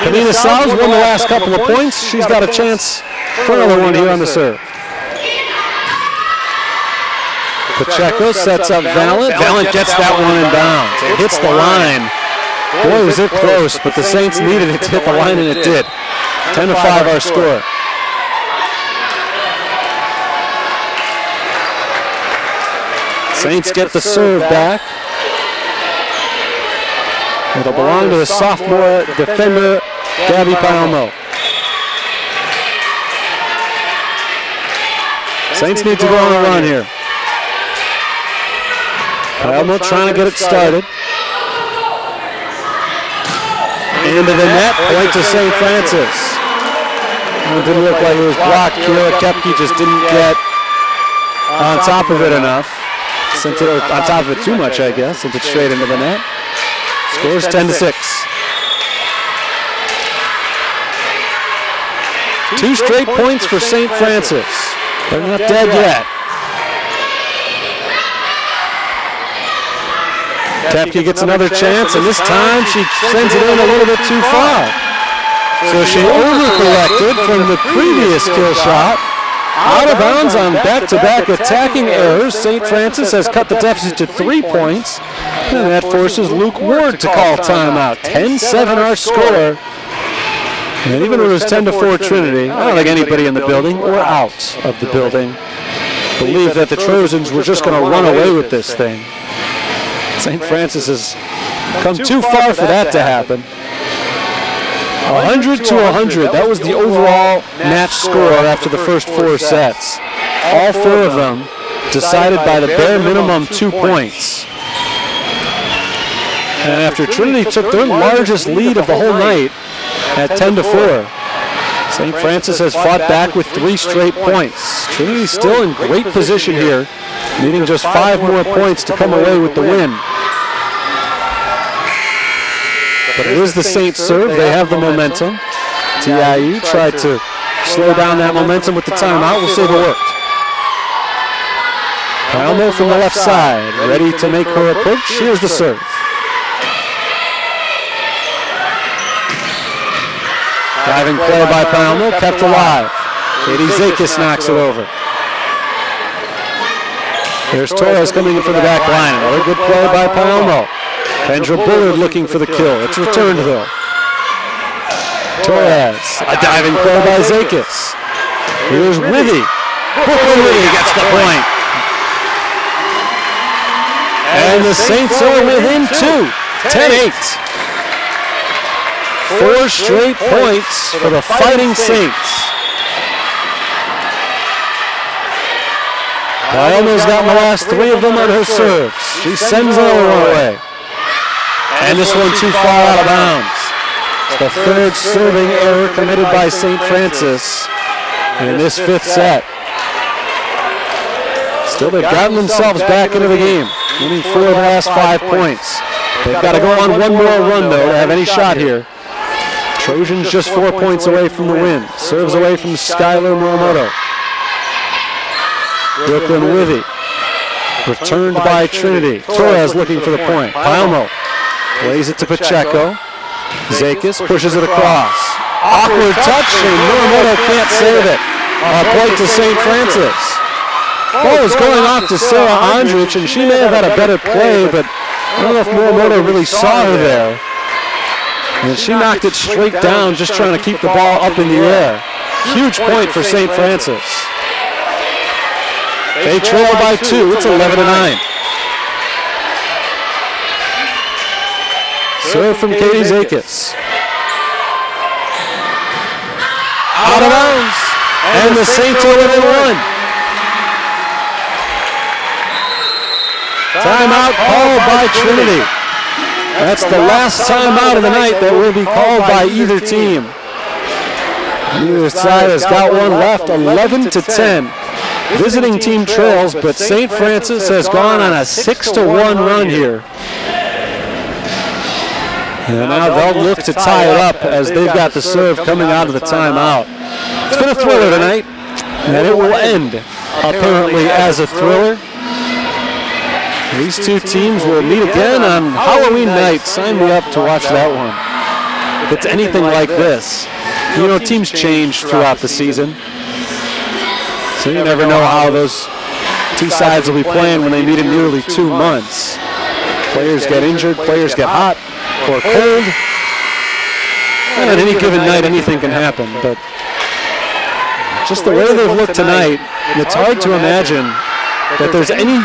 Panina Sau's won the last couple of points. She's got a chance for another one here on the serve. Pacheco sets up Valance. Valance gets that one in bounds. It hits the line. Boy, was it close, but the Saints needed it to hit the line, and it did. 10-5 our score. Saints get the serve back. It'll belong to the sophomore defender, Gabby Palmo. Saints need to go on a run here. Palmo trying to get it started. Into the net, point to St. Francis. It didn't look like it was blocked. Kira Kepke just didn't get on top of it enough. Sent it on top of it too much, I guess. Sent it straight into the net. Scores 10-6. 2 straight points for St. Francis. They're not dead yet. Kepke gets another chance, and this time she sends it in a little bit too far. So she overcorrected from the previous kill shot. Out of bounds on back-to-back attacking errors. St. Francis has cut the deficit to 3 points, and that forces Luke Ward to call timeout. 10-7 our score. And even when it was 10-4 Trinity, I don't think anybody in the building or out of the building believed that the Trojans were just going to run away with this thing. St. Francis has come too far for that to happen. 100-100, that was the overall match score after the first 4 sets. All 4 of them decided by the bare minimum 2 points. And after Trinity took their largest lead of the whole night at 10-4, St. Francis has fought back with 3 straight points. Trinity's still in great position here, needing just 5 more points to come away with the win. But it is the Saints serve. They have the momentum. TIU tried to slow down that momentum with the timeout. We'll see if it worked. Palmo from the left side, ready to make her approach. Here's the serve. Diving play by Palmo, kept alive. Katie Zakis knocks it over. There's Torres coming in from the back line. Another good play by Palmo. Kendra Bullard looking for the kill. It's returned though. Torres, a diving play by Zakis. Here's Withy. Brooklyn Withy gets the point. And the Saints are within 2. 10-8. 4 straight points for the Fighting Saints. Palmo's gotten the last 3 of them on her serves. She sends another one away. And this one too far out of bounds. It's the 3rd serving error committed by St. Francis in this 5th set. Still, they've gotten themselves back into the game, winning 4 of the last 5 points. They've got to go on one more run, though, to have any shot here. Trojans just 4 points away from the win. Serves away from Skylar Muramoto. Brooklyn Withy. Returned by Trinity. Torres looking for the point. Palmo plays it to Pacheco. Zakis pushes it across. Awkward touch, and Muramoto can't save it. A point to St. Francis. Ball was going off to Sarah Andrich, and she may have had a better play, but I don't know if Muramoto really saw her there. And she knocked it straight down, just trying to keep the ball up in the air. Huge point for St. Francis. They trail by 2. It's 11-9. Serve from Katie Zakis. Out of bounds. And the Saints are within 1. Timeout called by Trinity. That's the last timeout of the night that will be called by either team. Neither side has got one left, 11-10. Visiting team trails, but St. Francis has gone on a 6-1 run here. And now they'll look to tie it up as they've got the serve coming out of the timeout. It's been a thriller tonight, and it will end apparently as a thriller. These 2 teams will meet again on Halloween night. Sign me up to watch that one. If it's anything like this, you know, teams change throughout the season. So you never know how those 2 sides will be playing when they meet in nearly 2 months. Players get injured, players get hot or cold. And at any given night, anything can happen. But just the way they've looked tonight, it's hard to imagine that there's any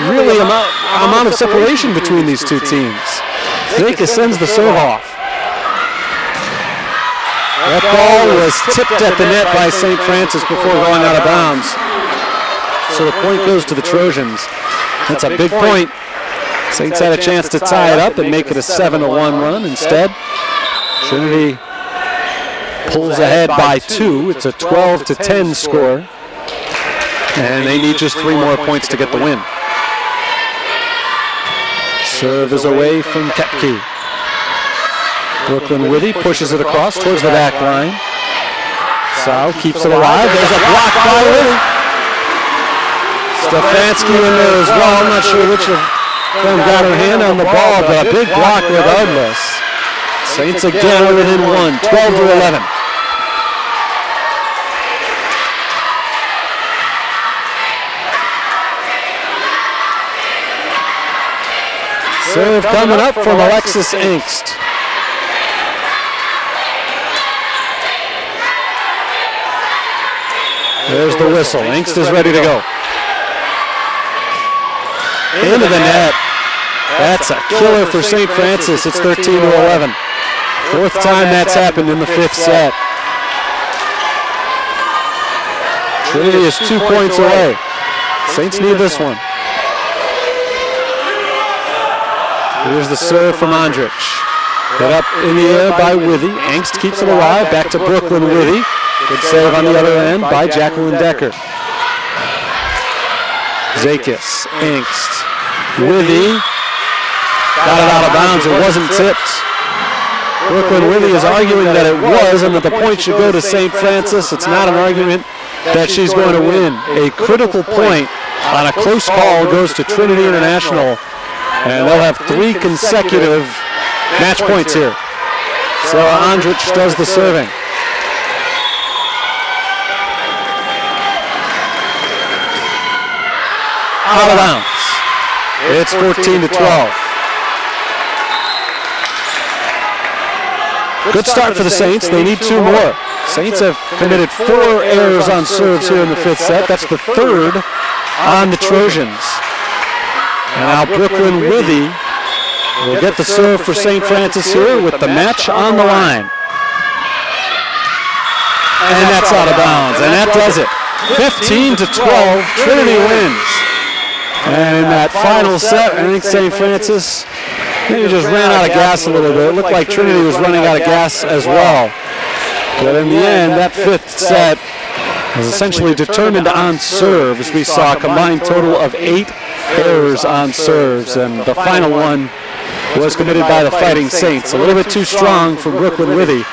really amount of separation between these 2 teams. Zakis sends the serve off. That ball was tipped at the net by St. Francis before going out of bounds. So the point goes to the Trojans. That's a big point. Saints had a chance to tie it up and make it a 7-1 run. Instead, Trinity pulls ahead by 2. It's a 12-10 score. And they need just 3 more points to get the win. Serve is away from Kepke. Brooklyn Withy pushes it across towards the back line. Sal keeps it alive. There's a block by Withy. Stefanski in there as well. I'm not sure which of them got her hand on the ball, but a big block regardless. Saints again are within 1, 12-11. Serve coming up from Alexis Angst. There's the whistle. Angst is ready to go. Into the net. That's a killer for St. Francis. It's 13-11. 4th time that's happened in the 5th set. Trinity is 2 points away. Saints need this one. Here's the serve from Andrich. Hit up in the air by Withy. Angst keeps it alive. Back to Brooklyn Withy. Good save on the other end by Jacqueline Decker. Zakis, Angst, Withy. Got it out of bounds. It wasn't tipped. Brooklyn Withy is arguing that it was and that the point should go to St. Francis. It's not an argument that she's going to win. A critical point on a close call goes to Trinity International. And they'll have 3 consecutive match points here. Sarah Andrich does the serving. Out of bounds. It's 14-12. Good start for the Saints. They need 2 more. Saints have committed 4 errors on serves here in the 5th set. That's the 3rd on the Trojans. And now Brooklyn Withy will get the serve for St. Francis here with the match on the line. And that's out of bounds. And that does it. 15-12, Trinity wins. And in that final set, I think St. Francis maybe just ran out of gas a little bit. It looked like Trinity was running out of gas as well. But in the end, that 5th set was essentially determined on serves. We saw a combined total of 8 errors on serves, and the final one was committed by the Fighting Saints. A little bit too strong for Brooklyn Withy,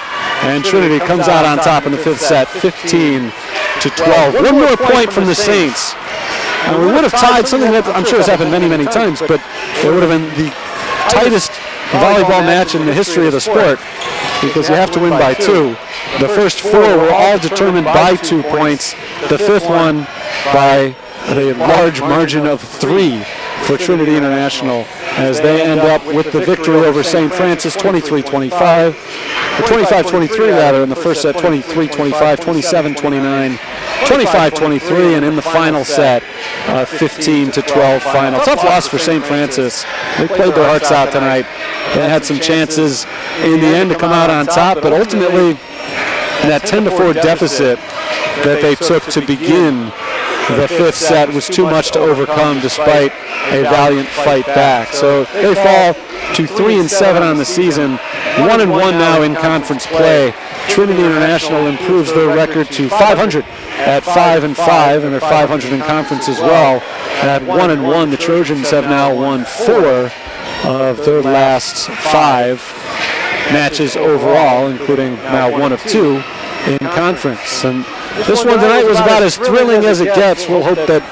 and Trinity comes out on top in the 5th set, 15-12. 1 more point from the Saints. And we would have tied something that I'm sure has happened many, many times, but it would have been the tightest volleyball match in the history of the sport because you have to win by 2. The first 4 were all determined by 2 points. The 5th one by a large margin of 3 for Trinity International as they end up with the victory over St. Francis 23-25, or 25-23 rather in the first set, 23-25, 27-29, 25-23, and in the final set, 15-12 final. Tough loss for St. Francis. They played their hearts out tonight. They had some chances in the end to come out on top, but ultimately that 10-4 deficit that they took to begin the 5th set was too much to overcome despite a valiant fight back. So they fall to 3-7 on the season, 1-1 now in conference play. Trinity International improves their record to 500 at 5-5, and they're 500 in conference as well. At 1-1, the Trojans have now won 4 of their last 5 matches overall, including now 1 of 2 in conference. And this one tonight was about as thrilling as it gets. We'll hope that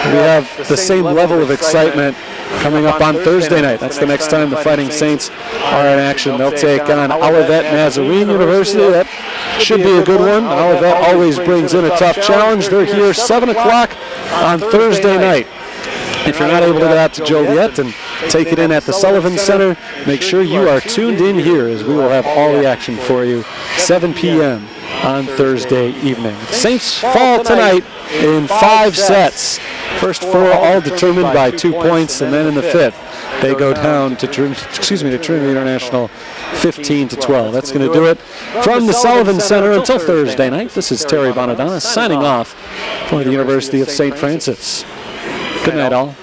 we have the same level of excitement coming up on Thursday night. That's the next time the Fighting Saints are in action. They'll take on Olivet Nazarene University. That should be a good one. Olivet always brings in a tough challenge. They're here 7 o'clock on Thursday night. If you're not able to get out to Joliet and take it in at the Sullivan Center, make sure you are tuned in here as we will have all the action for you. 7 p.m. on Thursday evening. Saints fall tonight in 5 sets. First 4 all determined by 2 points, and then in the 5th they go down to Trinity International 15-12. That's going to do it from the Sullivan Center until Thursday night. This is Terry Bonadonna signing off for the University of St. Francis. Good night, all.